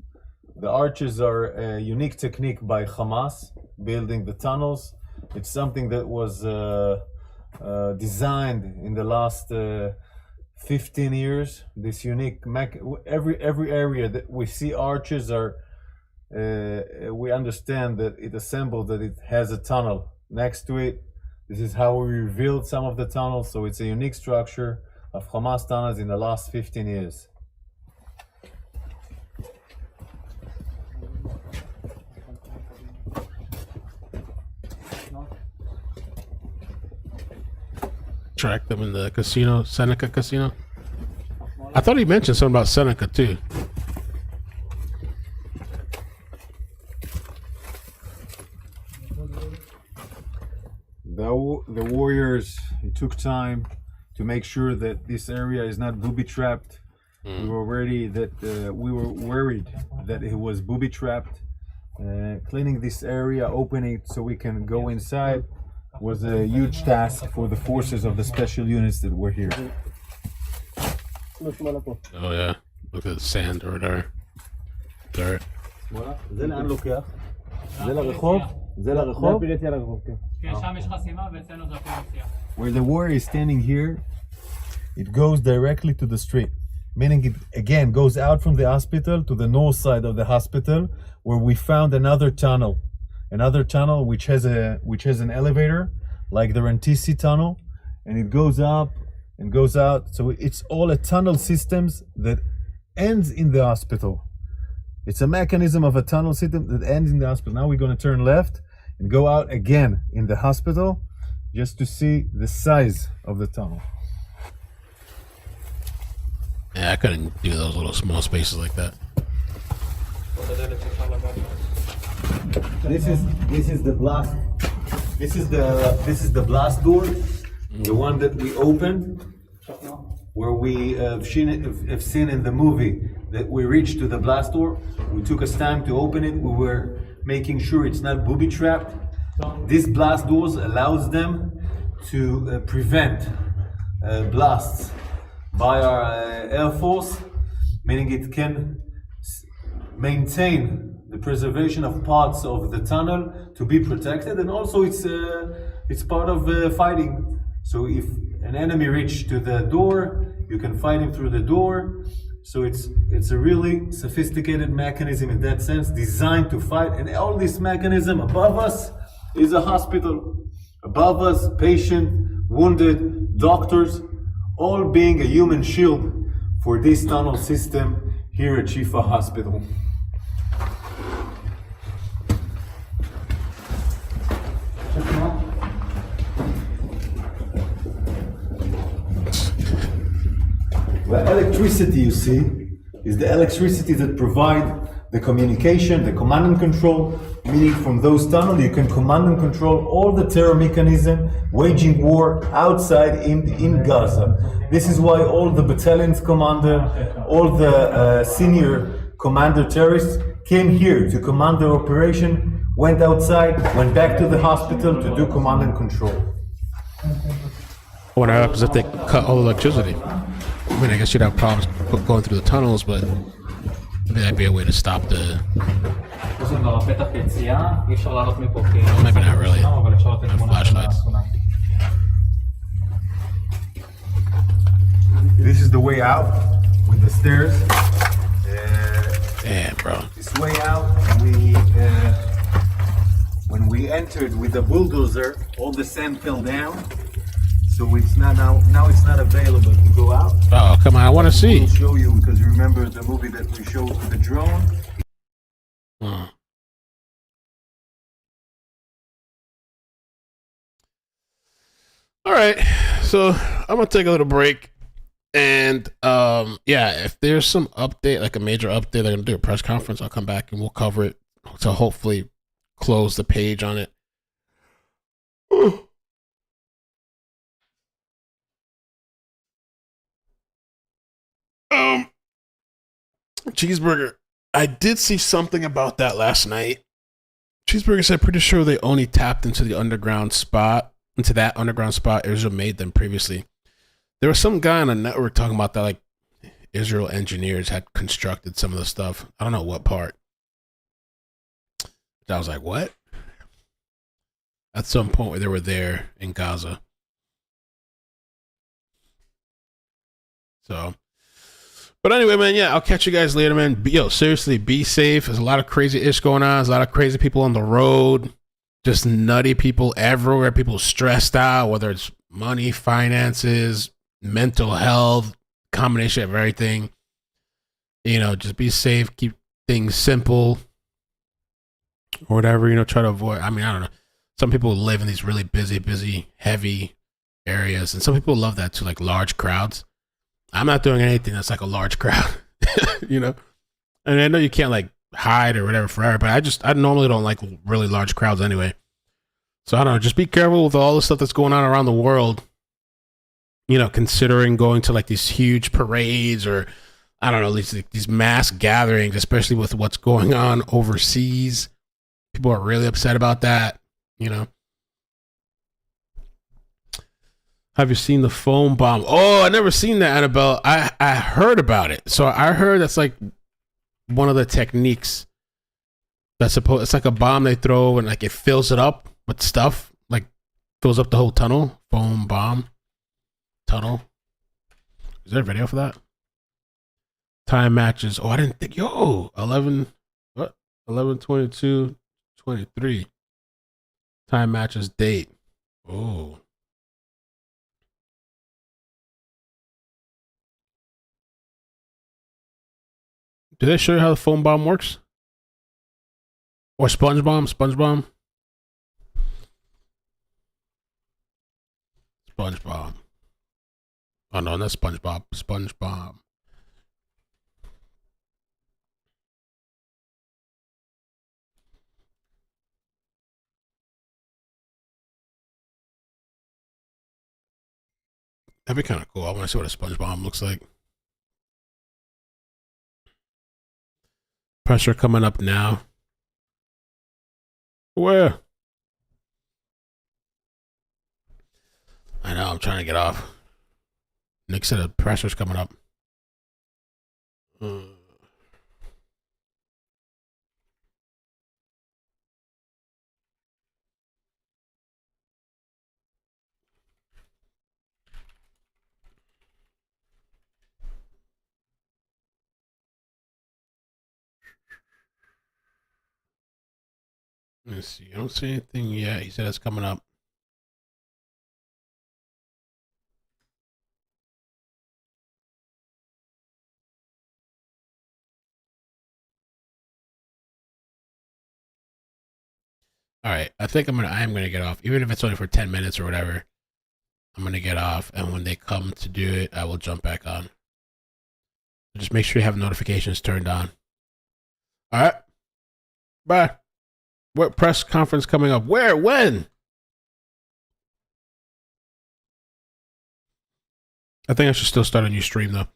The arches are a unique technique by Hamas, building the tunnels. It's something that was designed in the last 15 years. This unique every area that we see arches are we understand that it assembled, that it has a tunnel next to it. This is how we revealed some of the tunnels, so it's a unique structure of Hamas tunnels in the last 15 years. Track them in the casino, Seneca Casino. I thought he mentioned something about Seneca too. The warriors, it took time to make sure that this area is not booby trapped. We were worried that it was booby trapped. Cleaning this area, opening it so we can go inside, was a huge task for the forces of the special units that were here. Oh yeah, look at the sand or there. Dirt. Where the warrior is standing here, it goes directly to the street, meaning it again goes out from the hospital to the north side of the hospital, where we found another tunnel which has an elevator like the Rantisi tunnel, and it goes up and goes out. So it's all a tunnel systems that ends in the hospital. It's a mechanism of a tunnel system that ends in the hospital. Now we're going to turn left and go out again in the hospital just to see the size of the tunnel. Yeah, I couldn't do those little small spaces like that. This is the blast. This is the blast door, the one that we opened, where we have seen in the movie that we reached to the blast door. We took us time to open it. We were making sure it's not booby trapped. These blast doors allows them to prevent blasts by our Air Force, meaning it can maintain the preservation of parts of the tunnel to be protected, and also it's part of fighting. So if an enemy reaches to the door, you can fight him through the door. So it's a really sophisticated mechanism in that sense, designed to fight. And all this mechanism above us is a hospital. Above us, patient, wounded, doctors, all being a human shield for this tunnel system here at Shifa Hospital. The electricity you see is the electricity that provide the communication, the command and control, meaning from those tunnels you can command and control all the terror mechanism waging war outside in Gaza. This is why all the battalion's commander, all the senior commander terrorists came here to command their operation, went outside, went back to the hospital to do command and control. What happens if they cut all the electricity? I mean, I guess you'd have problems going through the tunnels, but maybe that'd be a way to stop the... Maybe not really. No flashlights. This is the way out with the stairs. Damn, bro. This way out, when we entered with the bulldozer, all the sand fell down. So it's not now it's not available to go out. Oh, come on, I want to see. We'll show you because you remember the movie that we showed with the drone. All right, so I'm gonna take a little break, and yeah, if there's some update, like a major update, they're gonna do a press conference. I'll come back and we'll cover it to hopefully close the page on it. Cheeseburger. I did see something about that last night. Cheeseburger said, pretty sure they only tapped into that underground spot Israel made them previously. There was some guy on a network talking about that, like Israel engineers had constructed some of the stuff. I don't know what part. I was like, what? At some point where they were there in Gaza. So, but anyway, man, yeah, I'll catch you guys later, man. Yo, seriously, be safe. There's a lot of crazy ish going on. There's a lot of crazy people on the road. Just nutty people everywhere. People stressed out, whether it's money, finances, mental health, combination of everything. You know, just be safe. Keep things simple. Or whatever, you know, try to avoid. I mean, I don't know. Some people live in these really busy, heavy areas. And some people love that too, like large crowds. I'm not doing anything that's like a large crowd, you know? And I know you can't like hide or whatever forever, but I normally don't like really large crowds anyway. So I don't know, just be careful with all the stuff that's going on around the world. You know, considering going to like these huge parades or I don't know, these mass gatherings, especially with what's going on overseas. People are really upset about that, you know? Have you seen the foam bomb? Oh, I never seen that, Annabelle. I heard about it. So I heard that's like one of the techniques that's supposed. It's like a bomb they throw and like it fills it up with stuff, like fills up the whole tunnel. Foam bomb tunnel. Is there a video for that? Time matches. Oh, I didn't think. Yo, 11. What? 11/22/23. Time matches date. Oh. Did they show you how the foam bomb works? Or sponge bomb? Sponge bomb? Sponge bomb. Oh no, not SpongeBob. Sponge bomb. That'd be kind of cool. I want to see what a sponge bomb looks like. Pressure coming up now. Where? I know, I'm trying to get off. Nick said the pressure's coming up. Let me see. I don't see anything yet. He said it's coming up. All right. I think I am gonna get off, even if it's only for 10 minutes or whatever. I'm gonna get off, and when they come to do it, I will jump back on. Just make sure you have notifications turned on. All right. Bye. What press conference coming up? Where? When? I think I should still start a new stream though.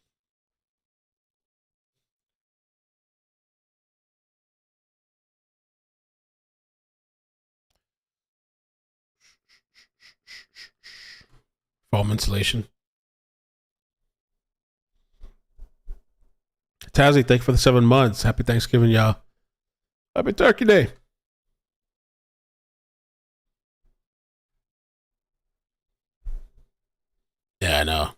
Foam insulation. Tazzy, thank you for the 7 months. Happy Thanksgiving, y'all. Happy Turkey Day. Yeah, I know.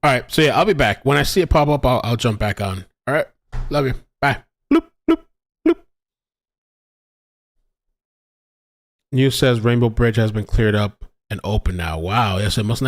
All right, so yeah, I'll be back. When I see it pop up, I'll jump back on. All right, love you. Bye. Bloop, bloop, bloop. News says Rainbow Bridge has been cleared up and open now. Wow, yes, it must not